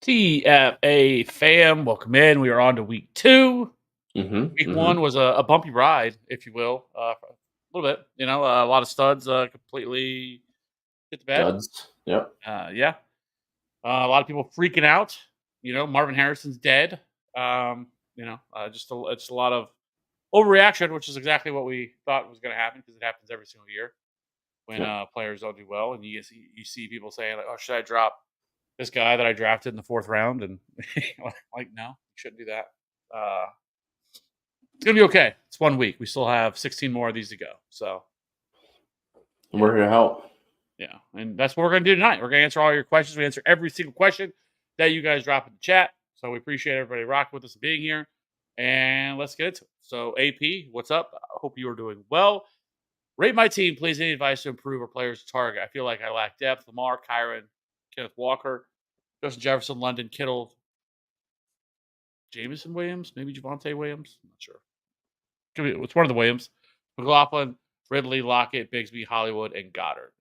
TFA fam, welcome in. We are on to week 2. Mhm, Week mhm. 1 was a bumpy ride, if you will, for a little bit. A lot of studs completely hit the bed. Duds. Yep. Yeah, a lot of people freaking out. Marvin Harrison's dead. It's a lot of overreaction, which is exactly what we thought was going to happen because it happens every single year when Yep. players don't do well, and you see people saying like, "Oh, should I drop this guy that I drafted in the 4th round?" And like, no, you shouldn't do that. Uh, it's gonna be okay. It's 1 week. We still have 16 more of these to go. So And yeah, we're here to help. yeah, and that's what we're gonna do tonight. We're gonna answer all your questions. We answer every single question that you guys drop in the chat. So we appreciate everybody rocking with us and being here. And let's get into it. So AP, what's up? I hope you are doing well. Rate my team, please. Any advice to improve our players to target? I feel like I lack depth. Lamar, Kyron, Kenneth Walker, Justin Jefferson, London, Kittle, Jameson Williams, maybe Javonte Williams. I'm not sure. It's one of the Williams. McLaughlin, Ridley, Lockett, Bigsby, Hollywood, and Goddard.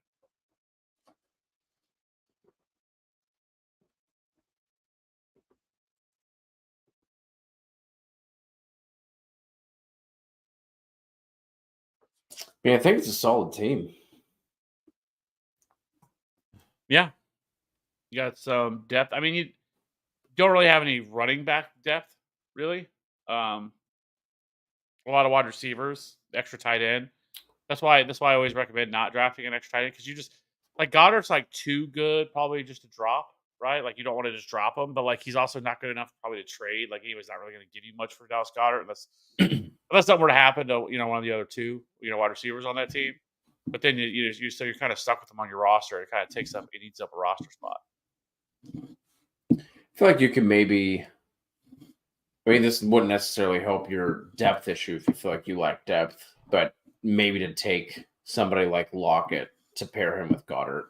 I think it's a solid team. Yeah. You got some depth. I mean, you don't really have any running back depth, really. A lot of wide receivers, extra tight end. That's why I always recommend not drafting an extra tight end because you just like Goddard's like too good probably just to drop, right? Like you don't want to just drop him, but like he's also not good enough probably to trade. Like he was not really going to give you much for Dallas Goddard unless that were to happen to one of the other two wide receivers on that team. But then so you're kind of stuck with them on your roster. It kind of eats up a roster spot. I feel like you can maybe. This wouldn't necessarily help your depth issue if you feel like you lack depth, but maybe to take somebody like Lockett to pair him with Goddard.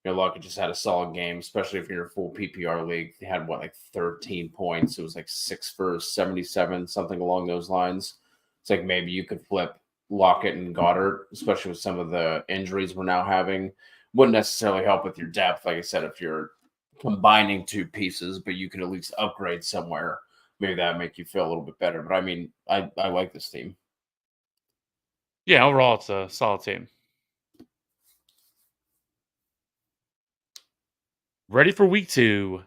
Lockett just had a solid game, especially if you're in a full PPR league. He had like 13 points. It was like 6 for 77, something along those lines. It's like maybe you could flip Lockett and Goddard, especially with some of the injuries we're now having. Wouldn't necessarily help with your depth, like I said, if you're combining two pieces, but you could at least upgrade somewhere. Maybe that make you feel a little bit better. But I like this team. Yeah, overall it's a solid team. Ready for week 2.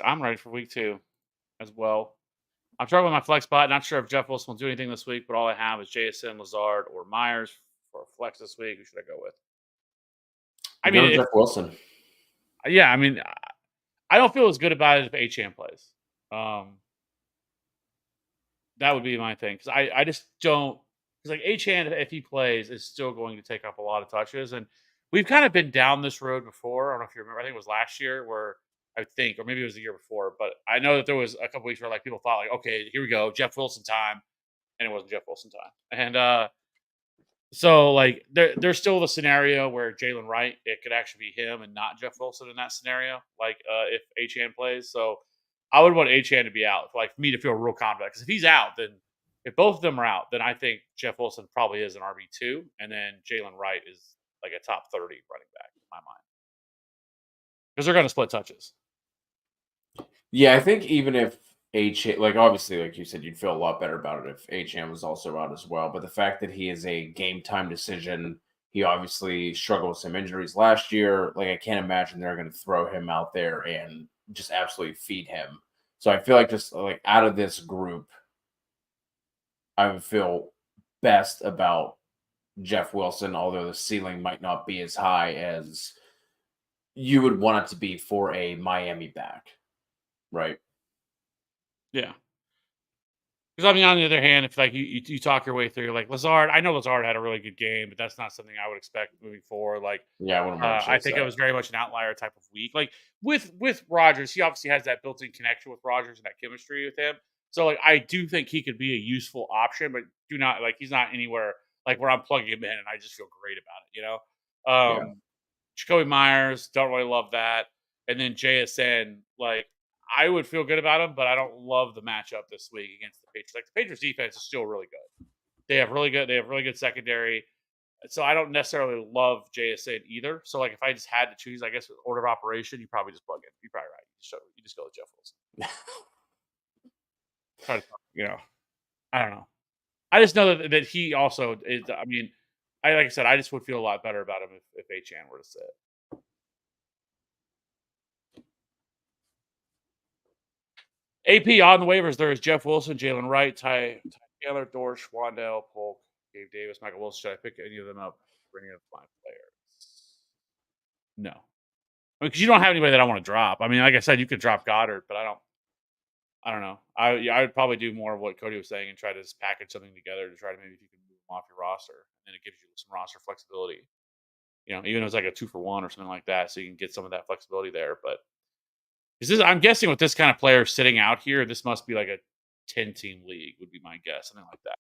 I'm ready for week 2 as well. I'm struggling with my flex spot. Not sure if Jeff Wilson will do anything this week, but all I have is JSN, Lazard, or Myers for a flex this week. Who should I go with? I Go mean, to Jeff Wilson. Yeah, I mean, I don't feel as good about it if Achane plays. That would be my thing because I just don't. Because like Achane, if he plays, is still going to take up a lot of touches, and we've kind of been down this road before. I don't know if you remember. I think it was last year where I think, or maybe it was the year before, but I know that there was a couple weeks where like people thought like, okay, here we go, Jeff Wilson time, and it wasn't Jeff Wilson time, and so like there's still the scenario where Jalen Wright, it could actually be him and not Jeff Wilson in that scenario, like if Achane plays. So I would want Achane to be out, like for me to feel real confident. Because if he's out, then if both of them are out, then I think Jeff Wilson probably is an RB2, and then Jalen Wright is like a top 30 running back in my mind. Because they're going to split touches. Yeah, I think even if like obviously, like you said, you'd feel a lot better about it if HM was also out as well. But the fact that he is a game time decision, he obviously struggled with some injuries last year. Like I can't imagine they're going to throw him out there and just absolutely feed him. So I feel like just like out of this group, I would feel best about Jeff Wilson, although the ceiling might not be as high as you would want it to be for a Miami back, right? Yeah. Because I mean, on the other hand, if like you talk your way through, like Lazard, I know Lazard had a really good game, but that's not something I would expect moving forward. Like, Yeah, I wouldn't want to I chase think it that. was very much an outlier type of week. Like with Rogers, he obviously has that built-in connection with Rogers and that chemistry with him. So like, I do think he could be a useful option, but do not like he's not anywhere like where I'm plugging him in and I just feel great about it. Yeah. Jacoby Myers, don't really love that, and then JSN, like I would feel good about him, but I don't love the matchup this week against the Patriots. Like the Patriots defense is still really good. They have really good secondary. So I don't necessarily love JSN either. So like if I just had to choose, I guess with order of operation, you probably just plug in. You're probably right. you just go with Jeff Wilson. Try to talk, I don't know. I just know that he also is. I mean, like I said, I just would feel a lot better about him if Achan were to sit. AP on the waivers, there is Jeff Wilson, Jalen Wright, Ty Taylor, Dorsch, Wandell, Polk, Gabe Davis, Michael Wilson. Should I pick any of them up for any of my players? No. Because you don't have anybody that I want to drop. I mean, like I said, you could drop Goddard, but I don't know. I would probably do more of what Cody was saying and try to just package something together to try to maybe if you can move them off your roster, and it gives you some roster flexibility. Even though it's like a 2-for-1 or something like that, so you can get some of that flexibility there. But I'm guessing with this kind of player sitting out here, this must be like a 10-team league, would be my guess, something like that.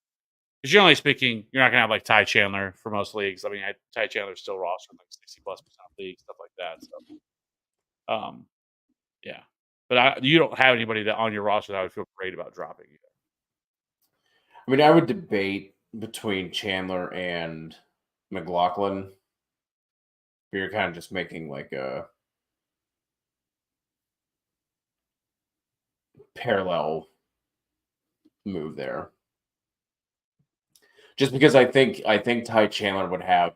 Because generally speaking, you're not gonna have like Ty Chandler for most leagues. I mean, Ty Chandler's still rostered in like 60+% of leagues, stuff like that. So, yeah. But you don't have anybody that on your roster that I would feel great about dropping either. I mean, I would debate between Chandler and McLaughlin. You're kind of just making like a parallel move there. Just because I think Ty Chandler would have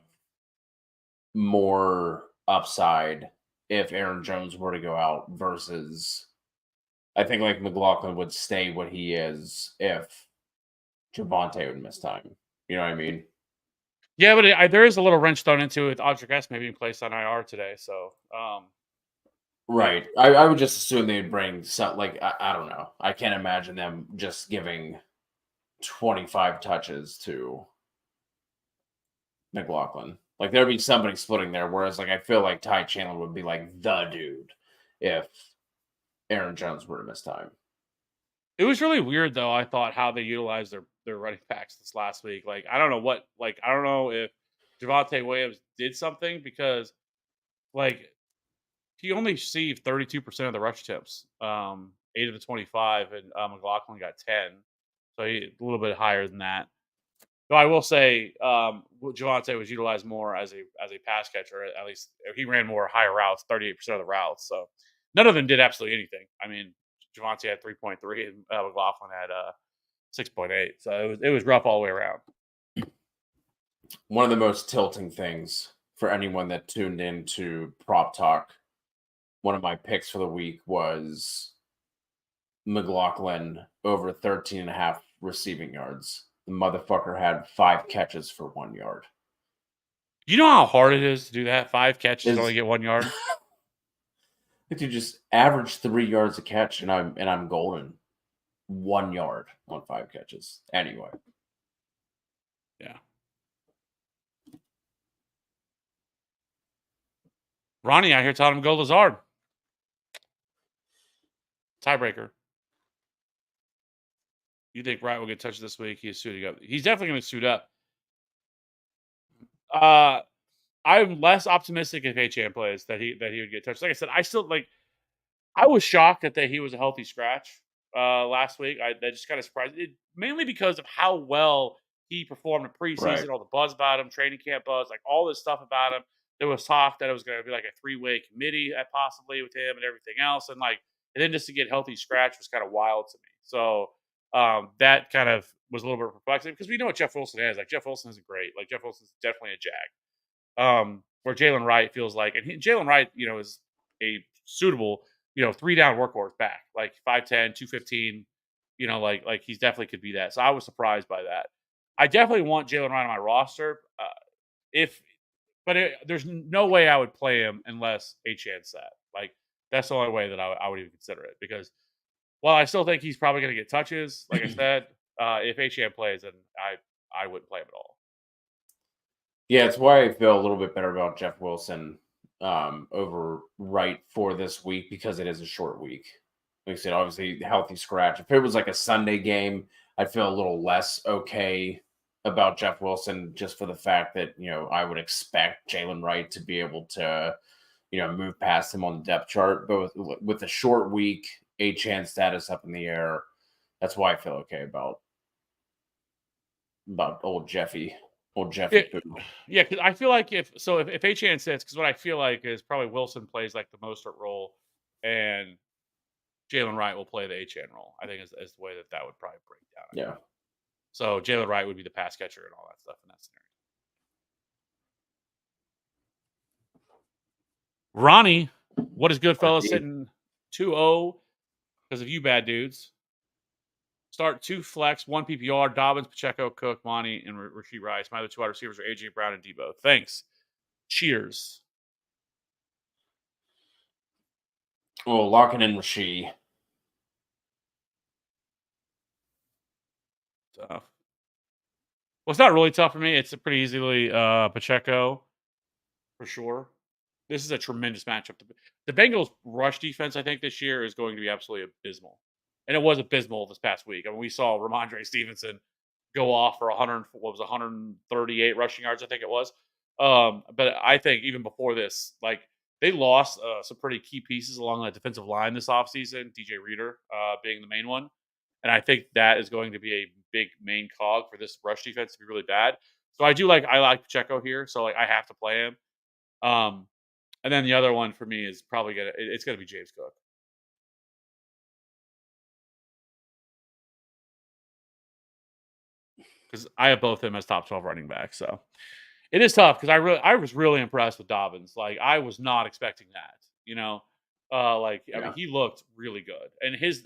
more upside if Aaron Jones were to go out versus I think like McLaughlin would stay what he is if Javonte would miss time. You know what I mean? Yeah, but there is a little wrench thrown into it. Audric S maybe being placed on IR today, so Right. I would just assume they'd bring some like I don't know. I can't imagine them just giving 25 touches to McLaughlin. Like there'd be somebody splitting there, whereas like I feel like Ty Chandler would be like the dude if Aaron Jones were to miss time. it was really weird though. I thought how they utilized their running backs this last week. Like I don't know if Javonte Williams did something because like he only received 32% of the rush tips, 8 of the 25, and McLaughlin got 10, so a little bit higher than that. Though I will say, Javonte was utilized more as a pass catcher. At least he ran more higher routes, 38% of the routes. So none of them did absolutely anything. I mean, Javonte had 3.3, and McLaughlin had 6.8. So it was rough all the way around. One of the most tilting things for anyone that tuned into Prop Talk, one of my picks for the week was McLaughlin over 13 and a half receiving yards. The motherfucker had 5 catches for 1 yard. You know how hard it is to do that? 5 catches and Is only get 1 yard. if you just average 3 yards a catch and I'm golden. 1 yard on 5 catches. Anyway. Yeah. Ronnie out here telling him go Lazard. Tiebreaker. You think Wright will get touched this week? He's suiting up. He's definitely going to suit up. I'm less optimistic if Achan plays that he would get touched. Like I said, I was shocked that he was a healthy scratch last week. That just kind of surprised me, mainly because of how well he performed in preseason, Right. all the buzz about him, training camp buzz, like all this stuff about him. There was talk that it was going to be like a 3-way committee possibly with him and everything else, and then just to get healthy scratch was kind of wild to me. So that kind of was a little bit perplexing because we know what Jeff Wilson is. Like Jeff Wilson isn't great. Like Jeff Wilson's definitely a jag. Where Jalen Wright feels like, and Jalen Wright, is a suitable, 3-down workhorse back, like 5'10", 215, like he's definitely could be that. So I was surprised by that. I definitely want Jalen Wright on my roster. There's no way I would play him unless Achan sat. Like that's the only way that I would even consider it because while I still think he's probably going to get touches, like I said, if Achan plays, then I wouldn't play him at all. Yeah, it's why I feel a little bit better about Jeff Wilson over Wright for this week because it is a short week. Like I said, obviously healthy scratch. If it was like a Sunday game, I'd feel a little less okay about Jeff Wilson just for the fact that, I would expect Jalen Wright to be able to, move past him on the depth chart. But with a short week, Achan status up in the air, that's why I feel okay about old Jeffy. Old Jeffy. Yeah, because I feel like if Achan sits, because what I feel like is probably Wilson plays like the Mostert role, and Jalen Wright will play the Achane role. I think is the way that would probably break down. Yeah. So Jalen Wright would be the pass catcher and all that stuff in that scenario. Ronnie, what is good, fellas? Sitting 2-0 because of you bad dudes. Start 2 flex, 1 PPR, Dobbins, Pacheco, Cook, Monty, and Rashee Rice. My other 2 wide receivers are AJ Brown and Debo. Thanks. Cheers. Well, locking in Rashee. Tough. Well, it's not really tough for me. It's a pretty easily Pacheco for sure. This is a tremendous matchup. The Bengals' rush defense, I think, this year is going to be absolutely abysmal. And it was abysmal this past week. I mean, we saw Ramondre Stevenson go off for 138 rushing yards, I think it was. But I think even before this, like they lost some pretty key pieces along the defensive line this offseason, DJ Reader being the main one. And I think that is going to be a big main cog for this rush defense to be really bad. So I like Pacheco here. So like I have to play him. And then the other one for me is probably it's gonna be James Cook. Because I have both of them as top 12 running backs. So it is tough because I was really impressed with Dobbins. Like I was not expecting that. I mean, Yeah. he looked really good. And his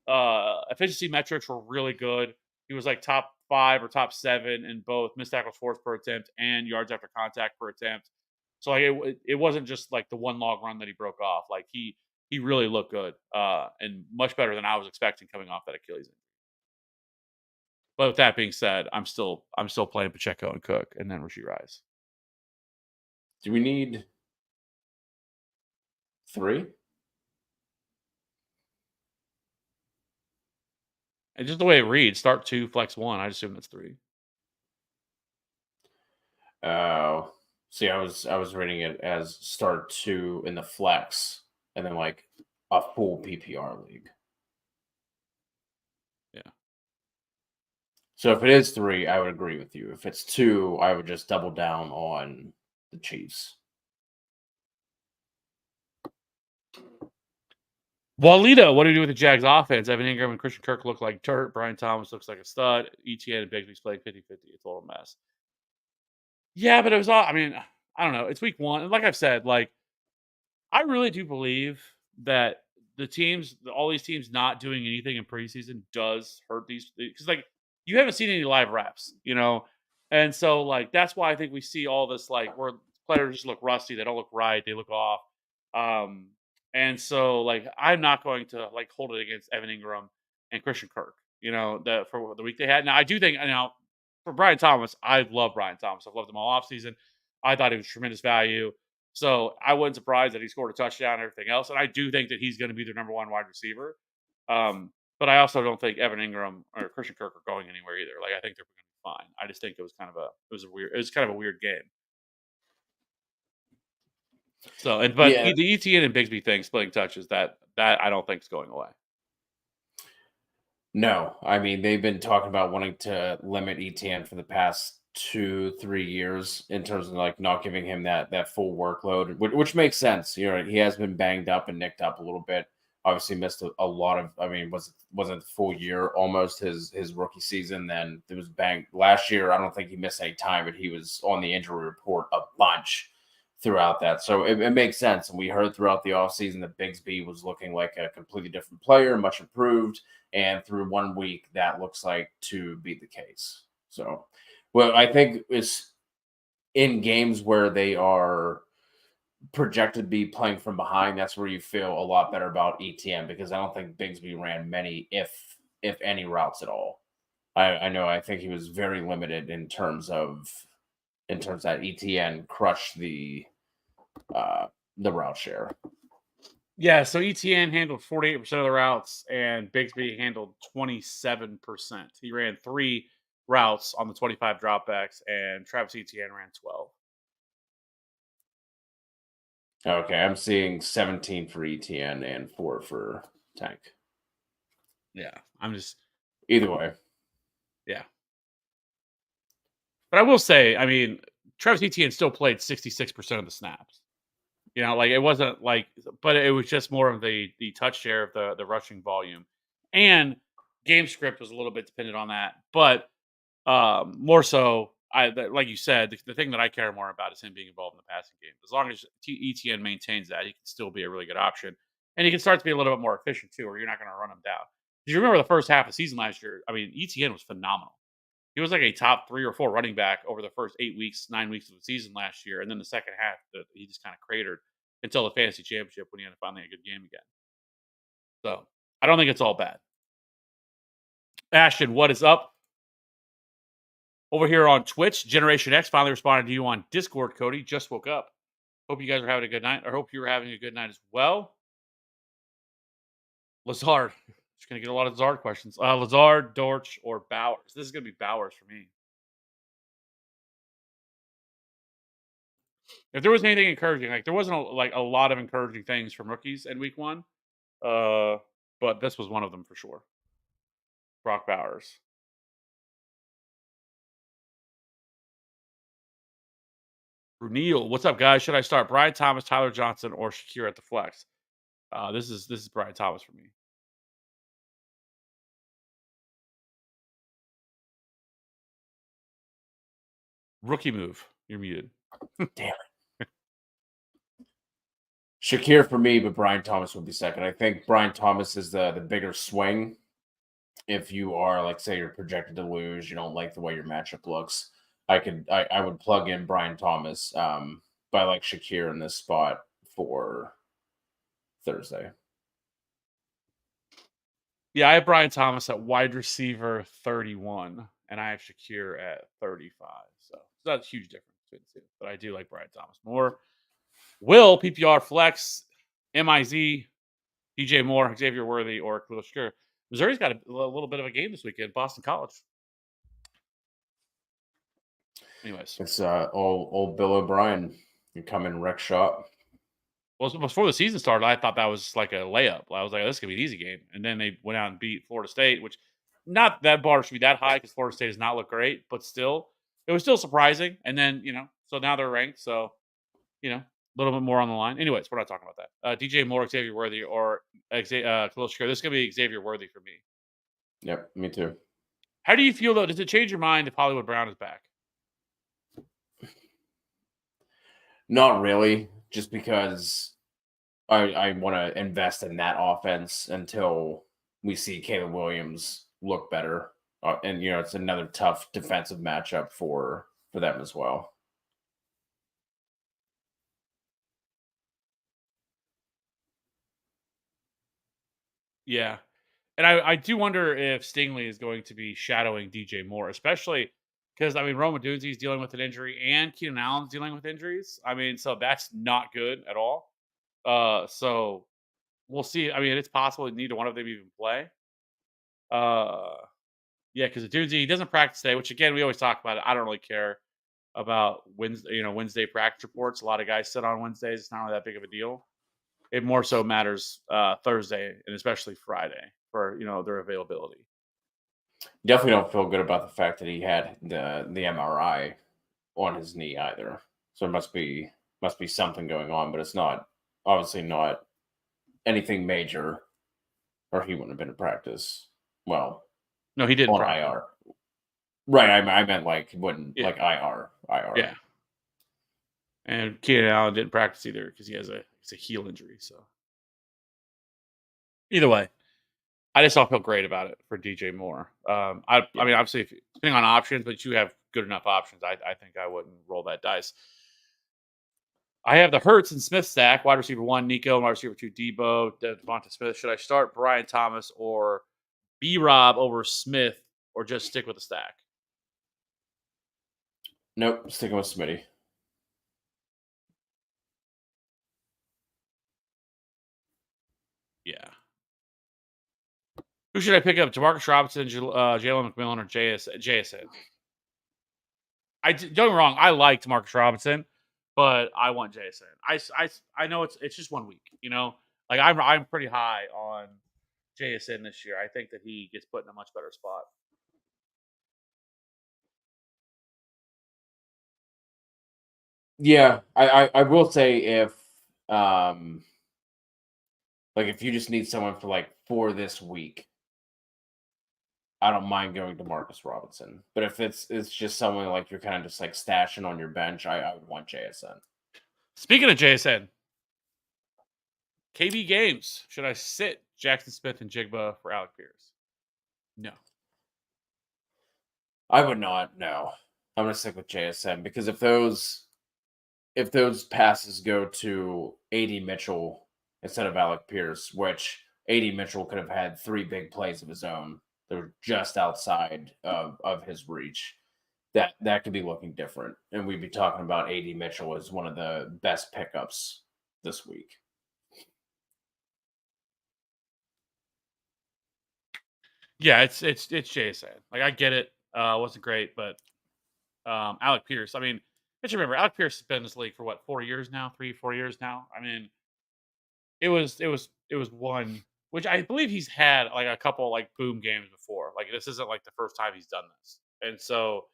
efficiency metrics were really good. He was like top 5 or top 7 in both missed tackles forced per attempt and yards after contact per attempt. So like it wasn't just like the one log run that he broke off. Like he really looked good and much better than I was expecting coming off that Achilles injury. But with that being said, I'm still playing Pacheco and Cook and then Rashee Rice. Do we need 3? And just the way it reads, start 2, flex 1. I assume that's 3. Oh, see, I was reading it as start 2 in the flex, and then like a full PPR league. Yeah. So if it is 3, I would agree with you. If it's 2, I would just double down on the Chiefs. Walida, what do you do with the Jags offense? Evan Ingram and Christian Kirk look like dirt. Brian Thomas looks like a stud. ETN and Bigsby's playing 50-50. It's a little mess. Yeah, but it was all, I mean, I don't know. It's week 1. And like I've said, like, I really do believe that all these teams not doing anything in preseason does hurt these because like you haven't seen any live reps, and so like that's why I think we see all this like where players just look rusty, they don't look right, they look off, and so like I'm not going to like hold it against Evan Ingram and Christian Kirk, that for the week they had. Now I do think for Brian Thomas, I love Brian Thomas. I've loved him all offseason. I thought he was tremendous value. So I wasn't surprised that he scored a touchdown and everything else. And I do think that he's going to be their number 1 wide receiver. But I also don't think Evan Ingram or Christian Kirk are going anywhere either. Like I think they're going to be fine. I just think it was kind of a weird game. So, but Yeah. the ETN and Bigsby thing, splitting touches, that I don't think is going away. No, I mean they've been talking about wanting to limit ETN for the past 2-3 years in terms of like not giving him that full workload, which makes sense. He has been banged up and nicked up a little bit. Obviously missed a lot of. I mean, wasn't the full year almost his rookie season. Then it was banged last year. I don't think he missed any time, but he was on the injury report a bunch throughout that. So it makes sense. And we heard throughout the offseason that Bigsby was looking like a completely different player, much improved. And through 1 week, that looks like to be the case. So, well, I think it's in games where they are projected to be playing from behind, that's where you feel a lot better about ETN because I don't think Bigsby ran many, if any, routes at all. I think he was very limited in terms that ETN crushed the route share. Yeah, so ETN handled 48% of the routes, and Bigsby handled 27%. He ran 3 routes on the 25 dropbacks, and Travis Etienne ran 12. Okay, I'm seeing 17 for ETN and 4 for Tank. Yeah, I'm just either way. Yeah, but I will say, I mean, Travis Etienne still played 66% of the snaps. Like it wasn't like, but it was just more of the touch share of the rushing volume, and game script was a little bit dependent on that. But more so, like you said, the thing that I care more about is him being involved in the passing game. As long as ETN maintains that, he can still be a really good option, and he can start to be a little bit more efficient too, where you're not going to run him down. Because you remember the first half of the season last year? I mean, ETN was phenomenal. He was like a top 3 or 4 running back over the first 8 weeks, 9 weeks of the season last year, and then the second half, he just kinda cratered until the fantasy championship when he had finally a good game again. So, I don't think it's all bad. Ashton, what is up? Over here on Twitch, Generation X finally responded to you on Discord, Cody. Just woke up. Hope you guys are having a good night. I hope you were having a good night as well. Lazard. Just gonna get a lot of Lazard questions. Lazard, Dortch, or Bowers. This is gonna be Bowers for me. If there was anything encouraging, like there wasn't a lot of encouraging things from rookies in week one, uh, but this was one of them for sure. Brock Bowers. Brunil, what's up, guys? Should I start Brian Thomas, Tyler Johnson, or Shakir at the flex? This is Brian Thomas for me. Rookie move. You're muted. Damn it. Shakir for me, but Brian Thomas would be second. I think Brian Thomas is the bigger swing. If you are, like, say, you're projected to lose, you don't like the way your matchup looks. I would plug in Brian Thomas. But I like Shakir in this spot for Thursday. Yeah, I have Brian Thomas at wide receiver 31, and I have Shakir at 35. So it's not a huge difference between the two, but I do like Brian Thomas more. Will PPR flex MIZ, DJ Moore, Xavier Worthy, or Khalil Shakir. Missouri's got a little bit of a game this weekend. Boston College. Anyways, It's old Bill O'Brien. You come in wreck shop. well, before the season started, I thought that was like a layup. I was like, this is gonna be an easy game, and then they went out and beat Florida State, which not that bar should be that high because Florida State does not look great, but still, it was still surprising. And then so now they're ranked, so a little bit more on the line. Anyways, we're not talking about that. DJ Moore, Xavier Worthy, or Khalil Shakir. This is gonna be Xavier Worthy for me. Yep, me too. How do you feel though? Does it change your mind if Hollywood Brown is back? Not really, just because I want to invest in that offense until we see Caleb Williams look better. And it's another tough defensive matchup for them as well. Yeah. And I do wonder if Stingley is going to be shadowing DJ Moore, especially because Roma Dunzi is dealing with an injury and Keenan Allen's dealing with injuries. So that's not good at all. So we'll see. It's possible that neither one of them even play. Yeah, because Dunzi, he doesn't practice today, which again we always talk about it. I don't really care about Wednesday practice reports. A lot of guys sit on Wednesdays. It's not really that big of a deal. It more so matters Thursday and especially Friday for their availability. Definitely don't feel good about the fact that he had the MRI on his knee either. So it must be something going on, but it's obviously not anything major, or he wouldn't have been in practice. Well, no, he didn't on practice. IR. Right, I meant like wouldn't like IR. Yeah. And Keenan Allen didn't practice either because he has a heel injury. So either way, I just don't feel great about it for DJ Moore. Obviously, depending on options, but you have good enough options, I think I wouldn't roll that dice. I have the Hurts and Smith stack: wide receiver 1, Nico; wide receiver 2, Debo; Devonta Smith. Should I start Brian Thomas or B-Rob over Smith, or just stick with the stack? Nope, sticking with Smitty. Yeah. Who should I pick up? Jamarcus Robinson, Jalen McMillan, or JSN? Don't get me wrong. I like Jamarcus Robinson, but I want JSN. I know it's just 1 week. Like I'm pretty high on JSN this year. I think that he gets put in a much better spot. Yeah, I will say if Um, like if you just need someone for like for this week, I don't mind going to Marcus Robinson. But if it's just someone like you're kind of just like stashing on your bench, I would want JSN. Speaking of JSN, KB games. Should I sit Jackson Smith and Jigba for Alec Pierce? No. I would not. No, I'm gonna stick with JSN because if those passes go to AD Mitchell instead of Alec Pierce, which AD Mitchell could have had 3 big plays of his own that were just outside of his reach, that could be looking different. And we'd be talking about AD Mitchell as one of the best pickups this week. Yeah, it's JSN. Like I get it. Wasn't great, but Alec Pierce. I mean, just remember, Alec Pierce has been in this league for what 4 years now, 3 4 years now. I mean, it was one which I believe he's had like a couple like boom games before. Like this isn't like the first time he's done this, and so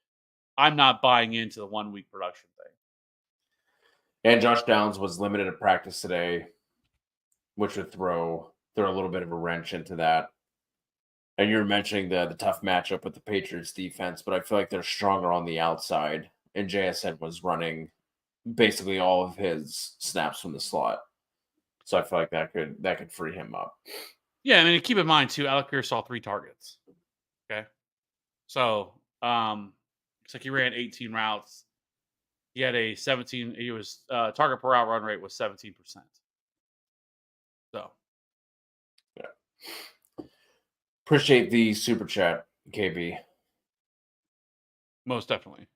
I'm not buying into the 1 week production thing. And Josh Downs was limited at practice today, which would throw a little bit of a wrench into that. And you were mentioning the tough matchup with the Patriots defense, but I feel like they're stronger on the outside. And JSN was running basically all of his snaps from the slot. So I feel like that could free him up. Yeah, I mean, keep in mind too, Alec Pierce saw 3 targets. Okay, so looks like he ran 18 routes. He had a 17. He was target per route run rate was 17%. So Yeah. Appreciate the super chat, KB. most definitely.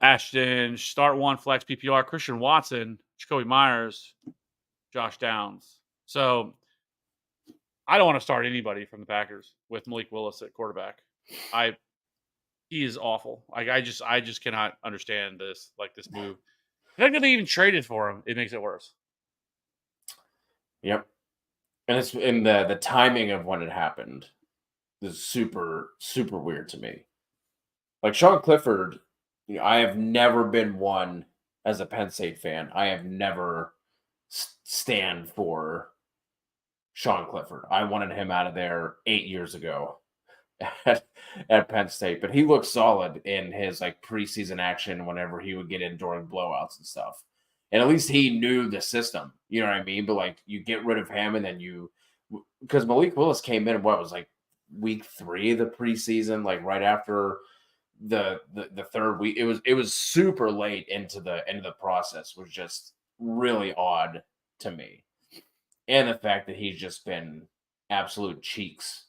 Ashton, start one flex PPR, Christian Watson, Jacoby Myers, Josh Downs. So I don't want to start anybody from the Packers with Malik Willis at quarterback. He is awful. Like I just cannot understand this move. The fact that they even traded for him, it makes it worse. Yep. And it's in the timing of when it happened is super, super weird to me. Like Sean Clifford, I have never been one as a Penn State fan. I have never stand for Sean Clifford. I wanted him out of there 8 years ago at, at Penn State, but he looked solid in his like preseason action whenever he would get in during blowouts and stuff. And at least he knew the system, you know what I mean? But like you get rid of him and then because Malik Willis came in what was like week 3 of the preseason, like right after the third week. It was super late into the process, was just really odd to me. And the fact that he's just been absolute cheeks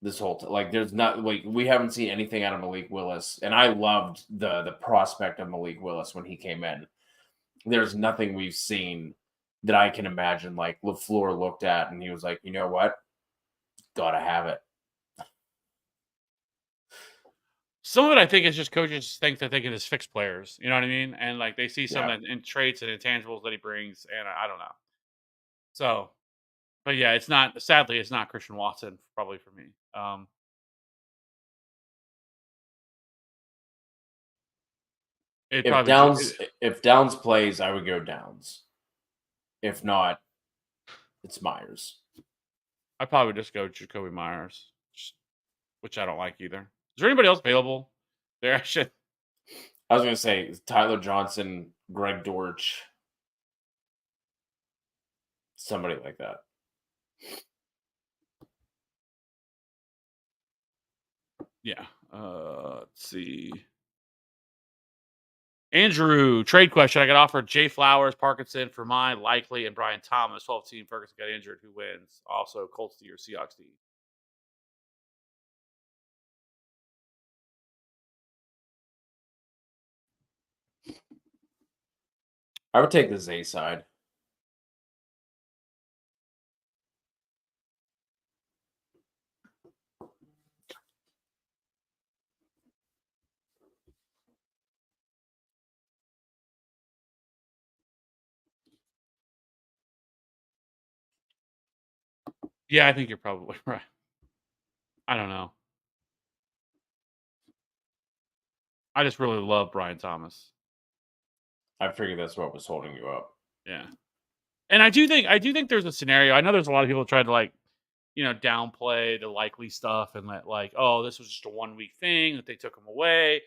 this whole time. Like there's not like we haven't seen anything out of Malik Willis. And I loved the prospect of Malik Willis when he came in. There's nothing we've seen that I can imagine like LaFleur looked at and he was like, you know what? Gotta have it. Some of it, I think, is just coaches think they're thinking as fixed players. You know what I mean? And like they see some Yeah. of that in traits and intangibles that he brings, and I don't know. So, but yeah, it's not. Sadly, it's not Christian Watson probably for me. It If probably just. Downs plays, I would go Downs. If not, it's Myers. I probably just go Jacoby Myers, which I don't like either. Is there anybody else available? There, I should. I was gonna say Tyler Johnson, Greg Dortch, somebody like that. Yeah. Let's see. Andrew, trade question. I got offered Jay Flowers, Parkinson for mine, Likely, and Brian Thomas. 12 team. Ferguson got injured. Who wins? Also, Colts D or Seahawks D. I would take the Zay side. Yeah, I think you're probably right. I don't know. I just really love Brian Thomas. I figured that's what was holding you up. Yeah. And I do think there's a scenario. I know there's a lot of people trying to like, downplay the likely stuff and let like, oh, this was just a 1 week thing that they took him away,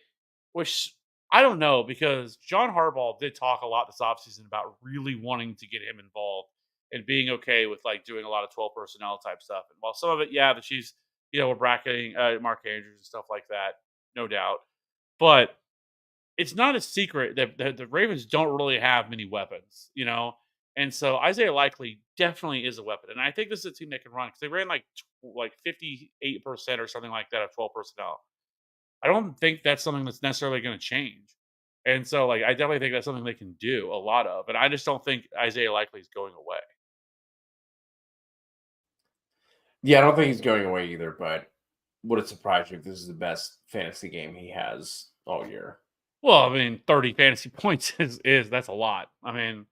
which I don't know because John Harbaugh did talk a lot this offseason about really wanting to get him involved and being okay with like doing a lot of 12 personnel type stuff. And while some of it, yeah, the Chiefs, were bracketing Mark Andrews and stuff like that, no doubt. But it's not a secret that the Ravens don't really have many weapons, And so Isaiah Likely definitely is a weapon, and I think this is a team that can run because they ran like 58% or something like that of 12 personnel. I don't think that's something that's necessarily going to change, and so like I definitely think that's something they can do a lot of, and I just don't think Isaiah Likely is going away. Yeah, I don't think he's going away either, but would it surprise you if this is the best fantasy game he has all year? Well, I mean, 30 fantasy points is that's a lot. I mean,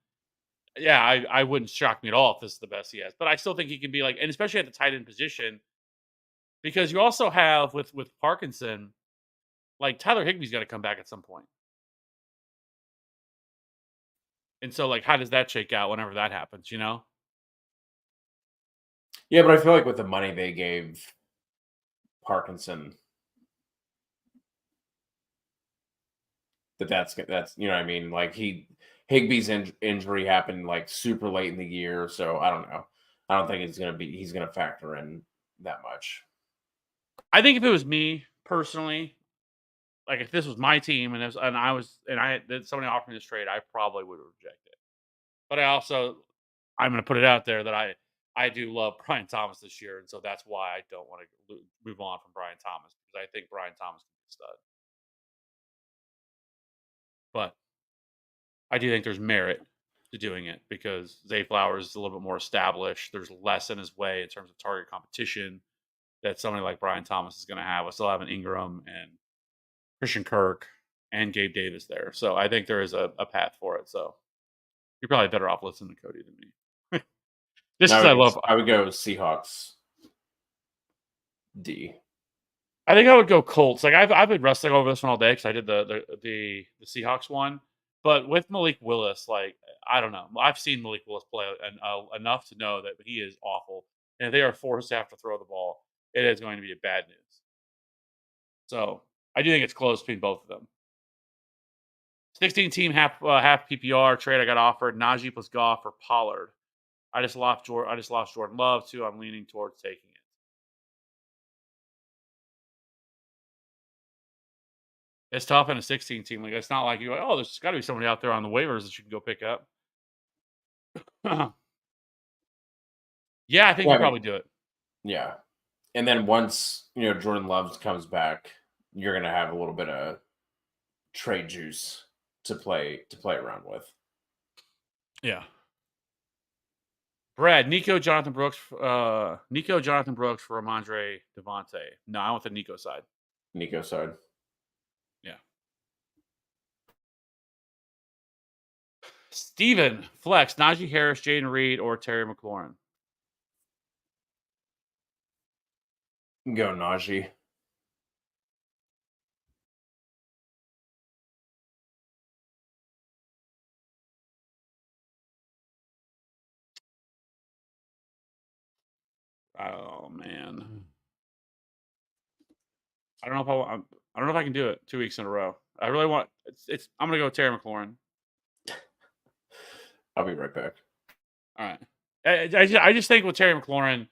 yeah, I wouldn't shock me at all if this is the best he has, but I still think he can be like, and especially at the tight end position. Because you also have with Parkinson, like Tyler Higbee's got to come back at some point. And so like how does that shake out whenever that happens? Yeah, but I feel like with the money they gave Parkinson, that's you know what I mean. Like Higbee's injury happened like super late in the year, so I don't know. I don't think he's gonna factor in that much. I think if it was me personally, like if this was my team and I had somebody offered me this trade, I probably would reject it. But I'm going to put it out there that I do love Brian Thomas this year, and so that's why I don't want to move on from Brian Thomas because I think Brian Thomas can be a stud. But I do think there's merit to doing it because Zay Flowers is a little bit more established. There's less in his way in terms of target competition that somebody like Brian Thomas is going to have. I still have an Ingram and Christian Kirk and Gabe Davis there. So I think there is a path for it. So you're probably better off listening to Cody than me. Just Now because I love, I would go Seahawks D. I think I would go Colts. Like I've been wrestling over this one all day because I did the Seahawks one, but with Malik Willis, like I don't know. I've seen Malik Willis play enough to know that he is awful, and if they are forced to have to throw the ball, it is going to be a bad news. So I do think it's close between both of them. 16 team half PPR trade I got offered Najee plus Goff for Pollard. I just lost Jordan Love too. I'm leaning towards taking it. It's tough in a 16 team. Like it's not like you go, oh, there's got to be somebody out there on the waivers that you can go pick up. Yeah, I think Yeah, you I mean, probably do it. yeah. And then once Jordan Love comes back, you're gonna have a little bit of trade juice to play around with. Yeah. Brad, Nico Jonathan Brooks for Ramondre Devontae. No, I want the Nico side. Nico side. Yeah. Steven, flex, Najee Harris, Jaden Reed, or Terry McLaurin. Go Najee. Oh man. I don't know if I don't know if I can do it 2 weeks in a row. I really want it's I'm gonna go Terry McLaurin. I'll be right back. All right. I just think with Terry McLaurin,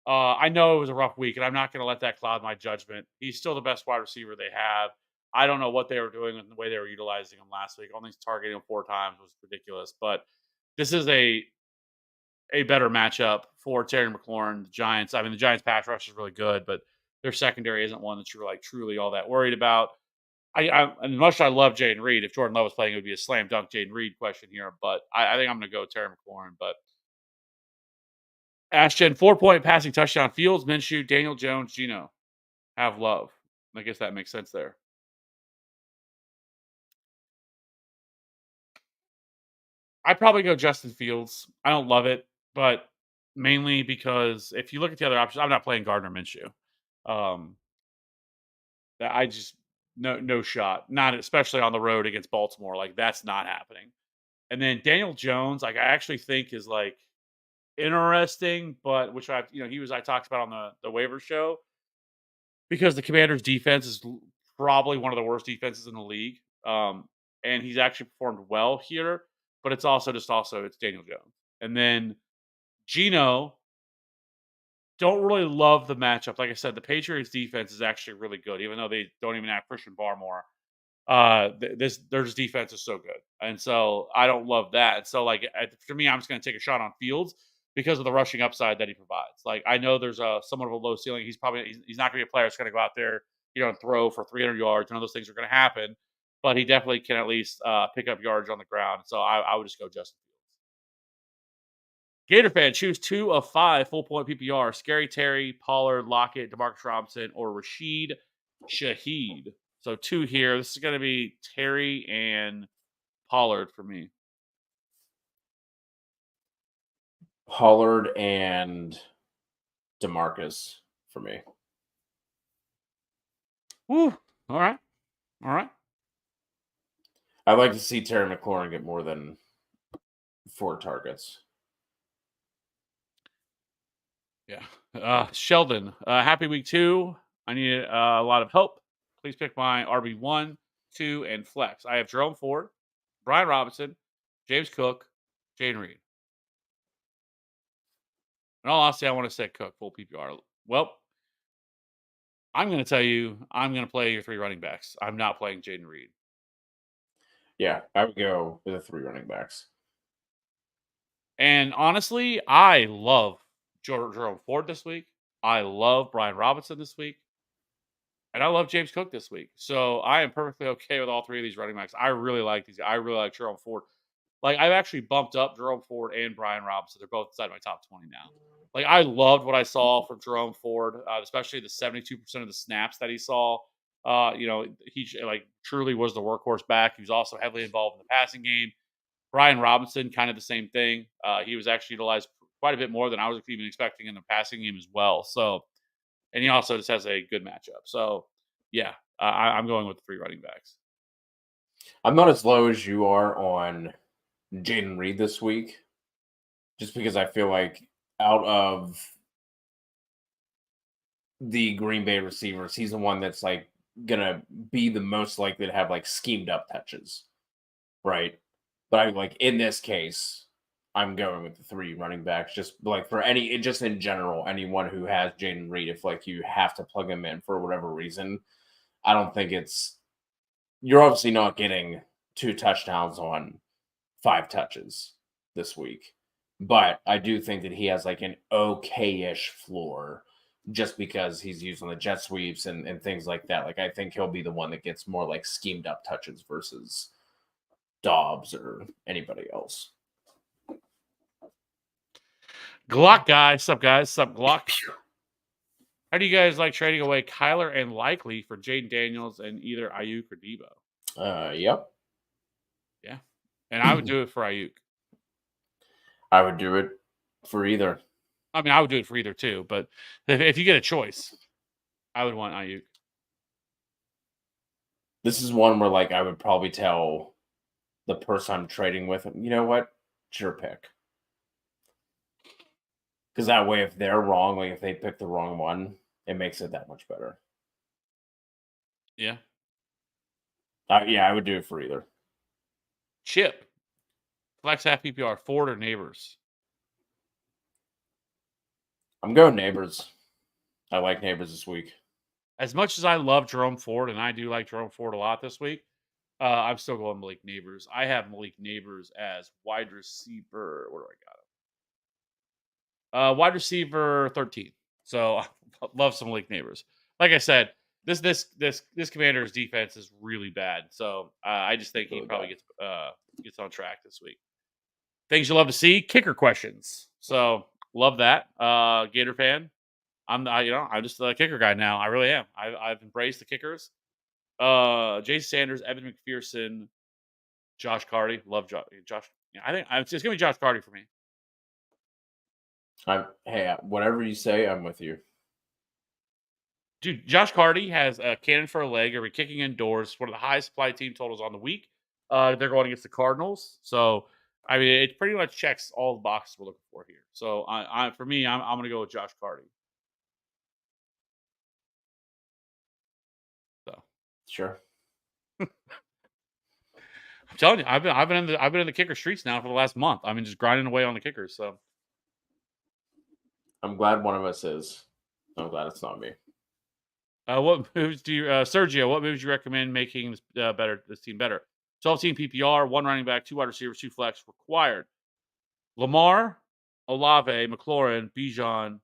I know it was a rough week, and I'm not going to let that cloud my judgment. He's still the best wide receiver they have. I don't know what they were doing and the way they were utilizing him last week. Only targeting him 4 times was ridiculous. But this is a better matchup for Terry McLaurin. The Giants. I mean, the Giants' pass rush is really good, but their secondary isn't one that you're like truly all that worried about. As much as I love Jaden Reed, if Jordan Love was playing, it would be a slam dunk Jaden Reed question here. But I think I'm going to go Terry McLaurin. But Ashton, 4-point passing touchdown. Fields, Minshew, Daniel Jones, Gino. Have love. I guess that makes sense there. I'd probably go Justin Fields. I don't love it, but mainly because if you look at the other options, I'm not playing Gardner Minshew. Um, I just no shot. Not especially on the road against Baltimore. Like that's not happening. And then Daniel Jones, like I actually think is like interesting, but which I talked about on the waiver show because the Commanders' defense is probably one of the worst defenses in the league. And he's actually performed well here, but it's Daniel Jones. And then Gino, don't really love the matchup. Like I said, the Patriots defense is actually really good, even though they don't even have Christian Barmore. Their defense is so good, and so I don't love that. And so, like for me, I'm just going to take a shot on Fields because of the rushing upside that he provides. Like I know there's a somewhat of a low ceiling. He's not going to be a player that's going to go out there, and throw for 300 yards. None of those things are going to happen, but he definitely can at least pick up yards on the ground. So I would just go Justin Fields. Gator fan, choose 2 of 5 full point PPR: Scary Terry, Pollard, Lockett, Demarcus Robinson, or Rashid Shaheed. So 2 here. This is going to be Terry and Pollard for me. Pollard and DeMarcus for me. Woo. All right. I'd like to see Terry McLaurin get more than 4 targets. Yeah. Sheldon, happy week 2. I need a lot of help. Please pick my RB1, 2, and flex. I have Jerome Ford, Brian Robinson, James Cook, Jane Reed. In all honesty, I want to say Cook full PPR. Well, I'm going to tell you, I'm going to play your 3 running backs. I'm not playing Jaden Reed. Yeah, I would go with the 3 running backs. And honestly, I love Jerome Ford this week. I love Brian Robinson this week. And I love James Cook this week. So I am perfectly okay with all 3 of these running backs. I really like these. I really like Jerome Ford. Like I've actually bumped up Jerome Ford and Brian Robinson. They're both inside my top 20 now. Like I loved what I saw from Jerome Ford, especially the 72% of the snaps that he saw. He like truly was the workhorse back. He was also heavily involved in the passing game. Brian Robinson, kind of the same thing. He was actually utilized quite a bit more than I was even expecting in the passing game as well. So, and he also just has a good matchup. So, yeah, I'm going with the 3 running backs. I'm not as low as you are on Jaden Reed this week, just because I feel like out of the Green Bay receivers, he's the one that's like gonna be the most likely to have like schemed up touches, right? But I like in this case, I'm going with the 3 running backs, just like just in general, anyone who has Jaden Reed, if like you have to plug him in for whatever reason, I don't think you're obviously not getting 2 touchdowns on 5 touches this week. But I do think that he has like an okay-ish floor just because he's using the jet sweeps and things like that. Like I think he'll be the one that gets more like schemed up touches versus Dobbs or anybody else. Glock guy, sup guys, sup Glock. How do you guys like trading away Kyler and Likely for Jaden Daniels and either Ayuk or Debo? Yep. Yeah, and I would do it for Ayuk. I would do it for either. I mean, I would do it for either too, but if you get a choice, I would want Ayuk. This is one where like I would probably tell the person I'm trading with, you know what? It's your pick. Because that way, if they're wrong, like if they pick the wrong one, it makes it that much better. Yeah. Yeah, I would do it for either. Chip. Flex half PPR, Ford or Neighbors? I'm going Neighbors. I like Neighbors this week. As much as I love Jerome Ford, and I do like Jerome Ford a lot this week, I'm still going Malik Neighbors. I have Malik Neighbors as wide receiver. Where do I got him? Wide receiver 13. So love some Malik Neighbors. Like I said, this Commander's defense is really bad. So I just think he probably gets on track this week. Things you love to see, kicker questions. So love that. Gator fan. I'm just a kicker guy now. I really am. I've embraced the kickers. Jason Sanders, Evan McPherson, Josh Carty. Love Josh. Yeah, I think it's gonna be Josh Carty for me. Hey, whatever you say, I'm with you. Dude, Josh Carty has a cannon for a leg. Are we kicking indoors? One of the highest supply team totals on the week. They're going against the Cardinals. So, I mean, it pretty much checks all the boxes we're looking for here. So, for me, I'm going to go with Josh Carty. So, Sure. I'm telling you, I've been in the kicker streets now for the last month. I mean, just grinding away on the kickers. So, I'm glad one of us is. I'm glad it's not me. what moves do you, Sergio? What moves do you recommend making this team better? 12 team PPR, one running back, two wide receivers, two flex required. Lamar, Olave, McLaurin, Bijan,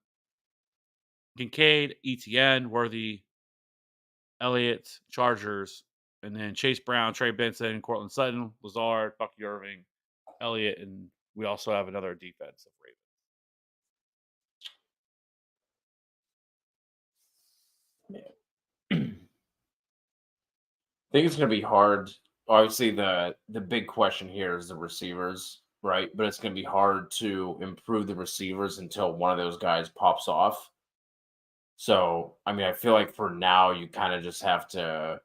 Kincaid, ETN, Worthy, Elliott, Chargers, and then Chase Brown, Trey Benson, Cortland Sutton, Lazard, Bucky Irving, Elliott, and we also have another defensive Raven. I think it's going to be hard. Obviously, the big question here is the receivers, right? But it's going to be hard to improve the receivers until one of those guys pops off. So, I mean, I feel like for now you kind of just have to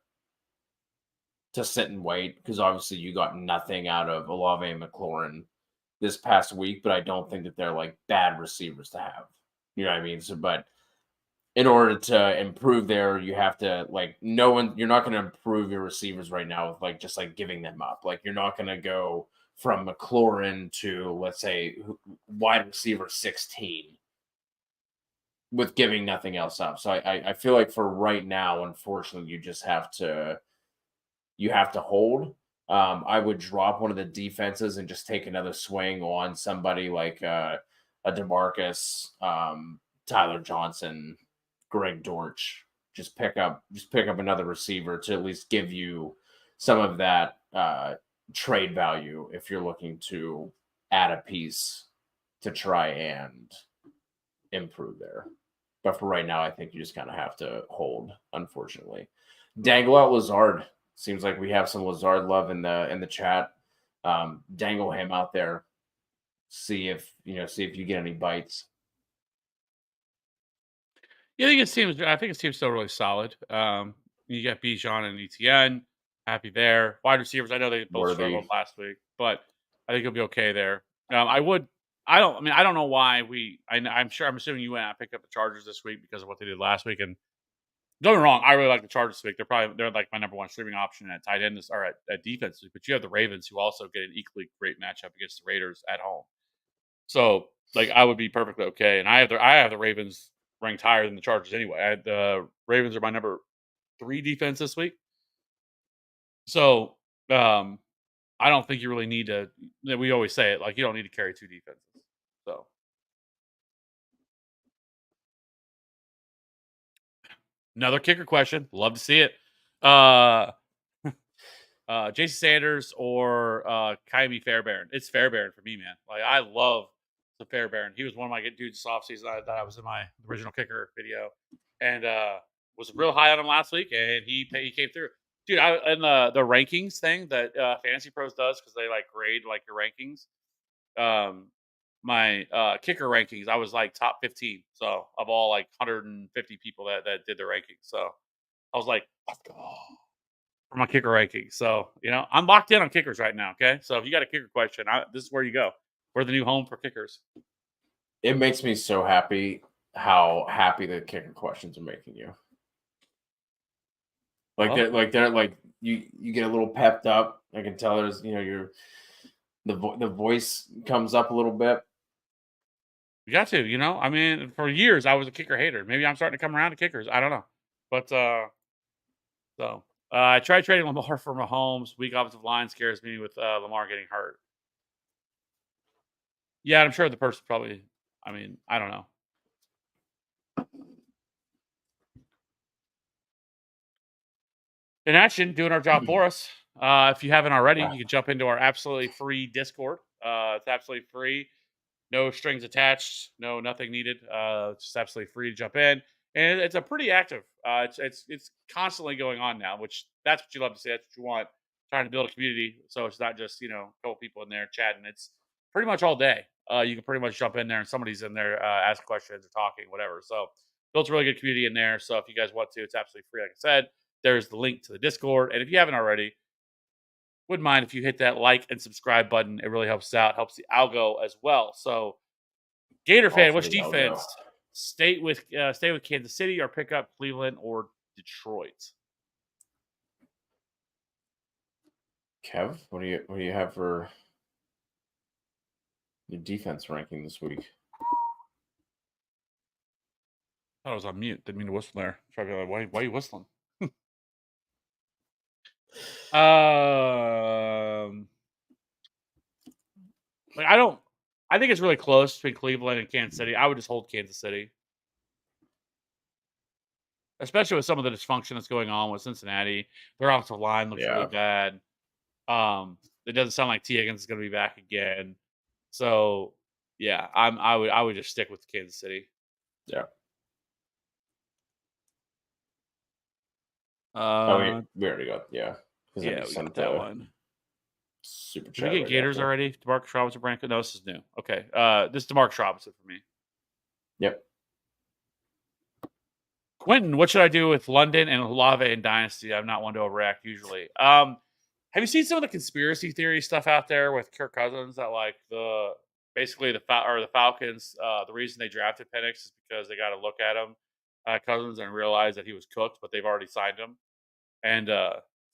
sit and wait because obviously you got nothing out of Olave and McLaurin this past week, but I don't think that they're like bad receivers to have. You know what I mean? So, but in order to improve there, you have to like no one. You're not going to improve your receivers right now with like just like giving them up. Like you're not going to go from McLaurin to let's say wide receiver 16 with giving nothing else up. So I feel like for right now, unfortunately, you have to hold. I would drop one of the defenses and just take another swing on somebody like a Demarcus, Tyler Johnson, Greg Dortch. Just pick up another receiver to at least give you some of that trade value if you're looking to add a piece to try and improve there. But for right now, I think you just kind of have to hold, unfortunately. Dangle out Lazard. Seems like we have some Lazard love in the chat. Dangle him out there. See if you get any bites. Yeah, I think it seems still really solid. You got Bijan and ETN, happy there. Wide receivers, I know they both struggled Worthy. last week, but I think he'll be okay there. I would. I don't know why I'm sure. I'm assuming you went out and picked up the Chargers this week because of what they did last week. And don't get me wrong, I really like the Chargers this week. They're like my number one streaming option at tight end or at defense. But you have the Ravens, who also get an equally great matchup against the Raiders at home. So like I would be perfectly okay. And I have the Ravens ranked higher than the Chargers anyway. The Ravens are my number 3 defense this week. So I don't think you really need to. We always say it like you don't need to carry 2 defenses. So another kicker question. Love to see it. Uh Jason Sanders or Kyrie Fairbairn. It's Fairbairn for me, man. Like I love the Fairbairn. He was one of my good dudes this offseason that I was in my original kicker video, and was real high on him last week, and he came through, dude. And the rankings thing that Fantasy Pros does because they like grade like your rankings. My kicker rankings, I was like top 15, so of all like 150 people that did the rankings. So I was like, let's go for my kicker ranking. So, I'm locked in on kickers right now. Okay. So if you got a kicker question, this is where you go. We're the new home for kickers. It makes me so happy how happy the kicker questions are making you. Like you get a little pepped up. I can tell there's the voice comes up a little bit. You got to, I mean, for years I was a kicker hater. Maybe I'm starting to come around to kickers. I don't know. But I tried trading Lamar for Mahomes. Weak offensive line scares me with Lamar getting hurt. Yeah, I'm sure the person probably, I mean, I don't know. In action, doing our job for us. If you haven't already, you can jump into our absolutely free Discord. It's absolutely free. No strings attached, no nothing needed. It's just absolutely free to jump in, and it's a pretty active. It's constantly going on now, which that's what you love to see. That's what you want. Trying to build a community, so it's not just a couple people in there chatting. It's pretty much all day. You can pretty much jump in there, and somebody's in there asking questions or talking, whatever. So built a really good community in there. So if you guys want to, it's absolutely free. Like I said, there's the link to the Discord. And if you haven't already, wouldn't mind if you hit that like and subscribe button. It really helps us out, helps the algo as well. So Gator All fan, for which the algo. defense stay with Kansas City or pick up Cleveland or Detroit? Kev, what do you have for your defense ranking this week? I thought I was on mute. Didn't mean to whistle there. Probably like, why are you whistling? Like I don't. I think it's really close between Cleveland and Kansas City. I would just hold Kansas City, especially with some of the dysfunction that's going on with Cincinnati. Their offensive line looks really Yeah. bad. It doesn't sound like T. Higgins is going to be back again. So, yeah, I would just stick with Kansas City. Yeah. We already got Yeah, we got that one. Super Did chat. we get Gators already? DeMarcus Robinson, Branco? No, this is new. Okay, this is DeMarcus Robinson for me. Yep. Quentin, what should I do with London and Olave and Dynasty? I'm not one to overreact usually. Have you seen some of the conspiracy theory stuff out there with Kirk Cousins that like the Falcons, the reason they drafted Penix is because they got to look at him, Cousins, and realize that he was cooked, but they've already signed him. And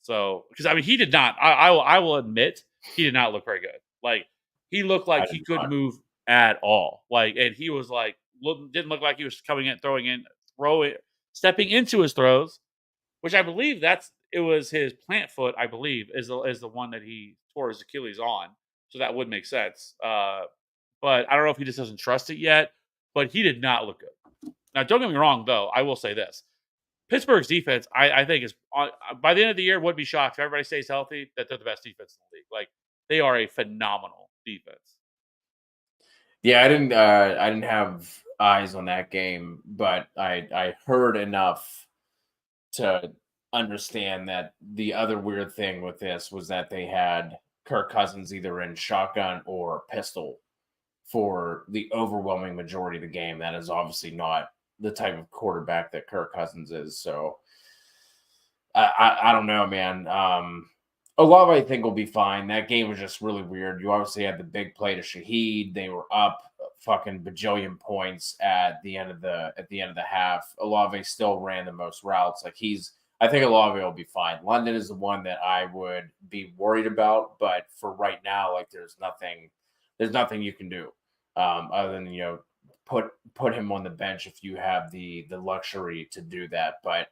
so, because I mean, he did not. I will admit he did not look very good. Like he looked like he couldn't move at all. Like, and he was like didn't look like he was coming in, stepping into his throws, which I believe it was his plant foot. I believe is the one that he tore his Achilles on. So that would make sense. But I don't know if he just doesn't trust it yet. But he did not look good. Now, don't get me wrong, though. I will say this. Pittsburgh's defense, I think, is by the end of the year, would be shocked if everybody stays healthy that they're the best defense in the league. Like they are a phenomenal defense. Yeah, I didn't have eyes on that game, but I heard enough to understand that the other weird thing with this was that they had Kirk Cousins either in shotgun or pistol for the overwhelming majority of the game. That is obviously not the type of quarterback that Kirk Cousins is. So I don't know, man. Olave, I think, will be fine. That game was just really weird. You obviously had the big play to Shaheed. They were up fucking bajillion points at the end of the half. Olave still ran the most routes. I think Olave will be fine. London is the one that I would be worried about, but for right now, like there's nothing you can do other than put him on the bench if you have the luxury to do that. But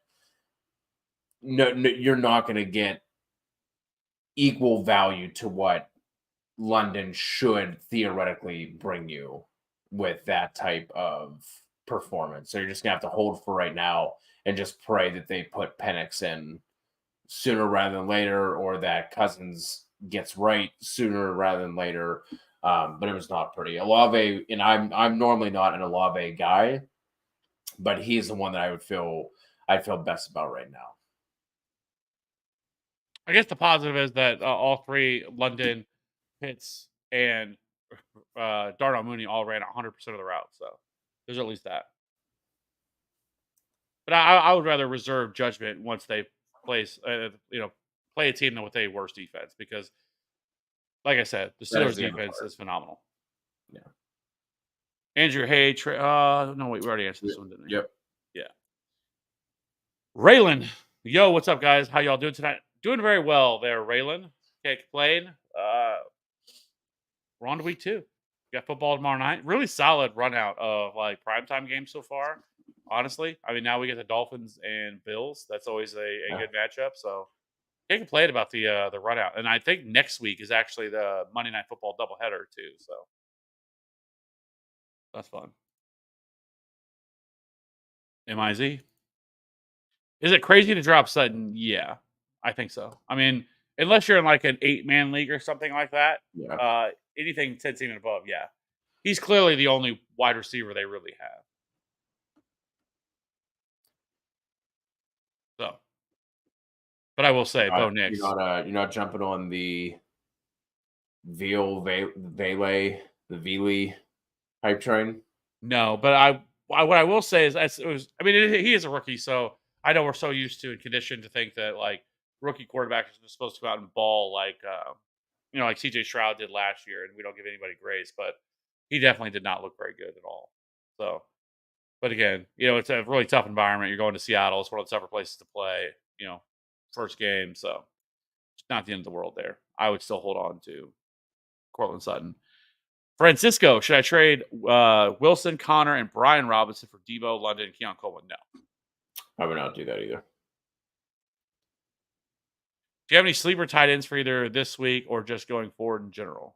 no, you're not going to get equal value to what London should theoretically bring you with that type of performance. So you're just gonna have to hold for right now and just pray that they put Penix in sooner rather than later, or that Cousins gets right sooner rather than later. But it was not pretty. Olave, and I'm normally not an Olave guy, but he's the one that I'd feel best about right now. I guess the positive is that all three, London, Pitts, and Darnell Mooney, all ran 100% of the route. So there's at least that. But I would rather reserve judgment once they play a team with a worse defense because, like I said, the Steelers' defense is phenomenal. Yeah. Andrew, hey, no, wait, we already answered this one, didn't we? Yep. Yeah. Raylan, yo, what's up, guys? How y'all doing tonight? Doing very well there, Raylan. Can't complain. We're on to week 2. We got football tomorrow night. Really solid run out of like primetime games so far. Honestly, I mean, now we get the Dolphins and Bills. That's always a good matchup. So can't complain about the run out. And I think next week is actually the Monday Night Football doubleheader too. So that's fun. MIZ. Is it crazy to drop Sutton? Yeah, I think so. I mean, unless you're in like an 8-man league or something like that, anything 10 team and above, yeah. He's clearly the only wide receiver they really have. So, but I will say, Bo Nix. You're not jumping on the Vele hype train? No, but what I will say is he is a rookie, so I know we're so used to and conditioned to think that like rookie quarterbacks are supposed to go out and ball like CJ Stroud did last year, and we don't give anybody grace, but he definitely did not look very good at all. So, but again, it's a really tough environment. You're going to Seattle; it's one of the tougher places to play. First game, so it's not the end of the world there. I would still hold on to Cortland Sutton. Francisco, should I trade Wilson, Connor, and Brian Robinson for Debo, London, and Keon Coleman? No. I would not do that either. Do you have any sleeper tight ends for either this week or just going forward in general?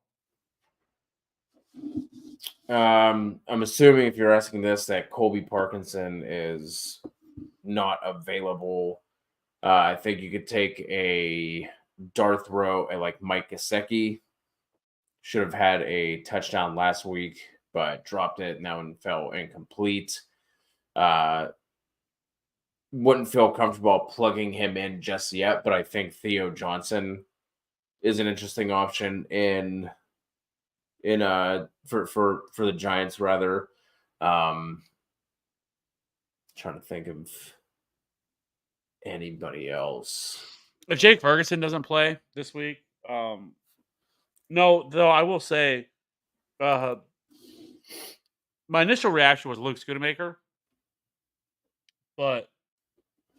I'm assuming if you're asking this that Colby Parkinson is not available. I think you could take a dart throw at like Mike Gesicki. Should have had a touchdown last week, but dropped it and that one fell incomplete. Wouldn't feel comfortable plugging him in just yet, but I think Theo Johnson is an interesting option for the Giants rather. Trying to think of anybody else. If Jake Ferguson doesn't play this week, no, though I will say, my initial reaction was Luke Schoonamaker, but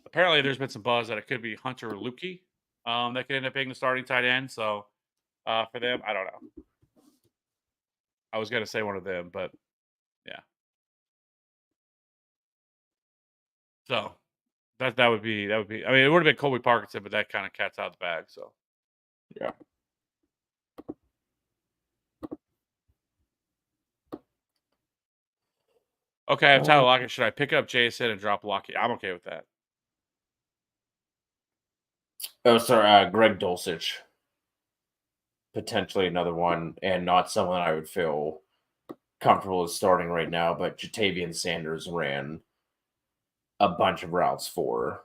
apparently there's been some buzz that it could be Hunter Lukey, that could end up being the starting tight end. So for them, I don't know. I was gonna say one of them, but yeah. So that would be. I mean, it would have been Colby Parkinson, but that kind of cat's out of the bag. So yeah. Okay, I have Tyler Lockett. Should I pick up Jason and drop Lockett? I'm okay with that. Oh, sorry, Greg Dulcich. Potentially another one, and not someone I would feel comfortable with starting right now, but Jatavian Sanders ran a bunch of routes for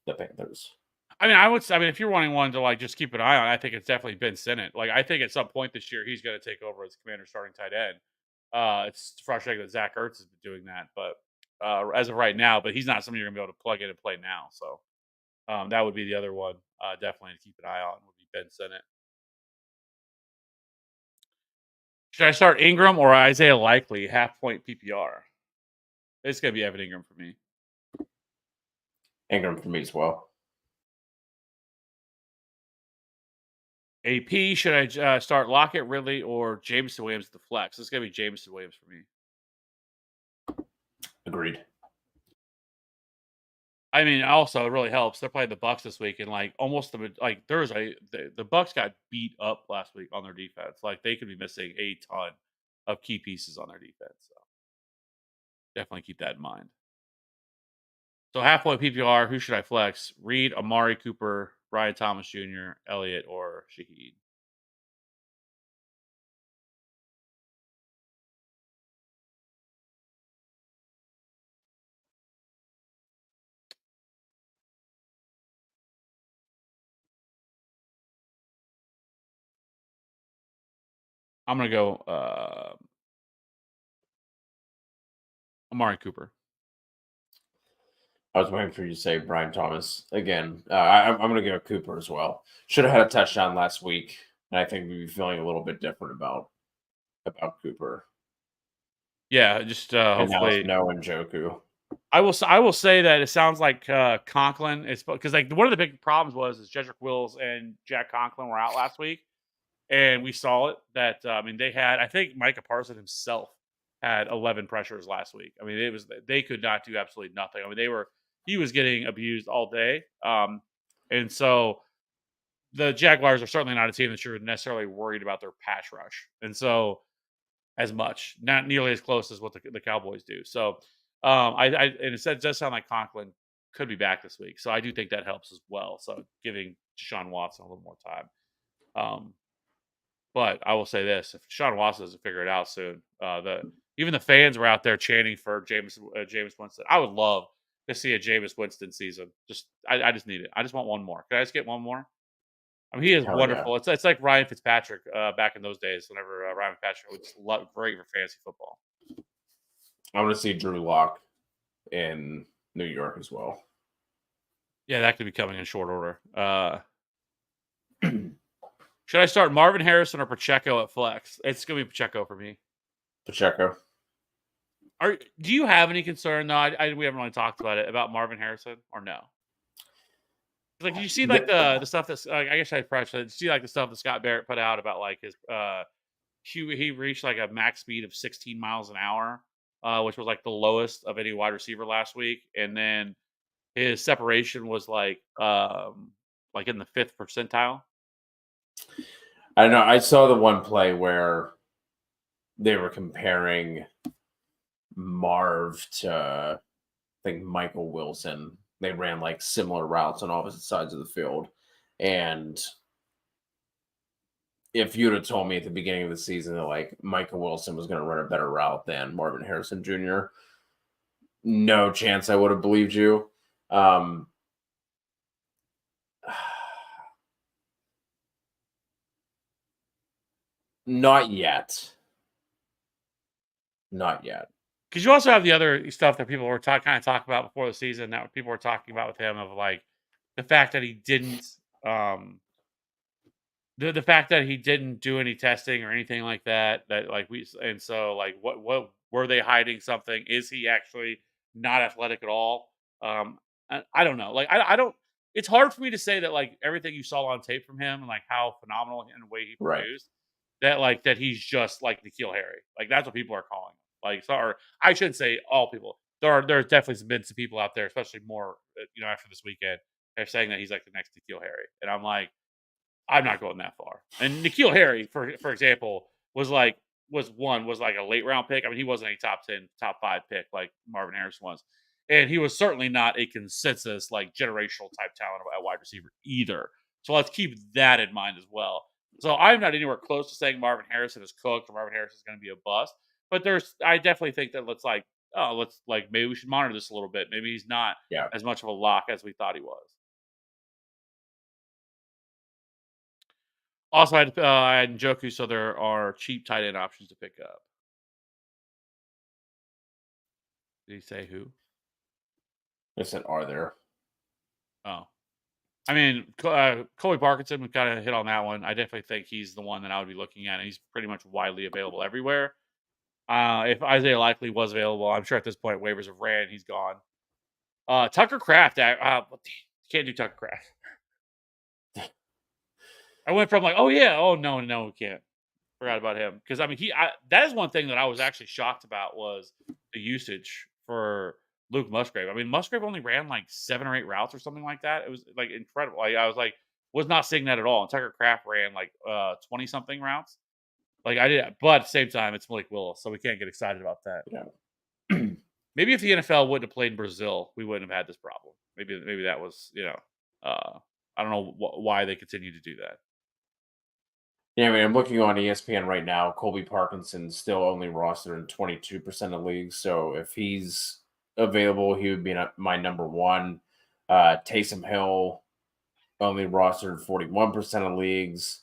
the Panthers. I mean, if you're wanting one to like just keep an eye on, I think it's definitely Ben Sinnott. Like, I think at some point this year he's going to take over as Commander starting tight end. It's frustrating that Zach Ertz has been doing that, but as of right now, but he's not something you're going to be able to plug in and play now. So that would be the other one, definitely to keep an eye on would be Ben Sinnott. Should I start Ingram or Isaiah Likely half point PPR? It's going to be Evan Ingram for me. Ingram for me as well. AP, should I start Lockett, Ridley, or Jameson Williams at the flex? This is going to be Jameson Williams for me. Agreed. I mean, also it really helps. They're playing the Bucks this week, and like almost the Bucks got beat up last week on their defense. Like they could be missing a ton of key pieces on their defense. So definitely keep that in mind. So half point PPR, who should I flex? Reed, Amari Cooper, Brian Thomas Jr., Elliott, or Shaheed? I'm gonna go Amari Cooper. I was waiting for you to say Brian Thomas again. I'm going to go Cooper as well. Should have had a touchdown last week, and I think we'd be feeling a little bit different about Cooper. Yeah, just hopefully no Njoku. I will say that it sounds like Conklin is because like one of the big problems is Jedrick Wills and Jack Conklin were out last week, and we saw it that they had I think Micah Parsons himself had 11 pressures last week. I mean they could not do absolutely nothing. I mean he was getting abused all day, and so the Jaguars are certainly not a team that you're necessarily worried about their pass rush, and so as much, not nearly as close as what the Cowboys do. So. And it does sound like Conklin could be back this week, so I do think that helps as well. So giving Deshaun Watson a little more time. But I will say this: if Deshaun Watson doesn't figure it out soon, even the fans were out there chanting for Jameis Winston. I would love to see a Jameis Winston season. I just need it. I just want one more. Can I just get one more? I mean, he is Hell wonderful. Yeah. It's like Ryan Fitzpatrick back in those days. Whenever Ryan Fitzpatrick was great for fantasy football. I want to see Drew Lock in New York as well. Yeah, that could be coming in short order. Should I start Marvin Harrison or Pacheco at flex? It's gonna be Pacheco for me. Pacheco. Do you have any concern? No, we haven't really talked about it about Marvin Harrison or no. Like, did you see like the stuff that's I guess I probably should see like the stuff that Scott Barrett put out about like his he reached like a max speed of 16 miles an hour, which was like the lowest of any wide receiver last week, and then his separation was like in the fifth percentile. I don't know. I saw the one play where they were comparing Marv to, I think, Michael Wilson. They ran like similar routes on opposite sides of the field. And if you'd have told me at the beginning of the season that like Michael Wilson was going to run a better route than Marvin Harrison Jr., no chance I would have believed you. Not yet. Not yet. Because you also have the other stuff that people were kind of talking about before the season that people were talking about with him of like the fact that he didn't the fact that he didn't do any testing or anything like that like so like what were they hiding something? Is he actually not athletic at all? I don't know. Like I don't. It's hard for me to say that like everything you saw on tape from him and like how phenomenal in the way he Right. produced that he's just like N'Keal Harry. Like that's what people are calling him. Like or I shouldn't say all people. There's definitely been some people out there, especially more after this weekend, they're saying that he's like the next N'Keal Harry, and I'm like. I'm not going that far. And N'Keal Harry, for example, was like a late round pick. I mean, he wasn't a top 10, top 5 pick like Marvin Harrison was. And he was certainly not a consensus like generational type talent at wide receiver either. So let's keep that in mind as well. So I'm not anywhere close to saying Marvin Harrison is cooked or Marvin Harrison is going to be a bust. But I definitely think that let's maybe we should monitor this a little bit. Maybe he's not as much of a lock as we thought he was. Also, I had Njoku, so there are cheap tight end options to pick up. Did he say who? I said, are there? Oh. I mean, Colby Parkinson, we kind of hit on that one. I definitely think he's the one that I would be looking at, and he's pretty much widely available everywhere. If Isaiah Likely was available, I'm sure at this point waivers have ran. He's gone. Tucker Kraft, can't do Tucker Kraft. I went from like, oh yeah, oh no, we can't. Forgot about him because I mean that is one thing that I was actually shocked about was the usage for Luke Musgrave. I mean Musgrave only ran like 7 or 8 routes or something like that. It was like incredible. I was not seeing that at all. And Tucker Kraft ran like 20 something routes. Like I did, but at the same time it's Malik Willis, so we can't get excited about that. Yeah. Maybe if the NFL wouldn't have played in Brazil, we wouldn't have had this problem. Maybe that was I don't know why they continue to do that. Yeah, I mean, I'm looking on ESPN right now. Colby Parkinson's still only rostered in 22% of leagues. So if he's available, he would be my number one. Taysom Hill only rostered 41% of leagues.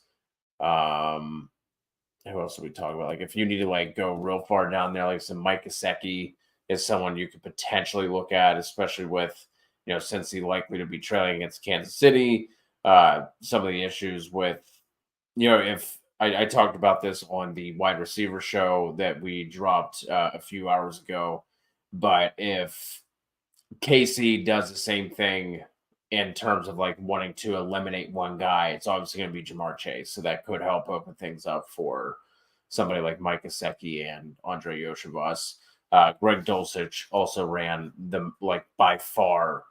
Who else are we talking about? Like, if you need to like go real far down there, like some Mike Gesicki is someone you could potentially look at, especially with since he's likely to be trailing against Kansas City. Some of the issues with if I talked about this on the wide receiver show that we dropped a few hours ago, but if KC does the same thing in terms of like wanting to eliminate one guy, it's obviously going to be Jamar Chase. So that could help open things up for somebody like Mike Gesicki and Andre Yoshivas. Greg Dulcich also ran by far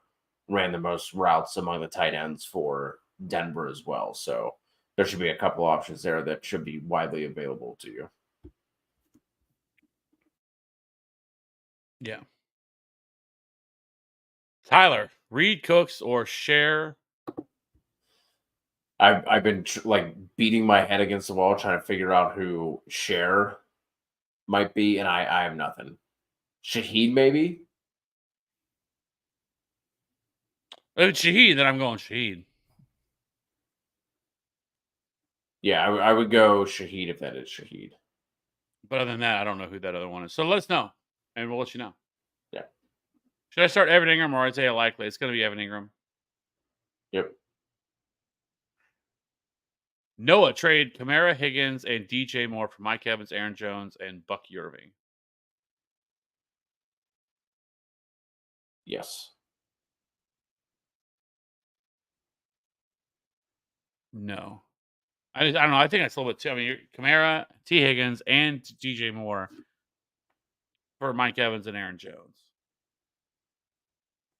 ran the most routes among the tight ends for Denver as well. So there should be a couple options there that should be widely available to you. Yeah. Tyler, Reed Cooks or Share? I've been beating my head against the wall trying to figure out who Share might be, and I have nothing. Shaheed, maybe? If it's Shaheed, then I'm going Shaheed. Yeah, I would go Shaheed if that is Shaheed. But other than that, I don't know who that other one is. So let us know. and we'll let you know. Yeah. Should I start Evan Ingram or Isaiah Likely? It's going to be Evan Ingram. Yep. Noah trade Kamara, Higgins, and DJ Moore for Mike Evans, Aaron Jones, and Buck Irving. Yes. No. I don't know. I think that's a little bit too. I mean, Kamara, T. Higgins, and DJ Moore for Mike Evans and Aaron Jones.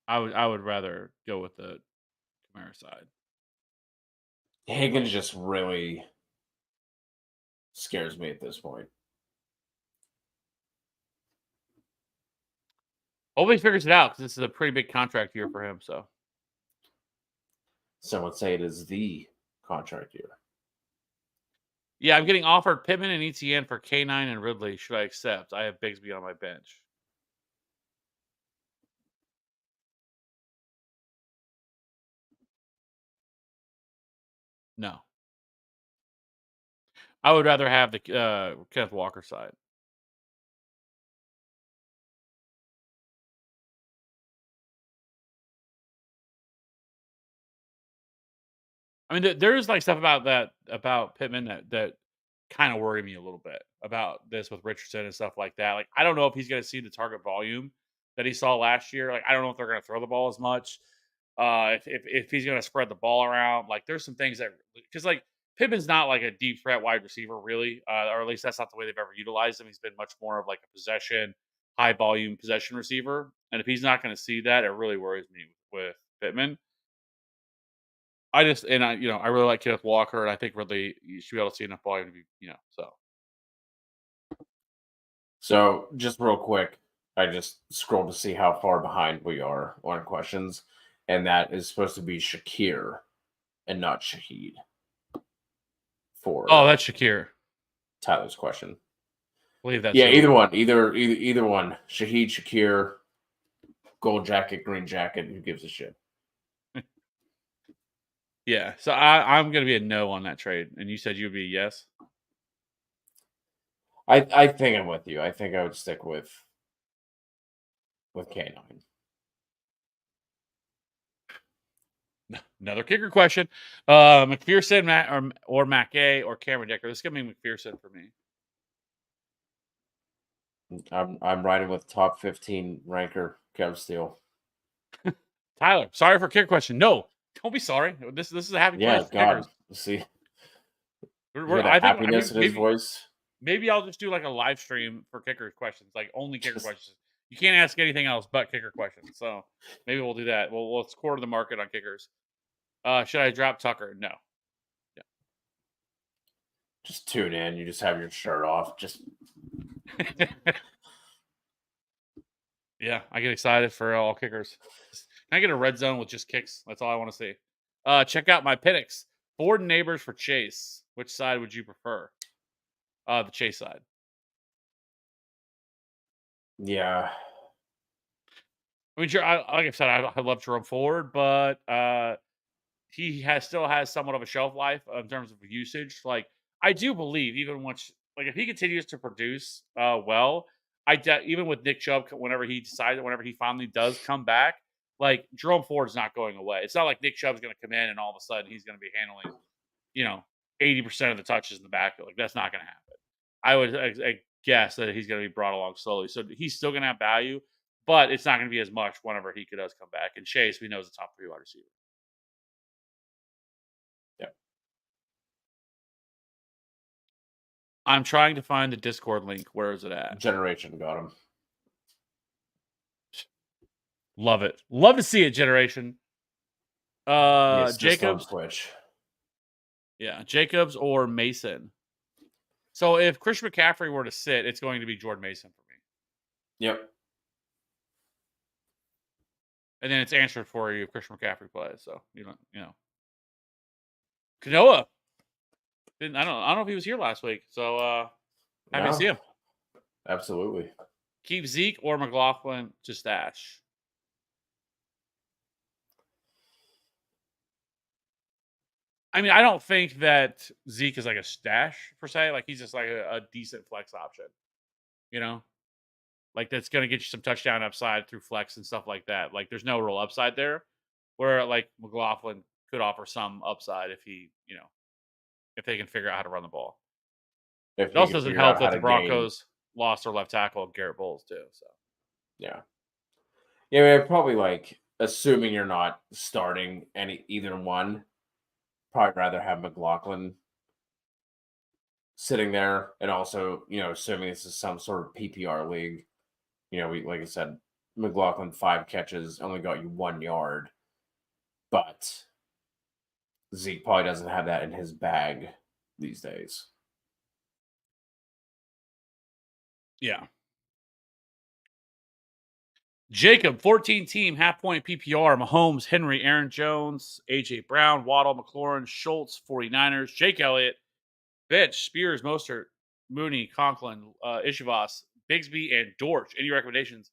I would rather go with the Kamara side. Higgins just really scares me at this point. Hopefully he figures it out because this is a pretty big contract year for him. So Some would say it is the contract year. yeah, I'm getting offered Pittman and ETN for K9 and Ridley. Should I accept? I have Bigsby on my bench. No. I would rather have the Kenneth Walker side. I mean, there's like stuff about Pittman that kind of worry me a little bit about this with Richardson and stuff like that. Like, I don't know if he's going to see the target volume that he saw last year. Like, I don't know if they're going to throw the ball as much. If he's going to spread the ball around, like, there's some things that because like Pittman's not like a deep threat wide receiver, really, or at least that's not the way they've ever utilized him. He's been much more of like a possession, high volume possession receiver, and if he's not going to see that, it really worries me with Pittman. I really like Kenneth Walker, and I think really you should be able to see enough volume to be, so. So, just real quick, I just scrolled to see how far behind we are on questions, and that is supposed to be Shakir and not Shahid Oh, for that's Shakir. Tyler's question. I believe that's Yeah, who. either one, either one. Shahid, Shakir, gold jacket, green jacket. Who gives a shit? Yeah, so I'm gonna be a no on that trade, and you said you would be a yes? I think I'm with you. I think I would stick with K9. Another kicker question. McPherson, or Mac A, or Cameron Decker. This is gonna be McPherson for me. I'm riding with top 15 ranker Kev Steele. Tyler, sorry for kicker question. No, don't be sorry. This is a happy place Yeah, for God. kickers. See, We're, hear the I think happiness in his voice. maybe I'll just do like a live stream for kicker questions, like only kicker Just- questions. You can't ask anything else but kicker questions. So maybe we'll do that. Let's quarter the market on kickers. Should I drop Tucker? No. Just tune in. You just have your shirt off. Just Yeah, I get excited for all kickers. Can I get a red zone with just kicks? That's all I want to see. Check out my picks. Ford and Neighbors for Chase. Which side would you prefer? The Chase side. yeah. I mean, sure. Like I said, I love Jerome Ford, but he still has somewhat of a shelf life in terms of usage. Like, I do believe even once, like, if he continues to produce well, even with Nick Chubb, whenever he finally does come back, like Jerome Ford's not going away. It's not like Nick Chubb's going to come in and all of a sudden he's going to be handling, 80% of the touches in the backfield. Like, that's not going to happen. I guess that he's going to be brought along slowly, so he's still going to have value, but it's not going to be as much whenever he does come back. And Chase, we know, is a top 3 wide receiver. Yeah. I'm trying to find the Discord link. Where is it at? Generation got him. Love it. Love to see it, Generation. Yes, Jacobs. Switch. Yeah, Jacobs or Mason. So if Christian McCaffrey were to sit, it's going to be Jordan Mason for me. Yep. And then it's answered for you if Christian McCaffrey plays. So Kanoa. I don't know if he was here last week. So happy to see him. Absolutely. Keep Zeke or McLaughlin to stash. I mean, I don't think that Zeke is like a stash per se. Like, he's just like a decent flex option. Like that's going to get you some touchdown upside through flex and stuff like that. Like there's no real upside there. Where like McLaughlin could offer some upside if if they can figure out how to run the ball. If It he also can doesn't figure out help how that the to gain, Broncos lost their left tackle Garrett Bowles too. So yeah. Yeah, I mean, probably like assuming you're not starting either one, probably rather have McLaughlin sitting there, and also assuming this is some sort of PPR league. We like I said, McLaughlin 5 catches only got you 1 yard, but Zeke probably doesn't have that in his bag these days. yeah. Jacob, 14 team, half point PPR, Mahomes, Henry, Aaron Jones, AJ Brown, Waddle, McLaurin, Schultz, 49ers, Jake Elliott, Bitch, Spears, Mostert, Mooney, Conklin, Ishivas, Bigsby, and Dortch. Any recommendations?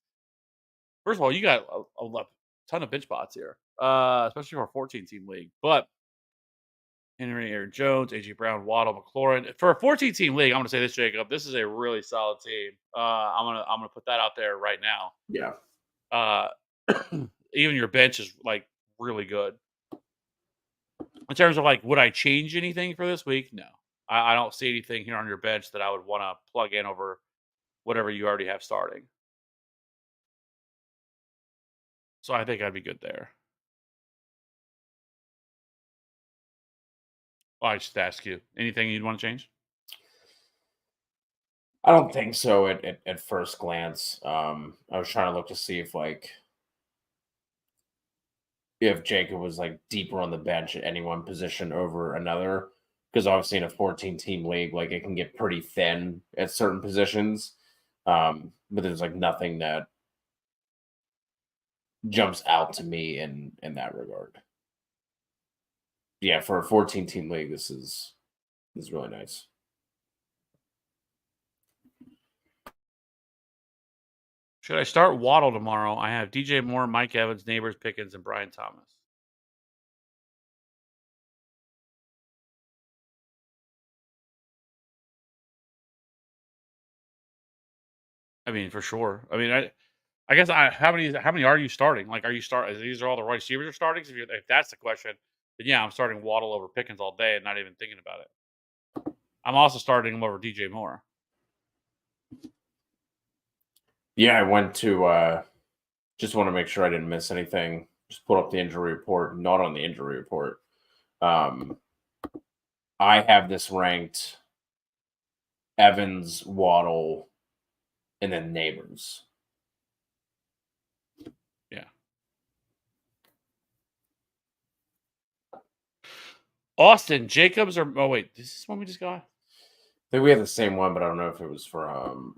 First of all, you got a ton of bench spots here, especially for a 14 team league. But Henry, Aaron Jones, AJ Brown, Waddle, McLaurin. For a 14 team league, I'm gonna say this, Jacob. This is a really solid team. I'm gonna put that out there right now. Yeah. Uh, even your bench is like really good. In terms of like, would I change anything for this week? No, I don't see anything here on your bench that I would want to plug in over whatever you already have starting. So I think I'd be good there. Well, I just ask you anything you'd want to change. I don't think so at first glance. I was trying to look to see if Jacob was like deeper on the bench at any one position over another. Because obviously in a 14 team league, like it can get pretty thin at certain positions. But there's like nothing that jumps out to me in that regard. Yeah, for a 14 team league, this is really nice. Should I start Waddle tomorrow? I have DJ Moore, Mike Evans, Neighbors, Pickens, and Brian Thomas. I mean, for sure. I mean, I guess how many are you starting? Like, are you these are all the right receivers you're starting? If that's the question, then yeah, I'm starting Waddle over Pickens all day and not even thinking about it. I'm also starting him over DJ Moore. Yeah, I went to just want to make sure I didn't miss anything. Just pull up the injury report. Not on the injury report. I have this ranked Evans, Waddle, and then Neighbors. Yeah. Austin, Jacobs, or oh wait, this is one we just got. I think we have the same one, but I don't know if it was for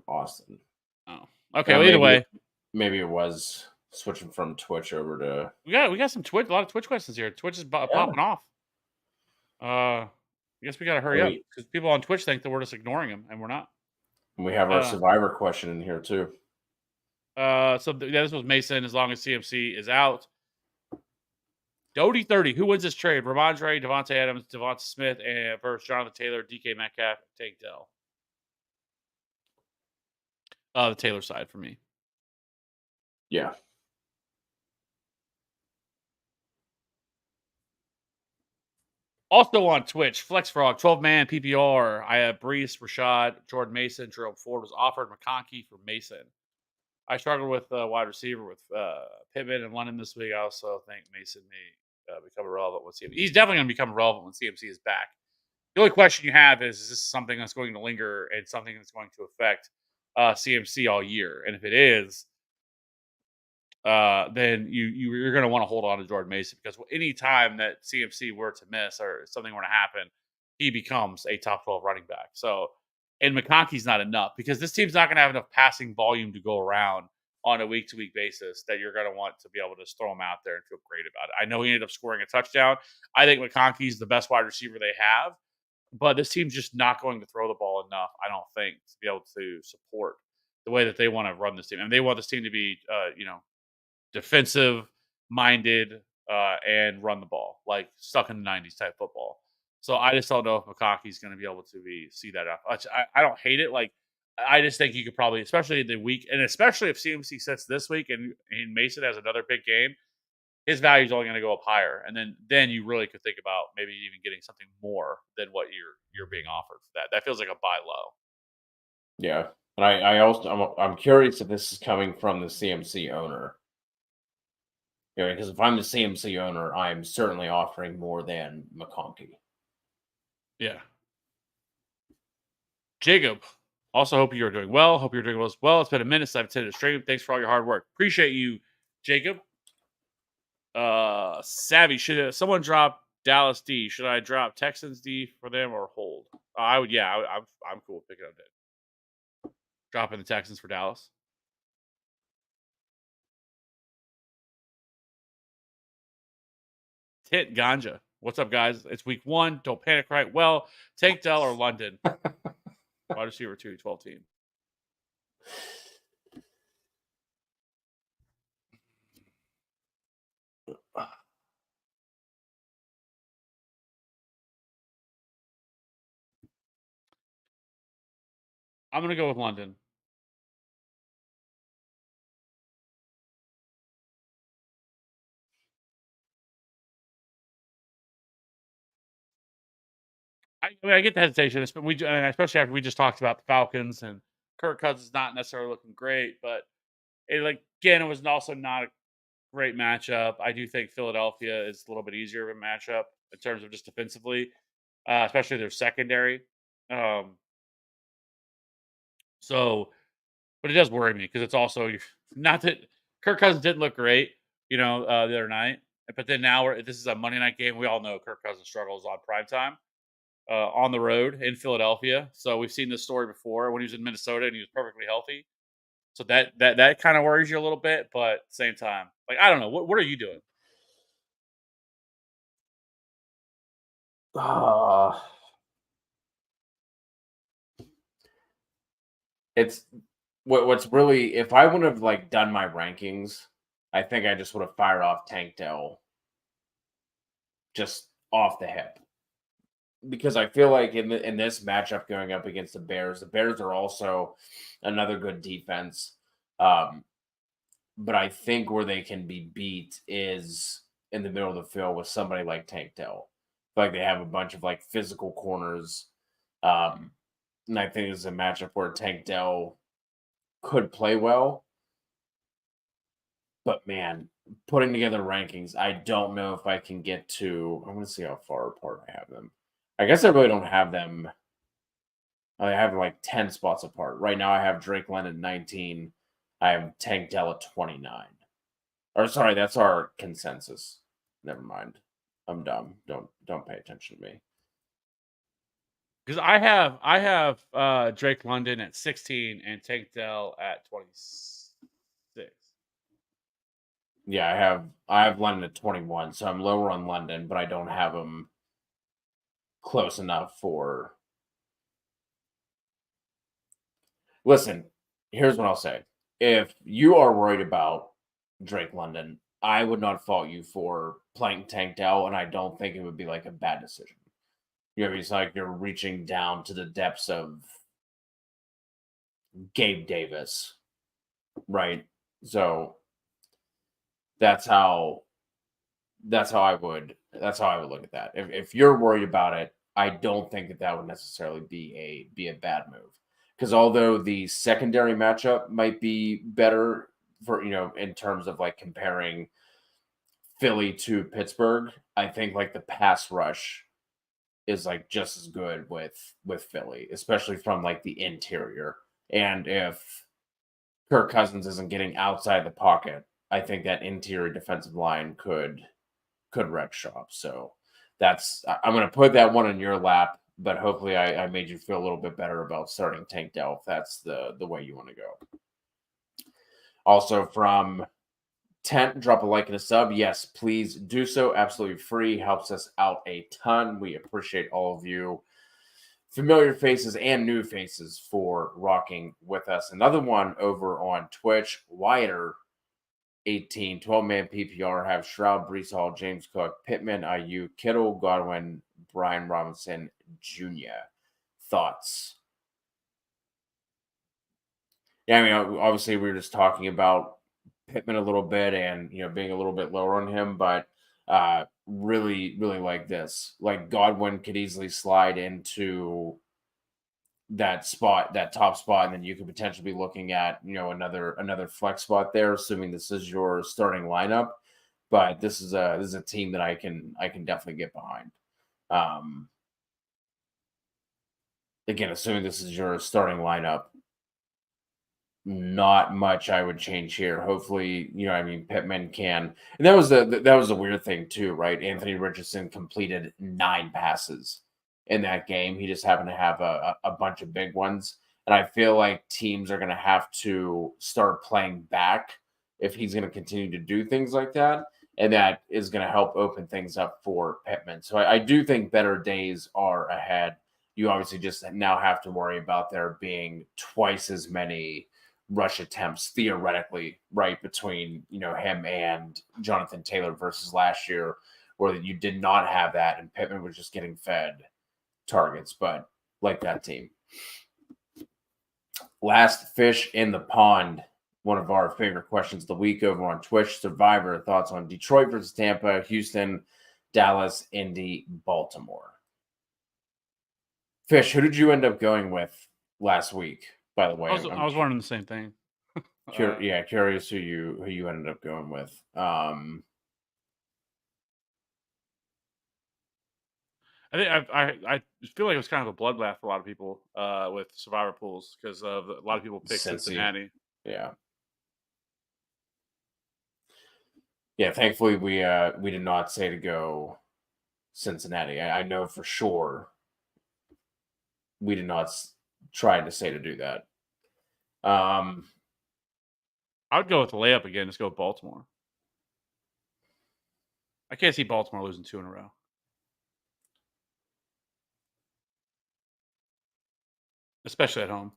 Austin. Oh, okay. Well, either way, maybe it was switching from Twitch over to. we got some Twitch, a lot of Twitch questions here. Twitch is popping off. I guess we got to hurry up because people on Twitch think that we're just ignoring them, and we're not. We have our Survivor question in here too. This was Mason. As long as CMC is out, Doty 30. Who wins this trade? Ramondre, Devontae Adams, Devonta Smith, and versus Jonathan Taylor, DK Metcalf, Tank Dell. The Taylor side for me. Yeah. Also on Twitch, Flex Frog, 12-man PPR. I have Brees, Rashad, Jordan Mason, Jerome Ford was offered McConkey for Mason. I struggled with wide receiver with Pittman and London this week. I also think Mason may become relevant with CMC. He's definitely going to become relevant when CMC is back. The only question you have is this something that's going to linger and something that's going to affect CMC all year? And if it is, then you're going to want to hold on to Jordan Mason because any time that CMC were to miss or something were to happen, he becomes a top 12 running back. So, and McConkey's not enough because this team's not going to have enough passing volume to go around on a week-to-week basis that you're going to want to be able to just throw him out there and feel great about it. I know he ended up scoring a touchdown. I think McConkey's the best wide receiver they have, but this team's just not going to throw the ball enough, I don't think, to be able to support the way that they want to run this team. And they want this team to be, defensive minded and run the ball, like stuck in the 90s type football. So I just don't know if McConkey's going to be able to see that up. I don't hate it. Like I just think you could probably, especially in the week, and especially if CMC sits this week and Mason has another big game, his value is only going to go up higher, and then you really could think about maybe even getting something more than what you're being offered for that. That feels like a buy low. Yeah. And I also I'm curious if this is coming from the CMC owner. Because if I'm the CMC owner, I'm certainly offering more than McConkey. Yeah. Jacob, also hope you're doing well. Hope you're doing well as well. It's been a minute since I've attended a stream. Thanks for all your hard work. Appreciate you, Jacob. Savvy, should someone drop Dallas D? Should I drop Texans D for them or hold? I would. Yeah, I'm cool with picking up it. Dropping the Texans for Dallas. Tit Ganja. What's up, guys? It's week 1. Don't panic, right? Well, take Dell or London. Wide receiver 2, 12 team. I'm going to go with London. I get the hesitation, especially after we just talked about the Falcons and Kirk Cousins not necessarily looking great, but it was also not a great matchup. I do think Philadelphia is a little bit easier of a matchup in terms of just defensively, especially their secondary. Um, so, but it does worry me because it's also not that Kirk Cousins didn't look great, the other night, but then now this is a Monday night game. We all know Kirk Cousins struggles on primetime. On the road in Philadelphia. So we've seen this story before when he was in Minnesota and he was perfectly healthy. So that kind of worries you a little bit, but at the same time, I don't know. What are you doing? Uh, it's what's really, if I would have done my rankings, I think I just would have fired off Tank Dell just off the hip. Because I feel like in this matchup going up against the Bears are also another good defense. But I think where they can be beat is in the middle of the field with somebody like Tank Dell. They have a bunch of physical corners. And I think it's a matchup where Tank Dell could play well. But man, putting together rankings, I don't know if I can get to. I'm going to see how far apart I have them. I guess I really don't have them. I have 10 spots apart. Right now I have Drake London 19. I have Tank Dell at 29. Or sorry, that's our consensus. Never mind. I'm dumb. Don't pay attention to me. Because I have Drake London at 16 and Tank Dell at 26. Yeah, I have London at 21, so I'm lower on London, but I don't have him close enough for. Listen, here's what I'll say. If you are worried about Drake London, I would not fault you for playing Tank Dell, and I don't think it would be a bad decision. It's like you're reaching down to the depths of Gabe Davis, right? So that's how I would look at that. If you're worried about it, I don't think that would necessarily be a bad move. Because although the secondary matchup might be better for in terms of comparing Philly to Pittsburgh, I think the pass rush is just as good with Philly, especially from the interior. And if Kirk Cousins isn't getting outside the pocket, I think that interior defensive line could wreck shop. So I'm going to put that one in your lap, but hopefully I made you feel a little bit better about starting Tank Dell if that's the way you want to go. Also from Tent, drop a like and a sub. Yes, please do so. Absolutely free. Helps us out a ton. We appreciate all of you. Familiar faces and new faces for rocking with us. Another one over on Twitch, Wider 18, 12-man PPR, have Shroud, Brees Hall, James Cook, Pittman, IU, Kittle, Godwin, Brian Robinson Jr. Thoughts? Yeah, I mean, obviously, we were just talking about Pittman a little bit, and being a little bit lower on him, but really, really like this. Like Godwin could easily slide into that spot, that top spot, and then you could potentially be looking at another flex spot there, assuming this is your starting lineup. But this is a team that I can definitely get behind. Um, Again, assuming this is your starting lineup, not much I would change here. Hopefully, I mean, Pittman can, and that was the weird thing too, right? Anthony Richardson completed 9 passes in that game. He just happened to have a bunch of big ones, and I feel like teams are going to have to start playing back if he's going to continue to do things like that, and that is going to help open things up for Pittman. So I do think better days are ahead. You obviously just now have to worry about there being twice as many rush attempts theoretically, right, between him and Jonathan Taylor versus last year, where you did not have that and Pittman was just getting fed targets. But like that team. Last fish in the pond. One of our favorite questions of the week over on Twitch. Survivor thoughts on Detroit versus Tampa, Houston, Dallas, Indy, Baltimore. Fish, who did you end up going with last week? By the way, I was wondering the same thing. curious who you ended up going with. I think I feel like it was kind of a bloodbath for a lot of people with survivor pools because of a lot of people picked Cincy, Cincinnati. yeah, yeah. Thankfully, we did not say to go Cincinnati. I know for sure we did not try to say to do that. Um, I would go with the layup again. Just go with Baltimore. I can't see Baltimore losing 2 in a row. Especially at home.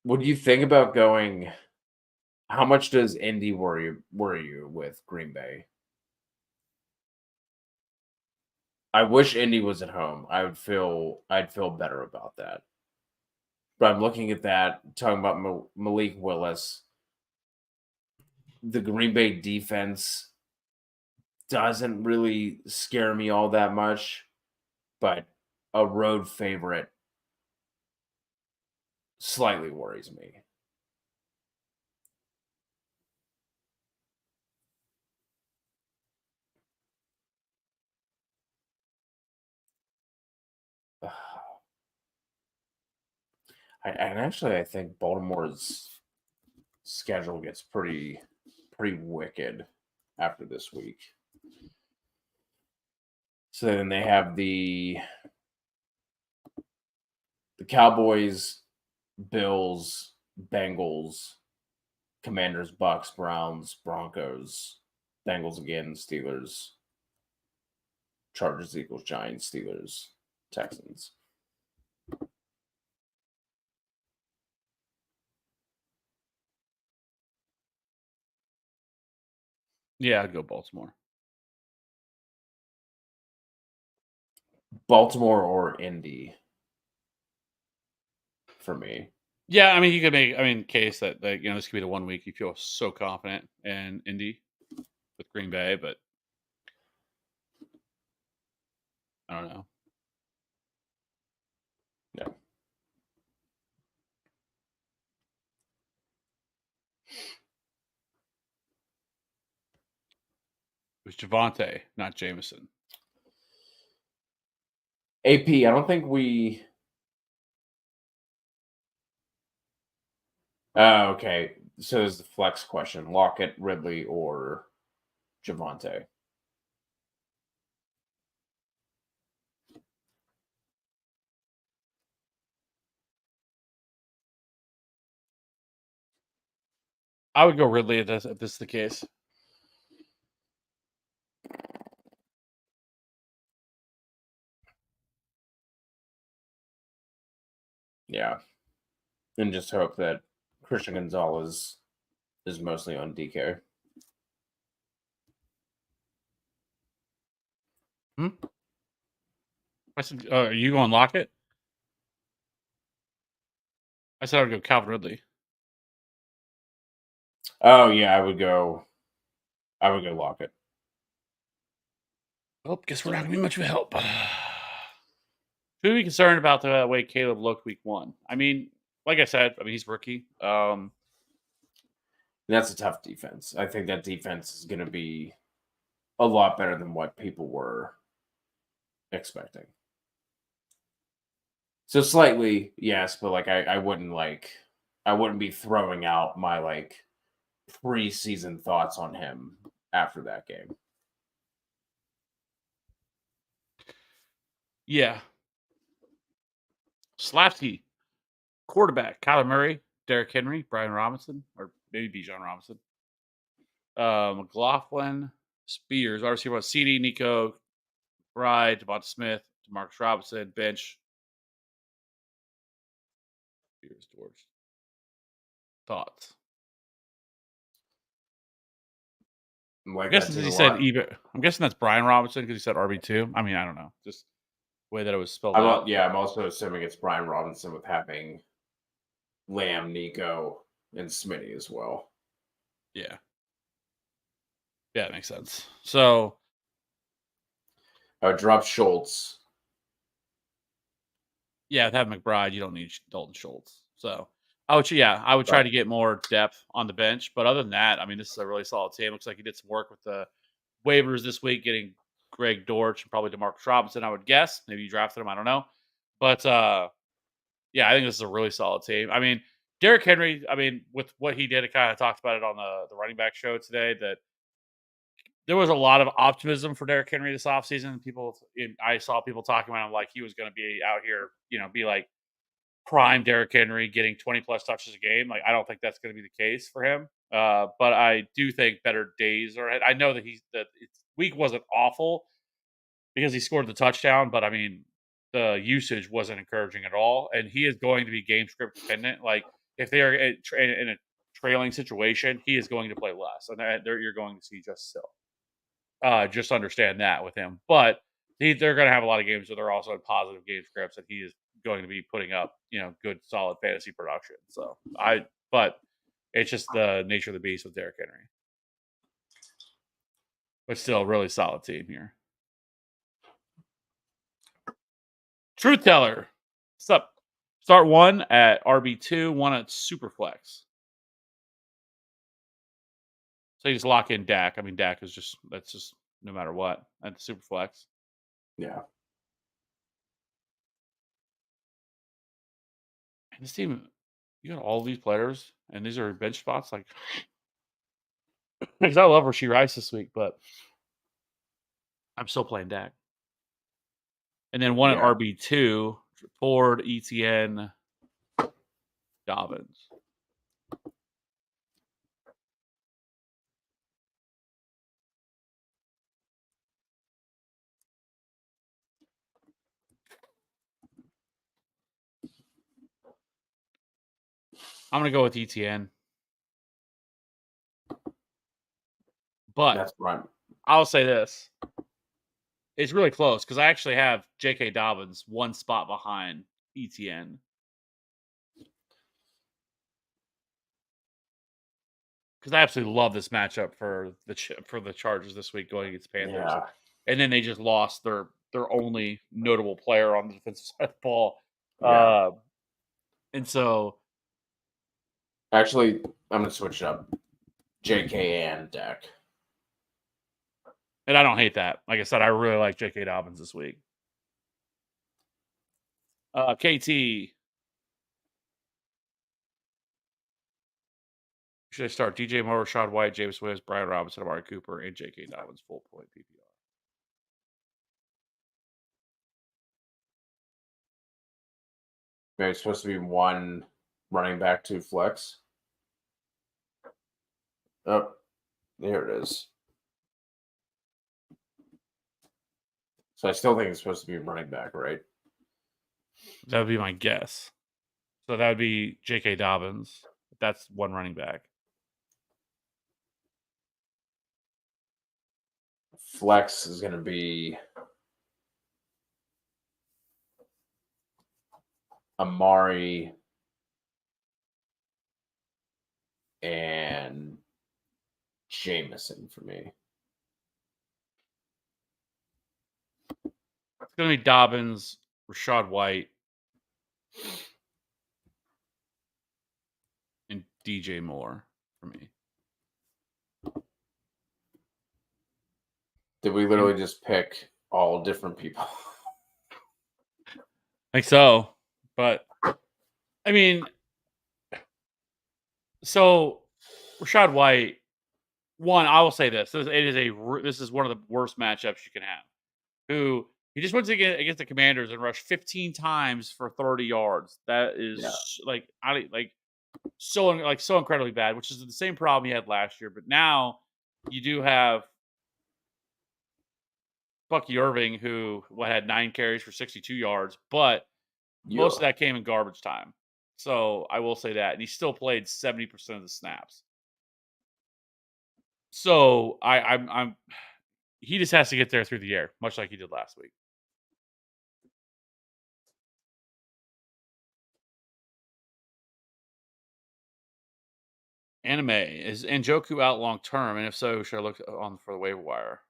what do you think about going? How much does Indy worry you with Green Bay? I wish Indy was at home. I'd feel better about that. But I'm looking at that, talking about Malik Willis. The Green Bay defense doesn't really scare me all that much, but a road favorite slightly worries me. And actually, I think Baltimore's schedule gets pretty wicked after this week. So then they have the Cowboys, Bills, Bengals, Commanders, Bucks, Browns, Broncos, Bengals again, Steelers, Chargers, Eagles, Giants, Steelers, Texans. Yeah, I'd go Baltimore. Baltimore or Indy for me. Yeah, I mean, you could make case that this could be the 1 week you feel so confident in Indy with Green Bay, but I don't know. Yeah. It was Javante, not Jameson. AP, I don't think we. Oh, okay. So there's the flex question: Lockett, Ridley, or Javante. I would go Ridley if this is the case. Yeah, and just hope that Christian Gonzalez is mostly on DK. Hmm? I said, are you going Lockett? I said I would go Calvin Ridley. Oh yeah, I would go Lockett. Oh, guess we're not So going to be much of a help. Should we be concerned about the way Caleb looked week 1? I mean, like I said, he's rookie. that's a tough defense. I think that defense is going to be a lot better than what people were expecting. So slightly, yes, but like I wouldn't be throwing out my like preseason thoughts on him after that game. Yeah. Slapsky, quarterback, Kyler Murray, Derrick Henry, Brian Robinson, or maybe Bijan Robinson. McLaughlin, Spears, RC was CD, Nico, Bride, Devonta Smith, Demarcus Robinson, bench. Spears, George. Thoughts? Like I'm that guessing team he a said lot. even. I'm guessing that's Brian Robinson because he said RB2. I mean, I don't know. Just the way that it was spelled out. I'm also assuming it's Brian Robinson with having Lamb, Nico, and Smitty as well. Yeah. Yeah, it makes sense. So I would drop Schultz. yeah, with having McBride, you don't need Dalton Schultz. So I would try Right. to get more depth on the bench. But other than that, I mean, this is a really solid team. Looks like he did some work with the waivers this week, getting Greg Dortch and probably Demarcus Robinson, I would guess. Maybe you drafted him, I don't know. But yeah, I think this is a really solid team. I mean, Derrick Henry, I mean, with what he did, I kind of talked about it on the running back show today that there was a lot of optimism for Derrick Henry this offseason. I saw people talking about him like he was going to be out here, be like prime Derrick Henry getting 20 plus touches a game. Like, I don't think that's going to be the case for him. But I do think better days are ahead. I know that week wasn't awful because he scored the touchdown, but I mean, the usage wasn't encouraging at all. And he is going to be game script dependent. Like, if they are in a trailing situation, he is going to play less. And you're going to see just still. Just understand that with him. But they're going to have a lot of games where they're also in positive game scripts, and he is going to be putting up, good, solid fantasy production. But it's just the nature of the beast with Derrick Henry. But still, a really solid team here. Truth Teller. What's up? Start 1 at RB2, 1 at Superflex. So you just lock in Dak. I mean, Dak is that's just no matter what at the Superflex. Yeah. And this team, you got all these players, and these are bench spots. Like, because I love Rashee Rice this week, but I'm still playing Dak. And then 1 at Yeah. RB2, Ford, ETN, Dobbins. I'm going to go with ETN. But That's right. I'll say this. It's really close because I actually have J.K. Dobbins 1 spot behind ETN. Because I absolutely love this matchup for the Chargers this week going against Panthers. Yeah. And then they just lost their only notable player on the defensive side of the ball. Yeah. And so Actually, I'm gonna switch it up. JK and Dak. and I don't hate that. Like I said, I really like J.K. Dobbins this week. KT. Should I start DJ Moore, Rashad White, James Williams, Brian Robinson, Amari Cooper, and J.K. Dobbins full point PPR? Maybe it's supposed to be 1 running back, 2 flex. Oh, there it is. So I still think it's supposed to be running back, right? That would be my guess. So that would be J.K. Dobbins. That's 1 running back. Flex is going to be Amari, and Jameson for me. It's going to be Dobbins, Rashad White, and DJ Moore for me. Did we literally just pick all different people? I think so. But, I mean, so Rashad White, one, I will say this. This is one of the worst matchups you can have. Who he just went against the Commanders and rushed 15 times for 30 yards. That is so incredibly bad, which is the same problem he had last year. But now you do have Bucky Irving, who had 9 carries for 62 yards, but most of that came in garbage time. So I will say that, and he still played 70% of the snaps. So I'm he just has to get there through the air, much like he did last week. Anime, is Njoku out long term? And if so, should I look on for the waiver wire?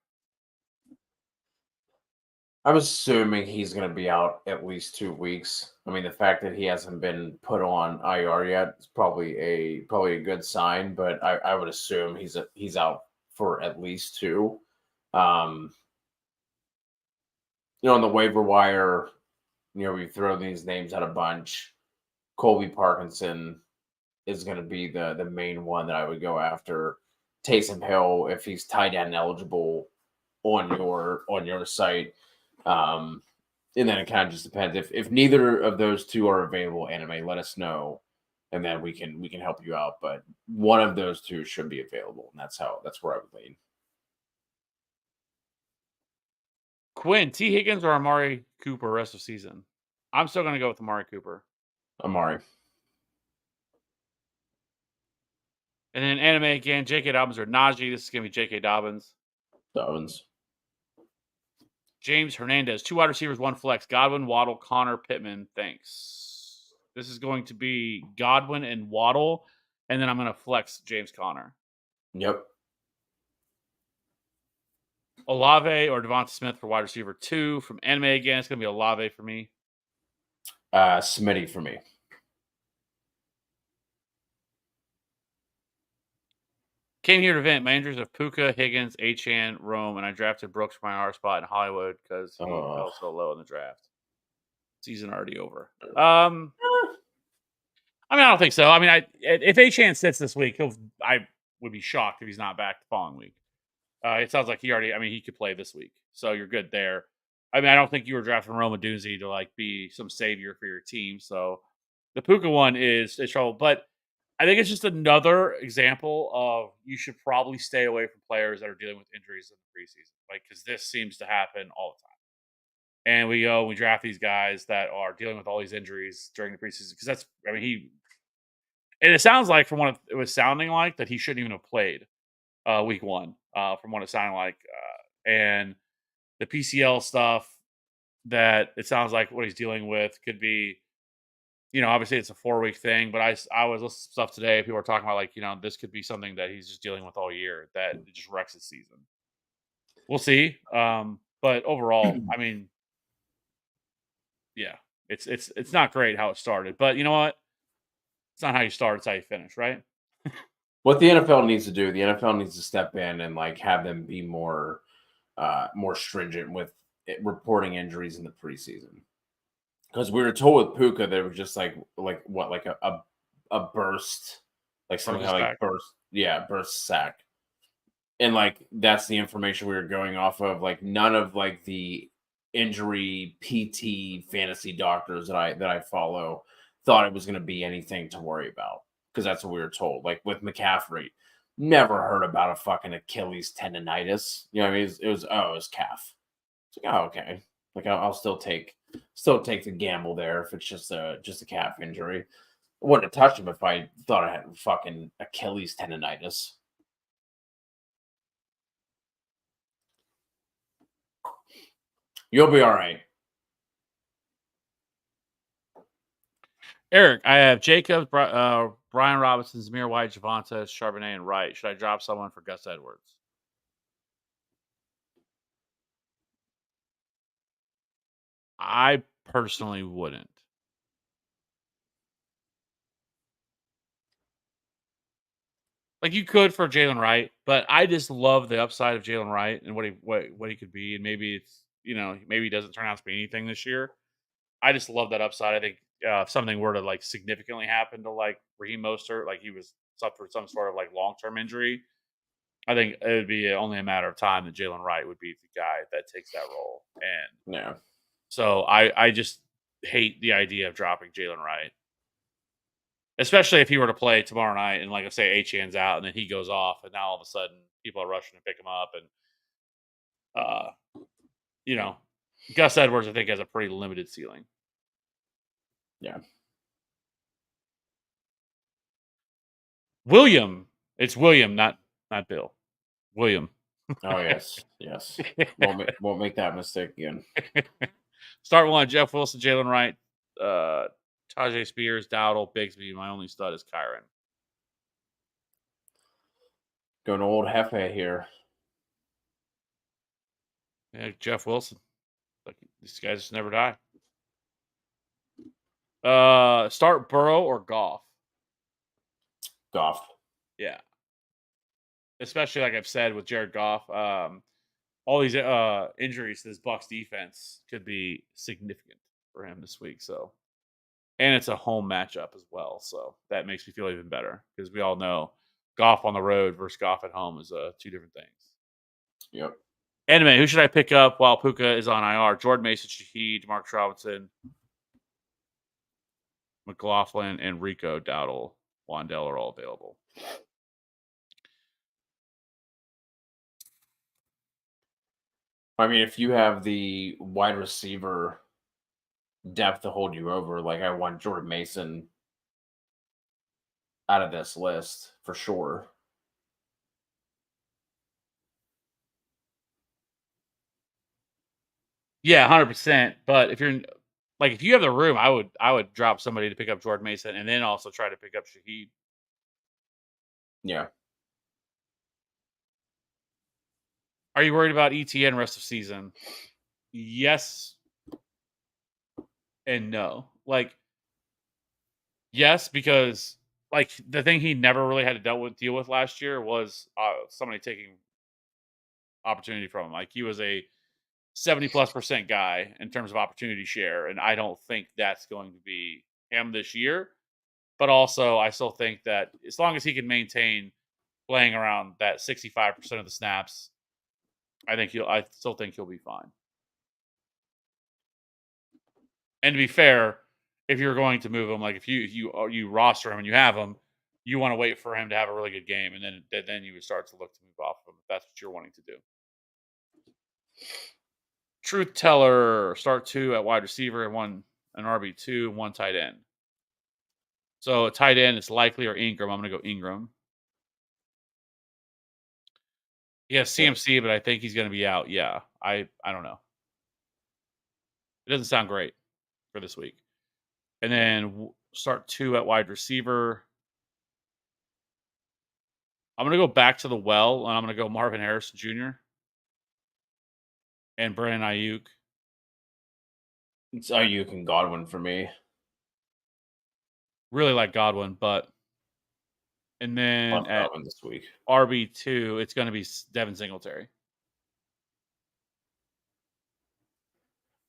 I'm assuming he's going to be out at least 2 weeks. I mean, the fact that he hasn't been put on IR yet is probably a good sign. But I would assume he's out for at least 2. On the waiver wire, we throw these names out a bunch. Colby Parkinson is going to be the main one that I would go after. Taysom Hill, if he's tight end eligible on your site. And then it kind of just depends. If neither of those two are available, Anime, let us know, and then we can help you out. But one of those two should be available, and that's where I would lean. Quinn, T. Higgins or Amari Cooper rest of season? I'm still going to go with Amari Cooper. Amari. And then Anime again, J.K. Dobbins or Najee. This is going to be J.K. Dobbins. James Hernandez, 2 wide receivers, 1 flex. Godwin, Waddle, Connor, Pittman. Thanks. This is going to be Godwin and Waddle, and then I'm going to flex James Conner. Yep. Olave or Devonta Smith for wide receiver 2. From Anime again, it's going to be Olave for me. Smitty for me. Came here to vent. My injuries of Puka, Higgins, Achane, Rome, and I drafted Brooks for my R spot in Hollywood because he fell so low in the draft. Season already over. I mean, I don't think so. I mean, if Achane sits this week, I would be shocked if he's not back the following week. It sounds like he could play this week, so you're good there. I mean, I don't think you were drafting Rome Odunze to be some savior for your team. So the Puka one is trouble, but I think it's just another example of you should probably stay away from players that are dealing with injuries in the preseason, because this seems to happen all the time. And we draft these guys that are dealing with all these injuries during the preseason because and it sounds like from what it was sounding like that he shouldn't even have played week 1 from what it sounded like, and the PCL stuff that it sounds like what he's dealing with could be. Obviously it's a 4-week thing, but I was listening to stuff today. People are talking about this could be something that he's just dealing with all year that it just wrecks his season. We'll see. But overall, I mean, yeah, it's not great how it started, but you know what? It's not how you start; it's how you finish, right? What the NFL needs to do, the NFL needs to step in and have them be more stringent with reporting injuries in the preseason. Because we were told with Puka they were just a burst, burst sack, and that's the information we were going off of. None of the injury PT fantasy doctors that I follow thought it was going to be anything to worry about, because that's what we were told. With McCaffrey, never heard about a fucking Achilles tendonitis. I mean, it was calf. It's okay. I'll still take the gamble there if it's just a calf injury. I wouldn't have touched him if I thought I had fucking Achilles tendonitis. You'll be all right. Eric, I have Jacobs, Brian Robinson, Zamir White, Javonta, Charbonnet, and Wright. Should I drop someone for Gus Edwards? I personally wouldn't. Like you could for Jalen Wright, but I just love the upside of Jalen Wright and what he could be, and maybe it's maybe he doesn't turn out to be anything this year. I just love that upside. I think if something were to like significantly happen to like Raheem Mostert, like he was suffered some sort of like long term injury, I think it would be only a matter of time that Jalen Wright would be the guy that takes that role. And Yeah. so I just hate the idea of dropping Jalen Wright. Especially if he were to play tomorrow night and, like I say, Achan's out and then he goes off, and now all of a sudden people are rushing to pick him up. And, uh, you know, Gus Edwards, I think, has a pretty limited ceiling. Yeah. William. It's William, not Bill. William. Oh, yes. Yes. Won't make that mistake again. Start one: Jeff Wilson, Jalen Wright, Tajay Spears, Dowdle, Bigsby. My only stud is Kyron. Going old Hefe here. Yeah, Jeff Wilson. Like these guys just never die. Start Burrow or Goff. Goff. Yeah. Especially like I've said with Jared Goff, all these injuries to this Bucks defense could be significant for him this week. So, and it's a home matchup as well, so that makes me feel even better because we all know Goff on the road versus Goff at home is two different things. Yep. Anyway, who should I pick up while Puka is on IR? Jordan Mason, Shaheed, Marcus Robinson, McLaughlin, and Rico Dowdle. Wandell are all available. I mean, if you have the wide receiver depth to hold you over, like I want Jordan Mason out of this list for sure. Yeah, 100%. But if you're like, if you have the room, I would drop somebody to pick up Jordan Mason and then also try to pick up Shaheed. Yeah. Are you worried about ETN rest of season? Yes and no. Like, yes, because like the thing he never really had to deal with last year was somebody taking opportunity from him. Like he was a 70+% guy in terms of opportunity share, and I don't think that's going to be him this year. But also, I still think that as long as he can maintain playing around that 65% of the snaps, I still think he'll be fine. And to be fair, if you're going to move him, like if you roster him and you have him, you want to wait for him to have a really good game, and then you would start to look to move off of him if that's what you're wanting to do. Truth teller, start 2 at wide receiver and an RB2 and 1 tight end. So a tight end is likely or Ingram. I'm going to go Ingram. He has CMC, but I think he's going to be out. Yeah, I don't know. It doesn't sound great for this week. And then start 2 at wide receiver. I'm going to go back to the well, and I'm going to go Marvin Harrison Jr. and Brandon Ayuk. It's Ayuk and Godwin for me. Really like Godwin, but and then Love at Godwin this week. RB2, it's going to be Devin Singletary.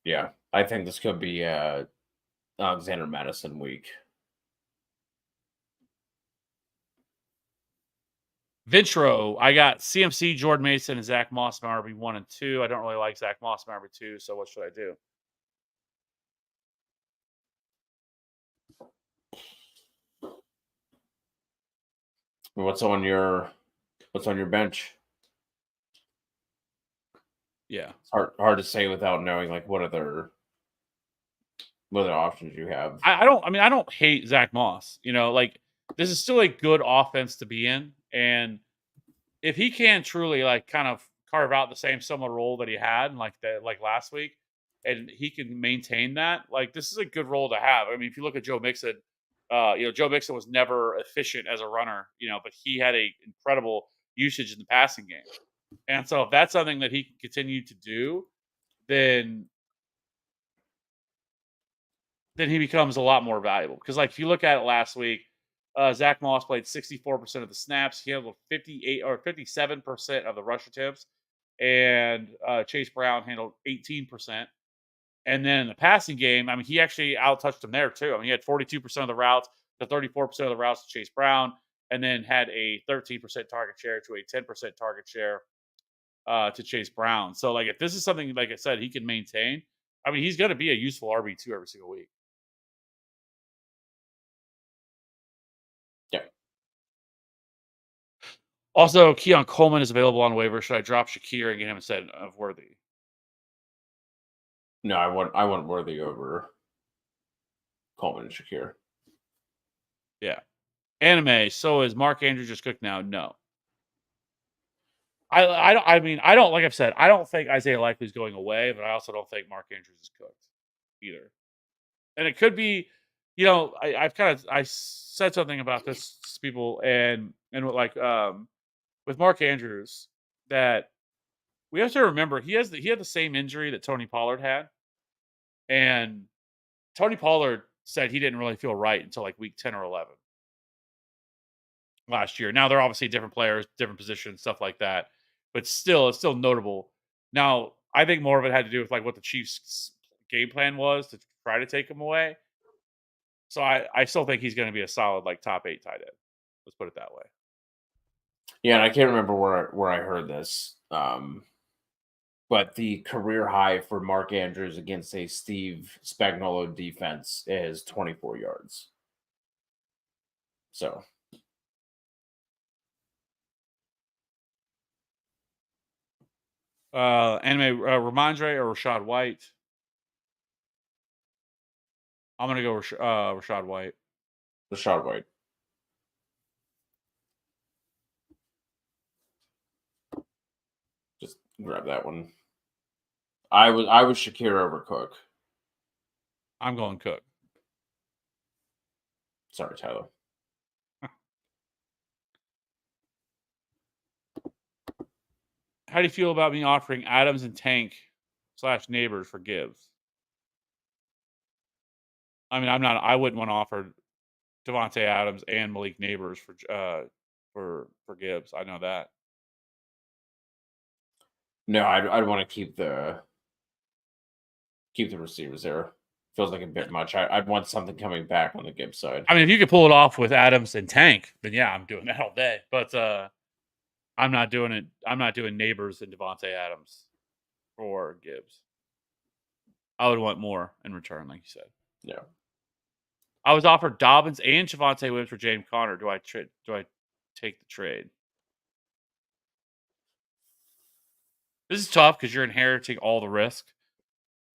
Yeah, I think this could be Alexander Madison week. Vintro, I got CMC, Jordan Mason, and Zach Moss, my RB1 and 2. I don't really like Zach Moss, my RB2, so what should I do? What's on your bench? Yeah, It's hard to say without knowing like what other options you have. I don't hate Zach Moss. Like this is still a good offense to be in, and if he can truly like kind of carve out the same similar role that he had like last week, and he can maintain that, like this is a good role to have. I mean, if you look at Joe Mixon, Joe Mixon was never efficient as a runner, but he had a incredible usage in the passing game. And so if that's something that he can continue to do, then he becomes a lot more valuable. Because like if you look at it last week, Zach Moss played 64% of the snaps. He handled 58 or 57% of the rush attempts, and Chase Brown handled 18%. And then in the passing game, I mean, he actually out-touched him there too. I mean, he had 42% of the routes to 34% of the routes to Chase Brown, and then had a 13% target share to a 10% target share to Chase Brown. So, like, if this is something, like I said, he can maintain, I mean, he's going to be a useful RB2 every single week. Yeah. Also, Keon Coleman is available on waiver. Should I drop Shakir and get him instead of Worthy? No, I want Worthy over Coleman and Shakir. Yeah. Anime. So is Mark Andrews just cooked now? No. I don't like I've said, I don't think Isaiah Likely's going away, but I also don't think Mark Andrews is cooked either. And it could be, I said something about this to people and with Mark Andrews that we have to remember he had the same injury that Tony Pollard had. And Tony Pollard said he didn't really feel right until like week 10 or 11 last year. Now they're obviously different players, different positions, stuff like that. But still, it's still notable. Now, I think more of it had to do with like what the Chiefs' game plan was to try to take him away. So I still think he's going to be a solid like top 8 tight end. Let's put it that way. Yeah, and I can't remember where I heard this. But the career high for Mark Andrews against a Steve Spagnuolo defense is 24 yards. So Ramondre or Rashad White? I'm gonna go Rashad White. Rashad White. Just grab that one. I was Shakir over Cook. I'm going Cook. Sorry, Tyler. How do you feel about me offering Adams and Tank / Neighbors for Gibbs? I mean, I wouldn't want to offer Devontae Adams and Malik Neighbors for Gibbs. I know that. No, I'd want to keep the receivers there. Feels like a bit much. I'd want something coming back on the Gibbs side. I mean, if you could pull it off with Adams and Tank, then yeah, I'm doing that all day. But I'm not doing it. I'm not doing Neighbors and Devontae Adams for Gibbs. I would want more in return, like you said. Yeah. I was offered Dobbins and Javonte Williams for James Conner. Do I take the trade? This is tough because you're inheriting all the risk.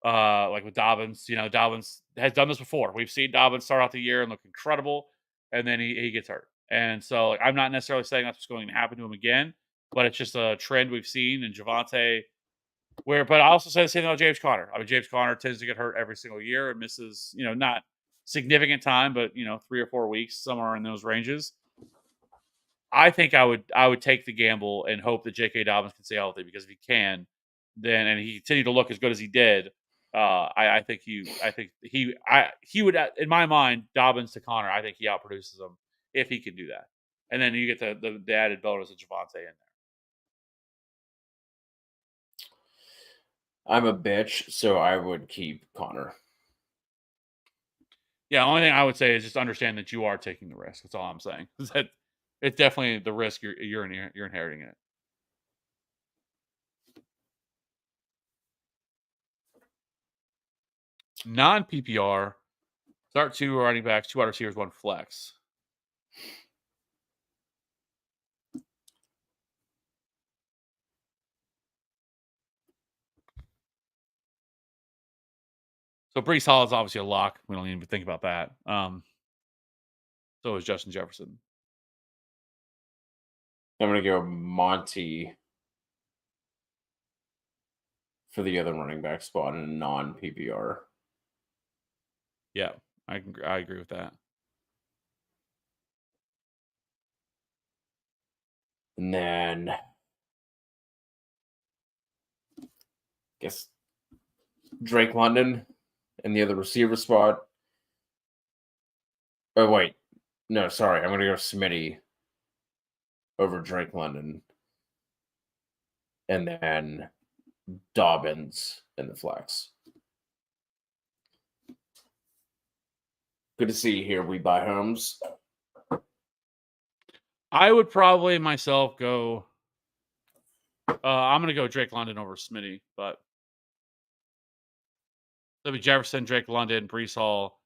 Like with Dobbins, Dobbins has done this before. We've seen Dobbins start out the year and look incredible, and then he gets hurt. And so I'm not necessarily saying that's what's going to happen to him again, but it's just a trend we've seen in Javonte. But I also say the same thing about James Conner. I mean, James Conner tends to get hurt every single year and misses, not significant time, but 3 or 4 weeks, somewhere in those ranges. I think I would take the gamble and hope that J.K. Dobbins can stay healthy, because if he can, then and he continued to look as good as he did, I think he would, in my mind, Dobbins to Connor. I think he outproduces him if he can do that, and then you get the added bonus of Javonte in there. I'm a bitch, so I would keep Connor. Yeah, the only thing I would say is just understand that you are taking the risk. That's all I'm saying. That it's definitely the risk you're inheriting it. Non PPR, start 2 running backs, 2 wide receivers, 1 flex. So Brees Hall is obviously a lock. We don't even think about that. So is Justin Jefferson. I'm going to go Monty for the other running back spot in a non-PPR. Yeah, I agree with that. And then I guess Drake London in the other receiver spot. Oh wait, no, sorry, I'm gonna go Smitty over Drake London, and then Dobbins in the flex. Good to see you here. We buy homes. I would probably myself go. I'm going to go Drake London over Smitty, but it'll be Jefferson, Drake London, Brees Hall,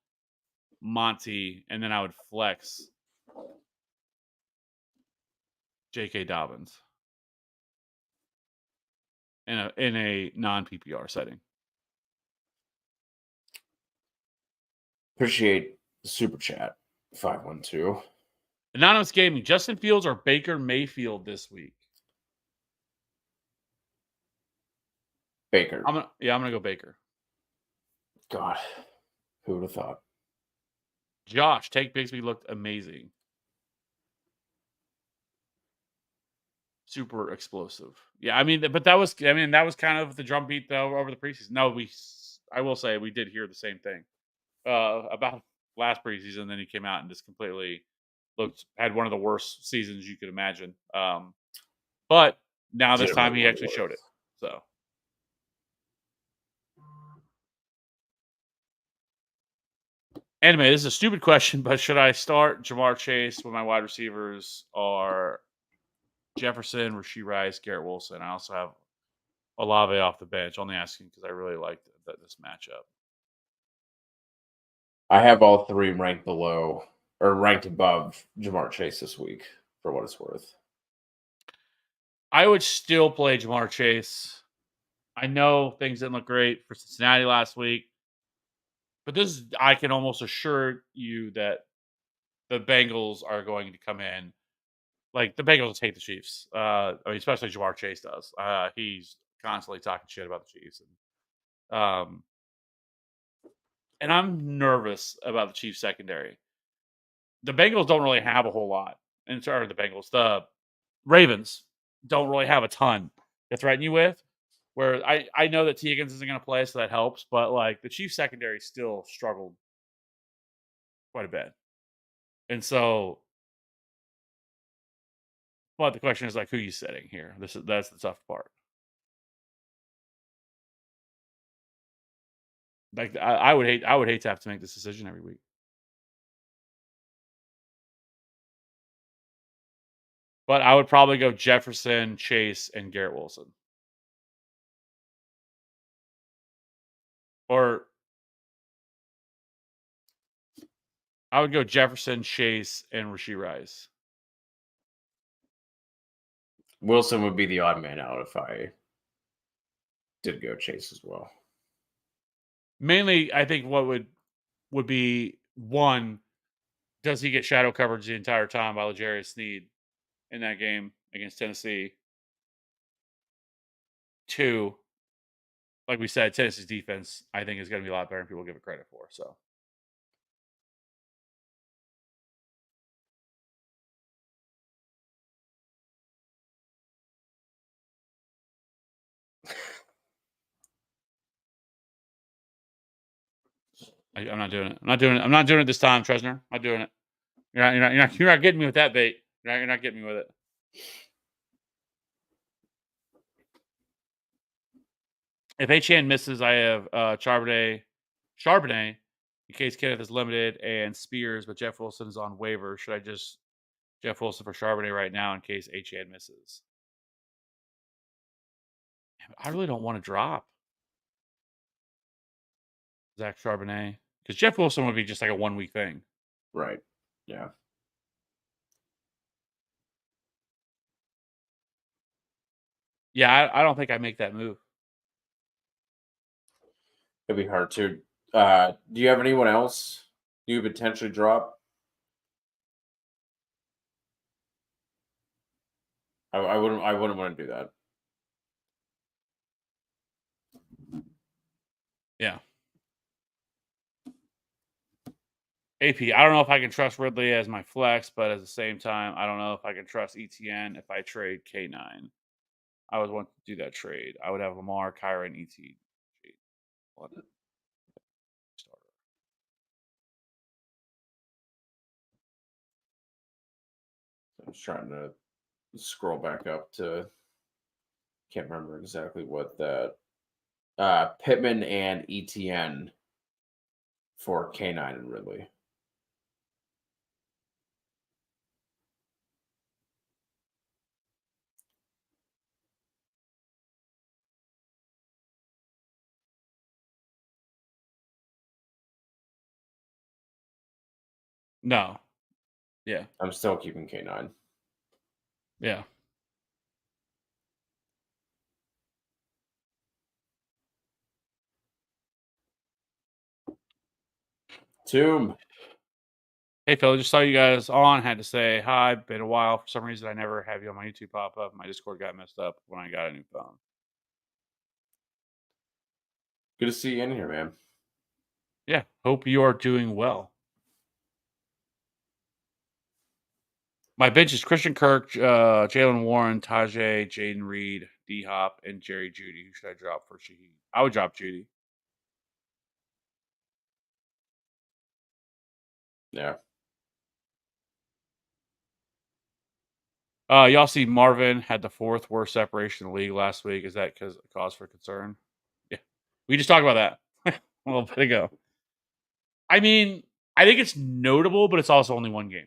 Monty, and then I would flex J.K. Dobbins in a non PPR setting. Appreciate the super chat 512. Anonymous Gaming, Justin Fields or Baker Mayfield this week? Baker. I'm gonna go Baker. God, who would have thought? Josh, Take Bigsby looked amazing. Super explosive. Yeah, I mean, but that was kind of the drum beat though over the preseason. No, I will say we did hear the same thing about last preseason. Then he came out and just completely had one of the worst seasons you could imagine. But now this time he actually showed it. So anyway, this is a stupid question, but should I start Jamar Chase when my wide receivers are Jefferson, Rashee Rice, Garrett Wilson? I also have Olave off the bench. Only asking because I really liked this matchup. I have all three ranked below or ranked above Jamar Chase this week, for what it's worth. I would still play Jamar Chase. I know things didn't look great for Cincinnati last week, but I can almost assure you that the Bengals are going to come in. Like, the Bengals hate the Chiefs. Especially Jamar Chase does. He's constantly talking shit about the Chiefs. And I'm nervous about the Chiefs secondary. The Bengals don't really have a whole lot. And sorry, the Bengals. The Ravens don't really have a ton to threaten you with. Where I know that T. Higgins isn't going to play, so that helps. But, like, the Chiefs secondary still struggled quite a bit. And so, but the question is, like, who are you sitting here? That's the tough part. Like, I would hate to have to make this decision every week. But I would probably go Jefferson, Chase, and Garrett Wilson. Or I would go Jefferson, Chase, and Rashee Rice. Wilson would be the odd man out if I did go Chase as well. Mainly, I think what would be one, does he get shadow coverage the entire time by L'Jarius Sneed in that game against Tennessee? Two, like we said, Tennessee's defense, I think, is going to be a lot better than people give it credit for. So, I'm not doing it. I'm not doing it this time, Tresner. I'm not doing it. You're not getting me with that bait. You're not getting me with it. If Achane misses, I have Charbonnet, in case Kenneth is limited, and Spears, but Jeff Wilson is on waiver. Should I just Jeff Wilson for Charbonnet right now in case Achane misses? I really don't want to drop Zach Charbonnet because Jeff Wilson would be just like a 1 week thing. Right. Yeah. Yeah, I don't think I make that move. It'd be hard to. Do you have anyone else you potentially drop? I wouldn't want to do that. Yeah. AP. I don't know if I can trust Ridley as my flex, but at the same time, I don't know if I can trust ETN if I trade K9. I would want to do that trade. I would have Lamar, Kyra, and ET. What starter? I'm just trying to scroll back up to can't remember exactly what that Pittman and ETN for K9 and Ridley. No. Yeah. I'm still keeping K9. Yeah. Tomb. Hey, Phil, just saw you guys on. Had to say hi. Been a while. For some reason, I never have you on my YouTube pop up. My Discord got messed up when I got a new phone. Good to see you in here, man. Yeah. Hope you are doing well. My bench is Christian Kirk, Jalen Warren, Tajay, Jaden Reed, D Hop, and Jerry Judy. Who should I drop for Shaheed? I would drop Judy. Yeah. Y'all see Marvin had the 4th worst separation in the league last week. Is that because cause for concern? Yeah. We just talked about that a little bit ago. I mean, I think it's notable, but it's also only one game.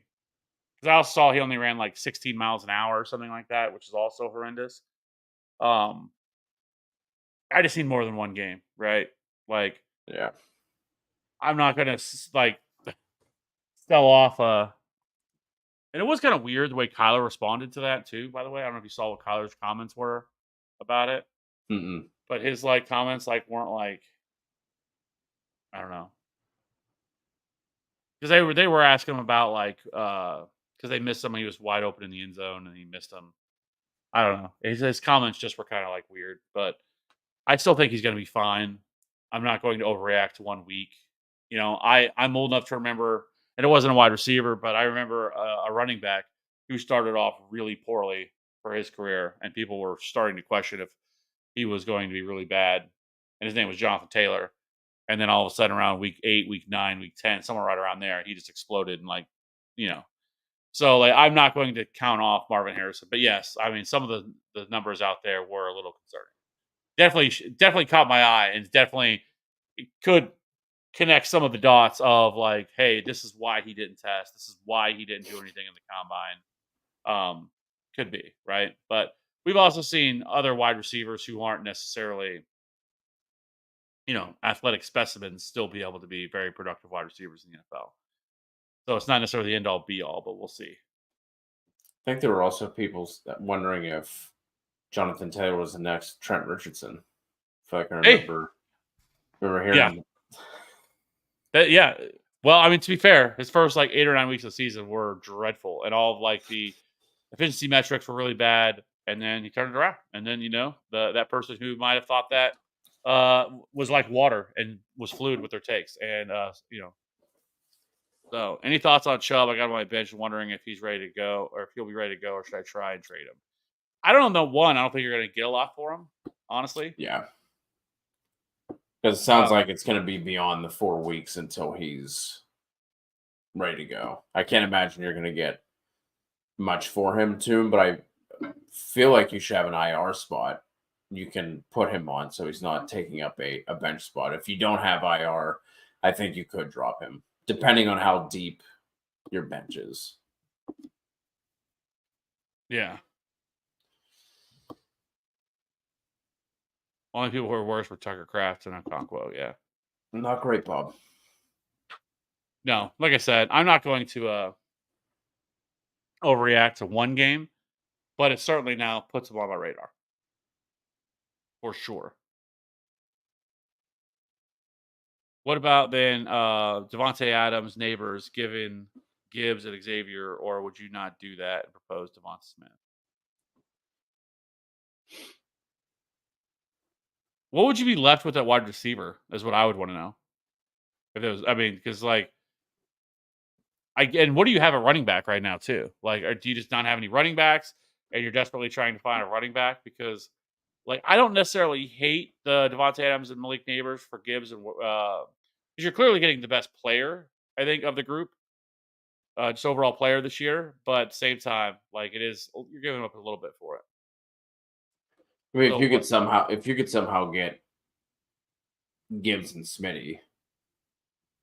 Because I also saw he only ran like 16 miles an hour or something like that, which is also horrendous. Um, I just need more than one game, right? Like, Yeah. I'm not gonna like sell off. And it was kind of weird the way Kyler responded to that too. By the way, I don't know if you saw what Kyler's comments were about it, Mm-mm. but his like comments like weren't like I don't know because they were asking him about like because they missed him when he was wide open in the end zone and he missed him. I don't know. His comments just were kind of like weird, but I still think he's going to be fine. I'm not going to overreact to 1 week. You know, I'm old enough to remember, and it wasn't a wide receiver, but I remember a running back who started off really poorly for his career, and people were starting to question if he was going to be really bad. And his name was Jonathan Taylor. And then all of a sudden, around week 8, week 9, week 10, somewhere right around there, he just exploded and you know. So like, I'm not going to count off Marvin Harrison, but yes, I mean, some of the numbers out there were a little concerning. Definitely caught my eye, and definitely it could connect some of the dots of like, hey, this is why he didn't test. This is why he didn't do anything in the combine. Could be right, but we've also seen other wide receivers who aren't necessarily, athletic specimens still be able to be very productive wide receivers in the NFL. So it's not necessarily the end all be all, but we'll see. I think there were also people wondering if Jonathan Taylor was the next Trent Richardson. If I can Hey, remember yeah, hearing. yeah. Well, I mean, to be fair, his first like 8 or 9 weeks of the season were dreadful, and all of like the efficiency metrics were really bad. And then he turned it around, and then that person who might have thought that was like water and was fluid with their takes, and So, any thoughts on Chubb? I got him on my bench, wondering if he's ready to go, or if he'll be ready to go, or should I try and trade him? I don't know. One, I don't think you're going to get a lot for him, honestly. Yeah. Because it sounds Um, like it's going to be beyond the 4 weeks until he's ready to go. I can't imagine you're going to get much for him, too, but I feel like you should have an IR spot you can put him on so he's not taking up a bench spot. If you don't have IR, I think you could drop him, depending on how deep your bench is. yeah. Only people who are worse were Tucker Kraft and Okonkwo. Yeah. Not great, Bob. No, like I said, I'm not going to overreact to one game, but it certainly now puts him on my radar for sure. What about then Devontae Adams, neighbors, given Gibbs and Xavier, or would you not do that and propose Devonta Smith? What would you be left with at wide receiver? Is what I would want to know. If it was, I mean, because like And what do you have at running back right now too? Like, do you just not have any running backs, and you're desperately trying to find a running back? Because like I don't necessarily hate the Devontae Adams and Malik Neighbors for Gibbs and because you're clearly getting the best player I think of the group, just overall player this year. But at the same time, like you're giving up a little bit for it. I mean, So what? if you could somehow get Gibbs and Smitty,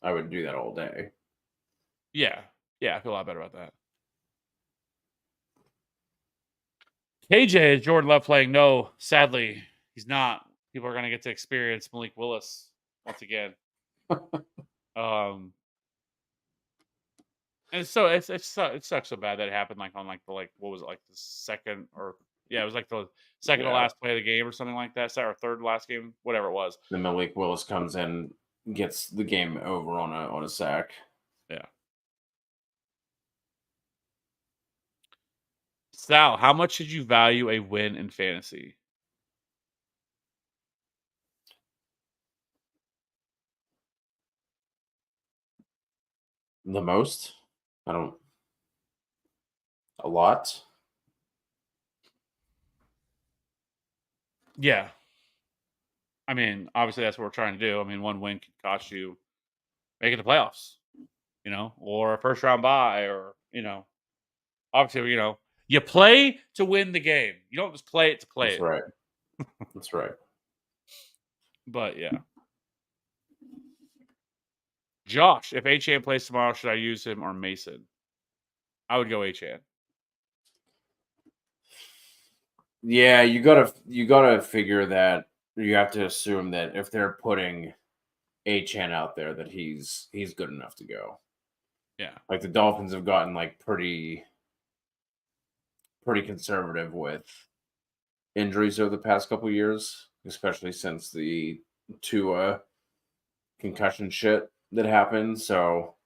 I would do that all day. Yeah, yeah, I feel a lot better about that. KJ is Jordan Love playing? No, sadly, he's not. People are going to get to experience Malik Willis once again. Um, and so it sucks so bad that it happened like on like the what was it like the second or yeah it was like the second to Yeah. last play of the game or something like that or third to last game whatever it was. Then Malik Willis comes in, gets the game over on a sack. Yeah. Sal, how much should you value a win in fantasy? The most? I don't. A lot. Yeah. I mean, obviously that's what we're trying to do. I mean, one win could cost you making the playoffs, or a first round bye, or obviously, you play to win the game. You don't just play it to play That's it. right. That's right. But yeah. Josh, if Achane plays tomorrow, should I use him or Mason? I would go Achane. Yeah, you gotta figure that you have to assume that if they're putting Chan out there, that he's good enough to go. Yeah. Like the Dolphins have gotten like pretty conservative with injuries over the past couple years, especially since the Tua concussion shit that happened. So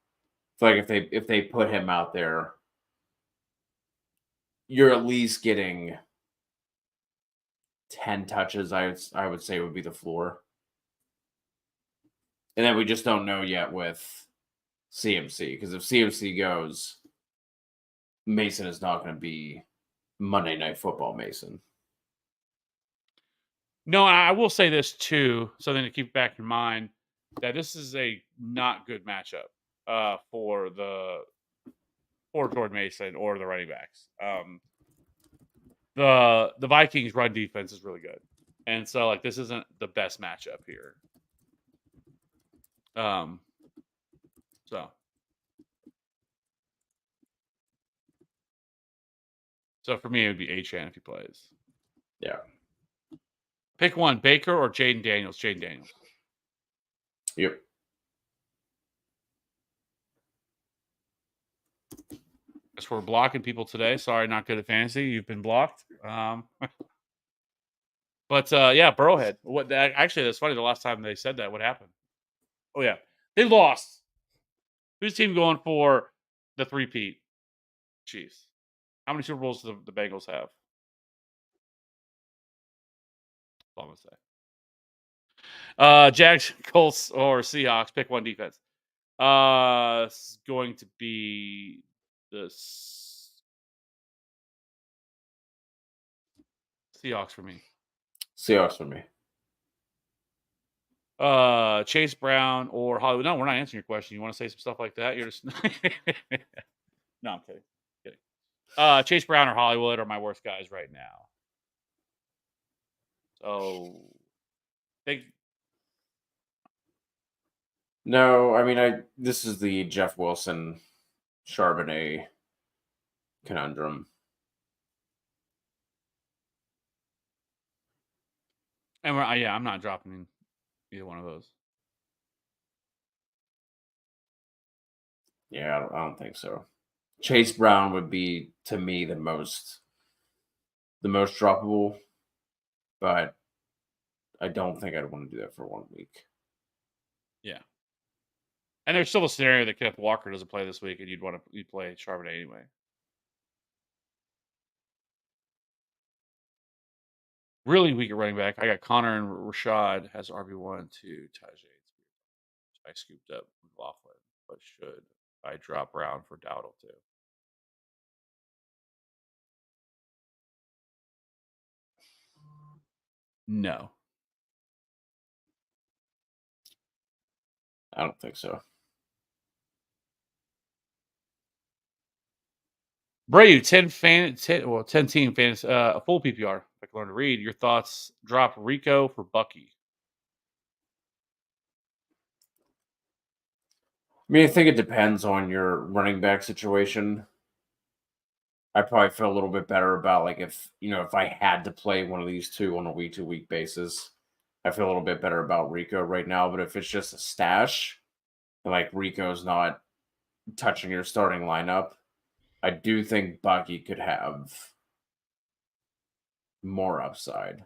I feel like if they put him out there, you're at least getting 10 touches. I would say would be the floor. And then we just don't know yet with CMC, because if CMC goes, Mason is not going to be Monday Night Football Mason. No, I will say this too, something to keep back in mind, that this is a not good matchup for Jordan Mason or the running backs. The Vikings run defense is really good. And so like this isn't the best matchup here. So for me it would be Achane if he plays. Yeah. Pick one, Baker or Jaden Daniels. Jaden Daniels. Yep. Guess we're blocking people today. Sorry, not good at fantasy. You've been blocked. But yeah, Burrowhead. Actually, that's funny. The last time they said that, what happened? Oh yeah, they lost. Who's the team going for the three-peat? Chiefs. How many Super Bowls do the Bengals have? That's all I'm gonna say. Jags, Colts, or Seahawks. Pick one defense. It's going to be the Seahawks for me. Seahawks for me. Chase Brown or Hollywood. No, we're not answering your question. You want to say some stuff like that? You're just no, I'm kidding. Chase Brown or Hollywood are my worst guys right now. So No, I mean this is the Jeff Wilson Charbonnet conundrum. and I'm not dropping either one of those. Yeah, I don't think so. Chase Brown would be to me the most droppable, but I don't think I'd want to do that for 1 week. Yeah. And there's still a scenario that Kenneth Walker doesn't play this week, and you'd play Charbonnet anyway. Really weak at running back. I got Connor and Rashad has RB1 to Tajay. I scooped up McLaughlin, but should I drop Brown for Dowdle too. No. I don't think so. Brayu, 10 team fantasy, full PPR. If I can learn to read. Your thoughts, drop Rico for Bucky. I mean, I think it depends on your running back situation. I probably feel a little bit better about like if I had to play one of these two on a week to week basis, I feel a little bit better about Rico right now. But if it's just a stash, and like Rico's not touching your starting lineup, I do think Bucky could have more upside.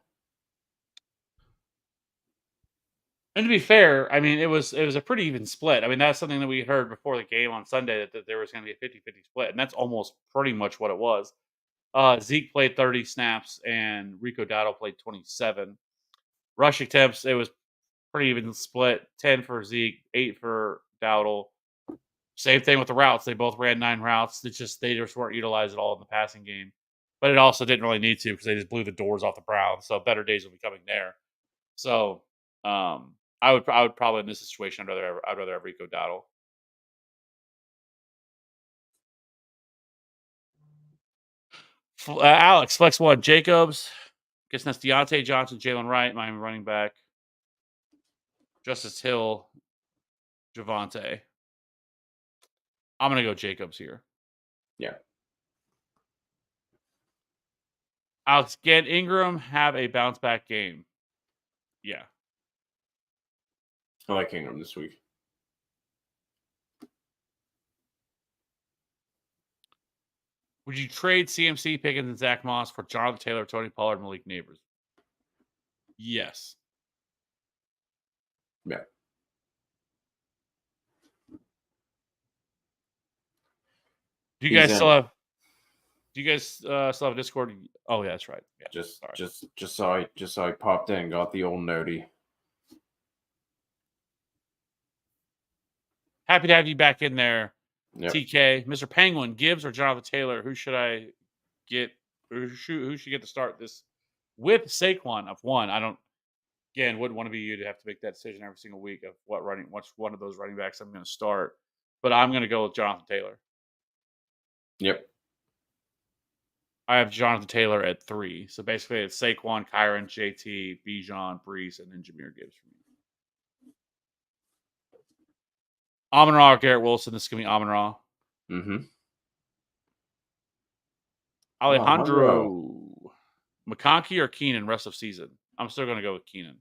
And to be fair, I mean, it was a pretty even split. I mean, that's something that we heard before the game on Sunday that there was going to be a 50-50 split, and that's almost pretty much what it was. Zeke played 30 snaps, and Rico Dowdle played 27. Rush attempts, it was pretty even split. 10 for Zeke, 8 for Dowdle. Same thing with the routes. They both ran 9 routes. They just weren't utilized at all in the passing game. But it also didn't really need to because they just blew the doors off the Browns. So better days will be coming there. So I would probably in this situation I'd rather have Rico Dowdle. Alex flex one Jacobs. Guess that's Deontay Johnson, Jalen Wright, Miami running back, Justice Hill, Javante. I'm gonna go Jacobs here. Yeah. Alex, get Ingram have a bounce back game. Yeah. I like Ingram this week. Would you trade CMC, Pickens, and Zach Moss for Jonathan Taylor, Tony Pollard, and Malik Neighbors? Yes. Yeah. Do you He's guys in. still have? Do you guys still have Discord? Oh yeah, that's right. Yeah. Just saw he popped in, got the old notey. Happy to have you back in there, Yep. TK. Mr. Penguin, Gibbs or Jonathan Taylor? Who should I get? Who should get the start this with Saquon of one? I don't. Again, wouldn't want to be you to have to make that decision every single week of which one of those running backs I'm going to start. But I'm going to go with Jonathan Taylor. Yep. I have Jonathan Taylor at 3. So basically, it's Saquon, Kyron, JT, Bijan, Brees, and then Jameer Gibbs for me. Amon-Ra or Garrett Wilson. This is going to be Amon-Ra. Mm-hmm. Alejandro. McConkey or Keenan rest of season? I'm still going to go with Keenan.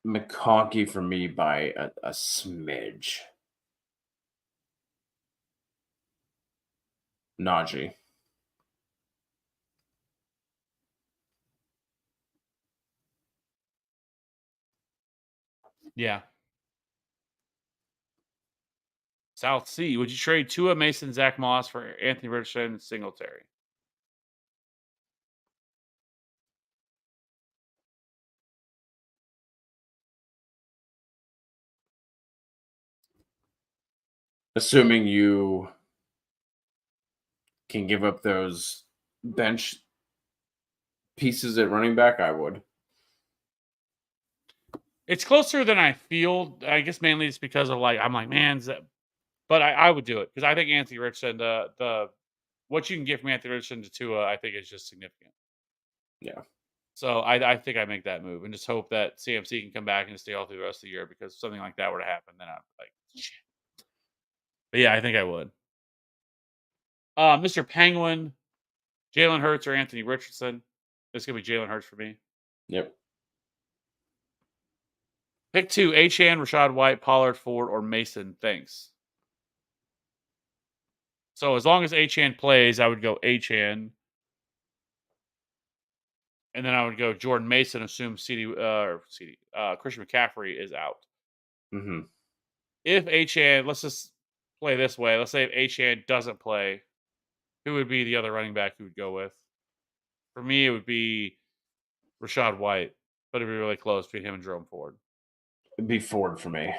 McConkey for me by a smidge. Najee. Yeah. South Sea. Would you trade Tua, Mason, Zach Moss for Anthony Richardson and Singletary? Assuming you can give up those bench pieces at running back, I would. It's closer than I feel. I guess mainly it's because of I'm like, man, but I would do it because I think Anthony Richardson, the what you can get from Anthony Richardson to Tua, I think is just significant. Yeah. So I think I make that move and just hope that CMC can come back and stay all through the rest of the year because if something like that were to happen, then I'm like, shit. But yeah, I think I would. Mr. Penguin, Jalen Hurts or Anthony Richardson. This is gonna be Jalen Hurts for me. Yep. Pick 2: Achane, Rashad White, Pollard, Ford, or Mason. Thanks. So as long as Achane plays, I would go Achane. And then I would go Jordan Mason, assume Christian McCaffrey is out. Mm-hmm. If Achane, let's just play this way. Let's say if Achane doesn't play, who would be the other running back you would go with? For me, it would be Rashad White, but it'd be really close between him and Jerome Ford. It'd be Ford for me.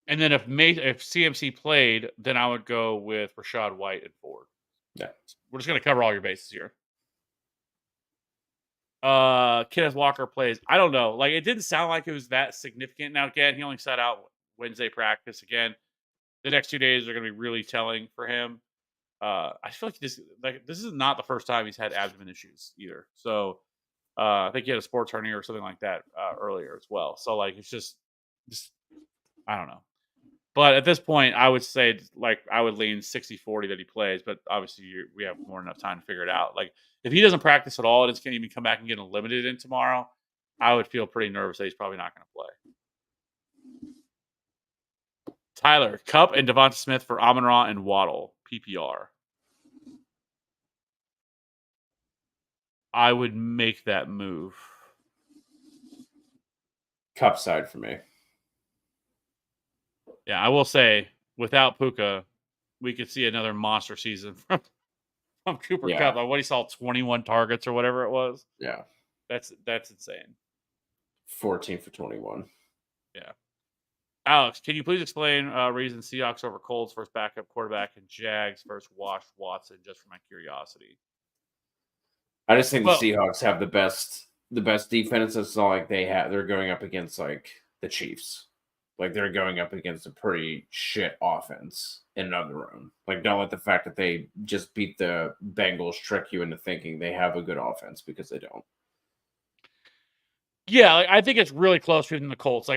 And then if CMC played, then I would go with Rashad White and Ford. Yeah. We're just gonna cover all your bases here. Kenneth Walker plays. I don't know. Like, it didn't sound like it was that significant. Now again, he only sat out Wednesday practice. Again, the next 2 days are gonna be really telling for him. I feel like this is not the first time he's had abdomen issues either. So I think he had a sports hernia or something like that earlier as well. So like it's just I don't know. But at this point, I would say like I would lean 60-40 that he plays. But obviously, we have more than enough time to figure it out. Like if he doesn't practice at all and it's going to even come back and get limited in tomorrow, I would feel pretty nervous that he's probably not going to play. Tyler Cup and Devonta Smith for Amon-Ra and Waddle PPR. I would make that move. Cup side for me. Yeah, I will say without Puka, we could see another monster season from Cooper Cup. Yeah. What he saw 21 targets or whatever it was. Yeah. That's insane. 14 for 21. Yeah. Alex, can you please explain reason Seahawks over Colts versus backup quarterback and Jags versus Watson, just for my curiosity? I just think the Well, Seahawks have the best defense. It's not like they're going up against like the Chiefs. Like they're going up against a pretty shit offense in another room. Like don't let the fact that they just beat the Bengals trick you into thinking they have a good offense because they don't. yeah, like, I think it's really close between the Colts.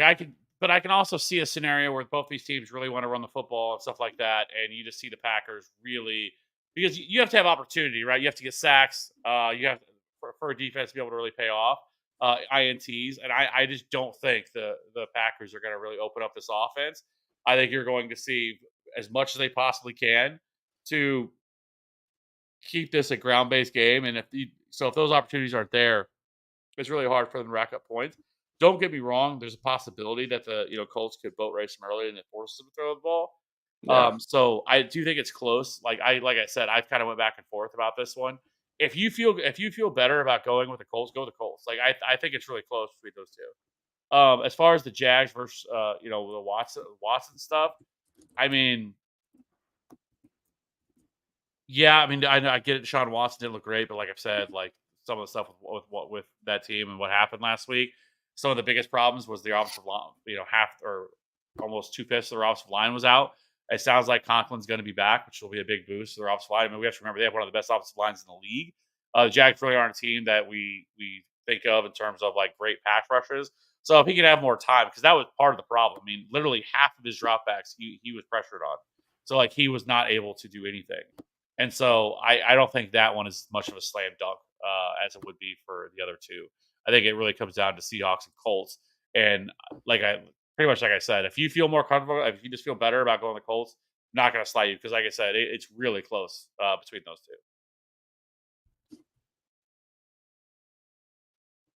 But I can also see a scenario where both these teams really want to run the football and stuff like that, and you just see the Packers really because you have to have opportunity, right? You have to get sacks. You have for a defense to be able to really pay off. INTs, and I just don't think the Packers are going to really open up this offense. I think you're going to see as much as they possibly can to keep this a ground based game, and if those opportunities aren't there, it's really hard for them to rack up points. Don't get me wrong. There's a possibility that the Colts could boat race them early and it forces them to throw the ball. Yeah. So I do think it's close. Like I said, I've kind of went back and forth about this one. If you feel better about going with the Colts, go with the Colts. Like I think it's really close between those two. As far as the Jags versus the Watson stuff, I mean, yeah, I mean, I get it. Sean Watson didn't look great, but like I've said, like some of the stuff with that team and what happened last week, some of the biggest problems was the offensive line. Half or almost 2/5 of their offensive line was out. It sounds like Conklin's going to be back, which will be a big boost to their offensive line. I mean, we have to remember they have one of the best offensive lines in the league. The Jags really aren't a team that we think of in terms of like great pass rushes. So if he can have more time, because that was part of the problem. I mean, literally half of his dropbacks he was pressured on. So like he was not able to do anything. And so I don't think that one is much of a slam dunk as it would be for the other two. I think it really comes down to Seahawks and Colts. And pretty much like I said, if you feel more comfortable, if you just feel better about going to the Colts, I'm not going to slide you because, like I said, it's really close between those two.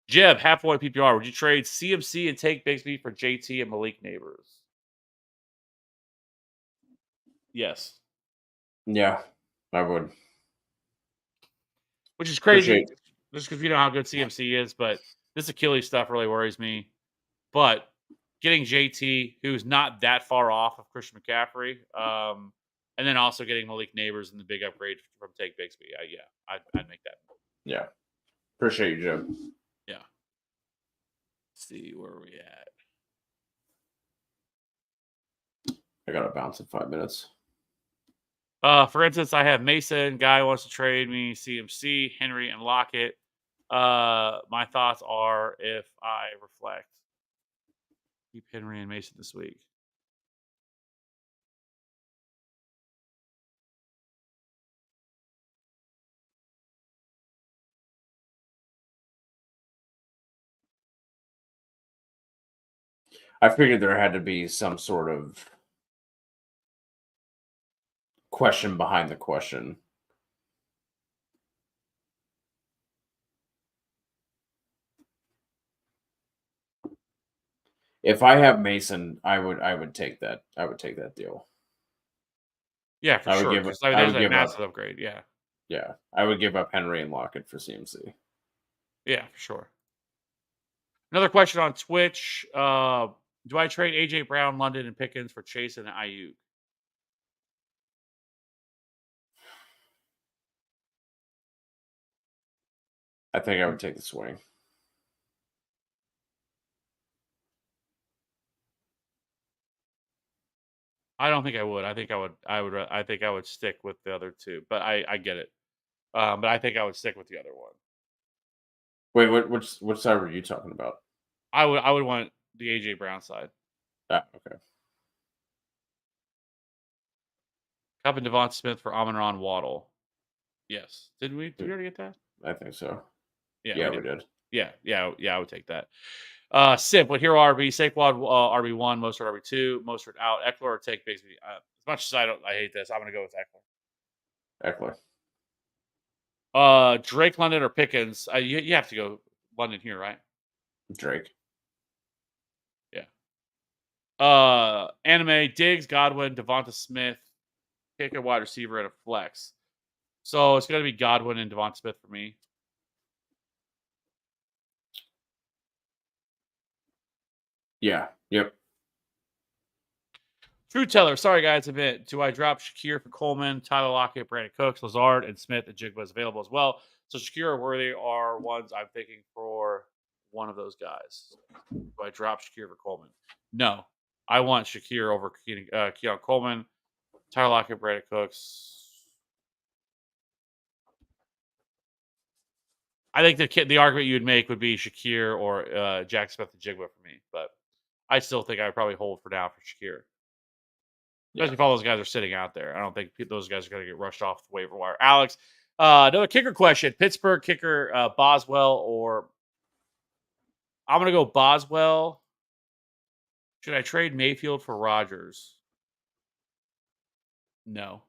Jeb, halfway PPR, would you trade CMC and take Bigsby for JT and Malik Neighbors? Yes. Yeah. I would. Which is crazy Appreciate just because you know how good CMC is, but this Achilles stuff really worries me. But getting JT, who's not that far off of Christian McCaffrey, and then also getting Malik Neighbors in the big upgrade from Take Bigsby. I'd make that. Yeah. Appreciate you, Jim. Yeah. Let's see where are we at. I gotta bounce in 5 minutes. For instance, I have Mason. Guy wants to trade me CMC, Henry, and Lockett. My thoughts are if I reflect, keep Henry and Mason this week. I figured there had to be some sort of question behind the question. If I have Mason, I would take that. I would take that deal. Yeah, for I would sure. give Because I there's would a give massive up. upgrade. Yeah. Yeah, I would give up Henry and Lockett for CMC. Yeah, for sure. Another question on Twitch. Do I trade AJ Brown, London, and Pickens for Chase and Ayuk? I think I would take the swing. I don't think I would. I think I would. I think I would stick with the other two. But I get it. But I think I would stick with the other one. Wait, which side were you talking about? I would want the AJ Brown side. Ah, okay. Cup and Devon Smith for Amon-Ra Waddle. Yes. Did we already get that? I think so. Yeah, Yeah, we we did. did. Yeah. I would take that. Simp with Hero RB, Saquon RB1, Mostert RB2, Mostert out, Eckler or take basically. As much as I hate this, I'm gonna go with Eckler. Eckler. Drake London or Pickens? You have to go London here, right? Drake. Yeah. Anime Diggs, Godwin, Devonta Smith, pick a wide receiver and a flex. So it's gonna be Godwin and Devonta Smith for me. Yeah. Yep. True Teller, sorry guys, a bit. Do I drop Shakir for Coleman, Tyler Lockett, Brandon Cooks, Lazard, and Smith and Jigba is available as well? So Shakir and Worthy are ones I'm thinking for one of those guys. Do I drop Shakir for Coleman? No. I want Shakir over Keon Coleman, Tyler Lockett, Brandon Cooks. I think the argument you would make would be Shakir or Jack Smith and Jigba for me, but I still think I would probably hold for now for Shakir. Especially if all those guys are sitting out there. I don't think those guys are going to get rushed off the waiver wire. Alex, another kicker question. Pittsburgh kicker Boswell or I'm going to go Boswell. Should I trade Mayfield for Rodgers? No.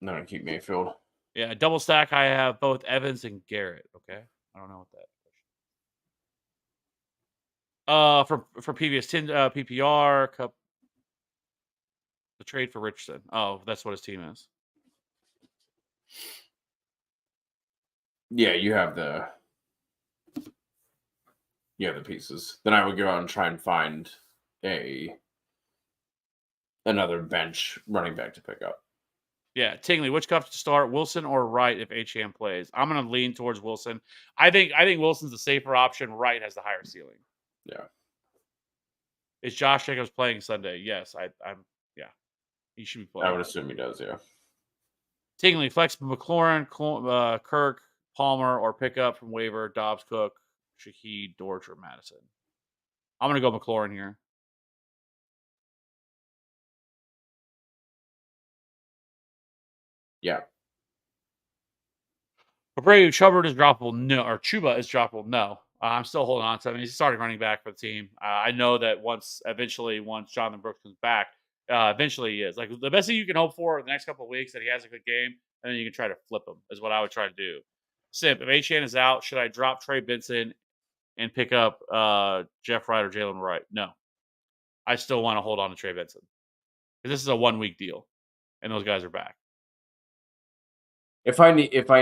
No, keep Mayfield. Yeah, double stack. I have both Evans and Garrett. Okay. I don't know what that. For previous PPR, Cup, the trade for Richardson. Oh, that's what his team is. Yeah, you have the pieces. Then I would go out and try and find another bench running back to pick up. Yeah, Tingley, which cup to start, Wilson or Wright if HM plays? I'm going to lean towards Wilson. I think Wilson's the safer option. Wright has the higher ceiling. Yeah. Is Josh Jacobs playing Sunday? Yes, I'm. Yeah, he should be playing. I would assume he does. Yeah. Tingley, flex McLaurin, Kirk, Palmer, or pick up from waiver Dobbs, Cook, Shaheed, Dortch, or Madison. I'm going to go McLaurin here. Yeah. Abreu, Chuba is droppable. No, or Chuba is droppable. No, I'm still holding on to him. He's a starting running back for the team. I know that once Jonathan Brooks comes back, eventually he is. Like the best thing you can hope for the next couple of weeks that he has a good game, and then you can try to flip him. Is what I would try to do. Simp, if Achane is out, should I drop Trey Benson and pick up Jeff Wright or Jalen Wright? No, I still want to hold on to Trey Benson because this is a 1 week deal, and those guys are back. If I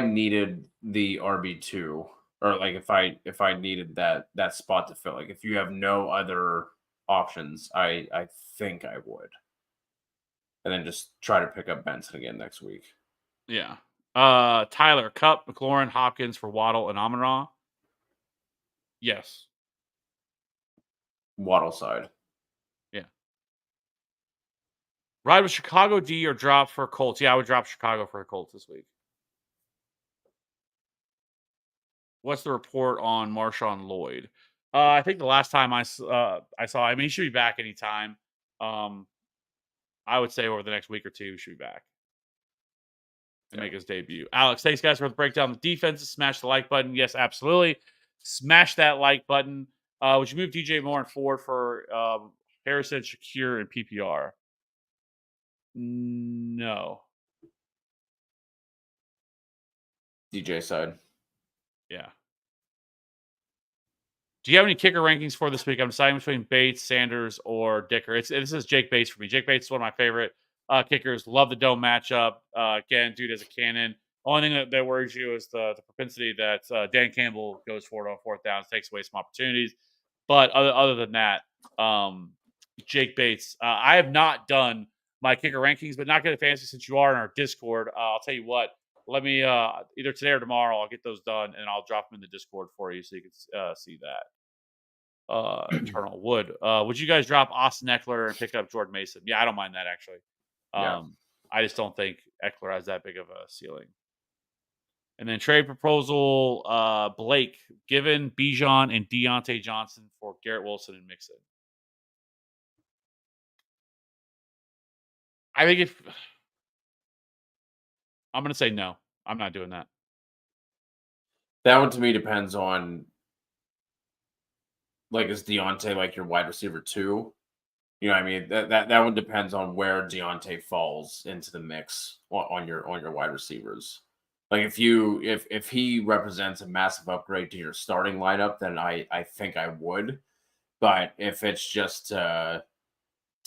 needed the RB2, or like if I needed that spot to fill, like if you have no other options, I think I would. And then just try to pick up Benson again next week. Yeah. Tyler, Cup, McLaurin, Hopkins for Waddle and Amon-Ra. Yes. Waddle side. Yeah. Ride with Chicago D or drop for Colts. Yeah, I would drop Chicago for the Colts this week. What's the report on Marshawn Lloyd? I think the last time I saw, I mean, he should be back anytime. I would say over the next week or two, he should be back and make his debut. Alex, thanks guys for the breakdown. The defenses, smash the like button. Yes, absolutely. Smash that like button. Would you move DJ Moore and Ford for Harrison, Shakir, and PPR? No. DJ side. Yeah. Do you have any kicker rankings for this week? I'm deciding between Bates, Sanders, or Dicker. This is Jake Bates for me. Jake Bates is one of my favorite kickers. Love the dome matchup. Again, dude is a cannon. Only thing that worries you is the propensity that Dan Campbell goes for it on fourth down, takes away some opportunities. But other than that, Jake Bates. I have not done my kicker rankings, but not good at fantasy since you are in our Discord. I'll tell you what. Let me either today or tomorrow. I'll get those done and I'll drop them in the Discord for you so you can see that. Eternal Wood. Would you guys drop Austin Eckler and pick up Jordan Mason? Yeah, I don't mind that actually. Yeah. I just don't think Eckler has that big of a ceiling. And then trade proposal, Blake, given Bijan and Deontay Johnson for Garrett Wilson and Mixon. I think if I'm going to say no, I'm not doing that. That one to me depends on, like, is Deontay like your wide receiver too? You know what I mean? That one depends on where Deontay falls into the mix on your wide receivers. Like if he represents a massive upgrade to your starting lineup, then I think I would. But if it's just to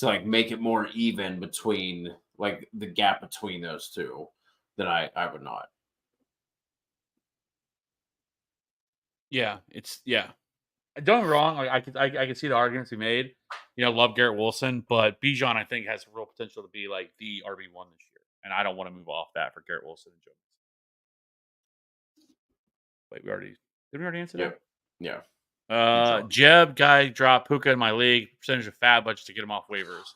like make it more even between like the gap between those two, then I would not. Yeah, don't get me wrong. Like I can see the arguments we made. Love Garrett Wilson, but Bijan I think has real potential to be like the RB1 this year, and I don't want to move off that for Garrett Wilson and Jones. Wait, did we already answer that? Yeah. Jeb guy dropped Puka in my league percentage of fab budget to get him off waivers.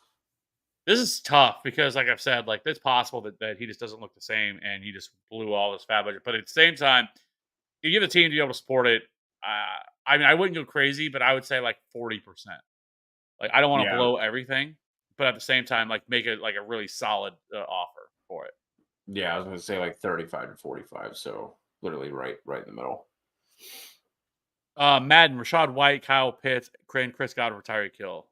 This is tough because, like I've said, like it's possible that he just doesn't look the same and he just blew all this fab budget. But at the same time, you give the team to be able to support it. I mean, I wouldn't go crazy, but I would say like 40%. Like I don't want to blow everything, but at the same time, like make it like a really solid offer for it. Yeah, I was going to say like 35 to 45. So literally right in the middle. Madden, Rashad White, Kyle Pitts, Chris Godwin, Tyreek Hill.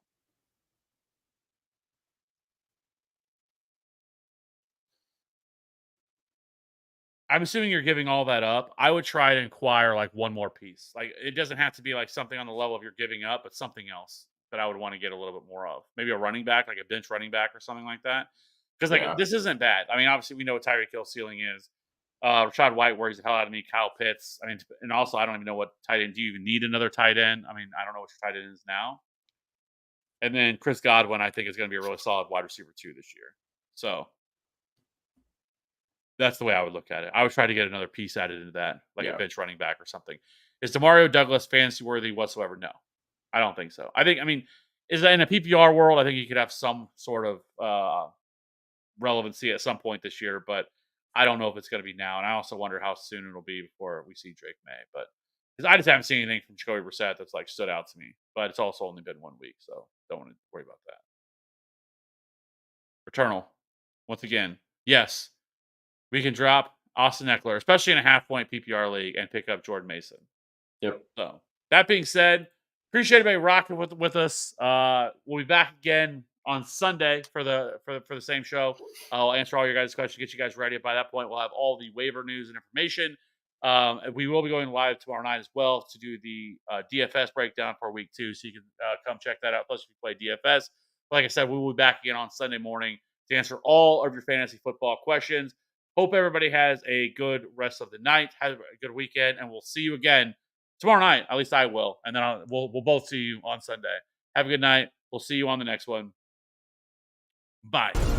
I'm assuming you're giving all that up. I would try to inquire like one more piece. Like it doesn't have to be like something on the level of you're giving up, but something else that I would want to get a little bit more of. Maybe a running back, like a bench running back or something like that. Because like this isn't bad. I mean, obviously we know what Tyreek Hill's ceiling is. Rashad White worries the hell out of me. Kyle Pitts. I mean, and also I don't even know what tight end. Do you even need another tight end? I mean, I don't know what your tight end is now. And then Chris Godwin, I think is going to be a really solid wide receiver too this year. So that's the way I would look at it. I would try to get another piece added into that, like a bench running back or something. Is Demario Douglas fantasy worthy whatsoever? No, I don't think so. I mean, is that in a PPR world? I think you could have some sort of relevancy at some point this year, but I don't know if it's going to be now. And I also wonder how soon it'll be before we see Drake May. But because I just haven't seen anything from Jacoby Brissett that's like stood out to me. But it's also only been 1 week, so don't want to worry about that. Returnal, once again, yes, we can drop Austin Eckler, especially in a half-point PPR league, and pick up Jordan Mason. Yep. So that being said, appreciate everybody rocking with us. We'll be back again on Sunday for the same show. I'll answer all your guys' questions, get you guys ready. By that point, we'll have all the waiver news and information. We will be going live tomorrow night as well to do the DFS breakdown for week 2, so you can come check that out. Plus, if you play DFS, like I said, we will be back again on Sunday morning to answer all of your fantasy football questions. Hope everybody has a good rest of the night. Have a good weekend, and we'll see you again tomorrow night. At least I will, and then we'll both see you on Sunday. Have a good night. We'll see you on the next one. Bye.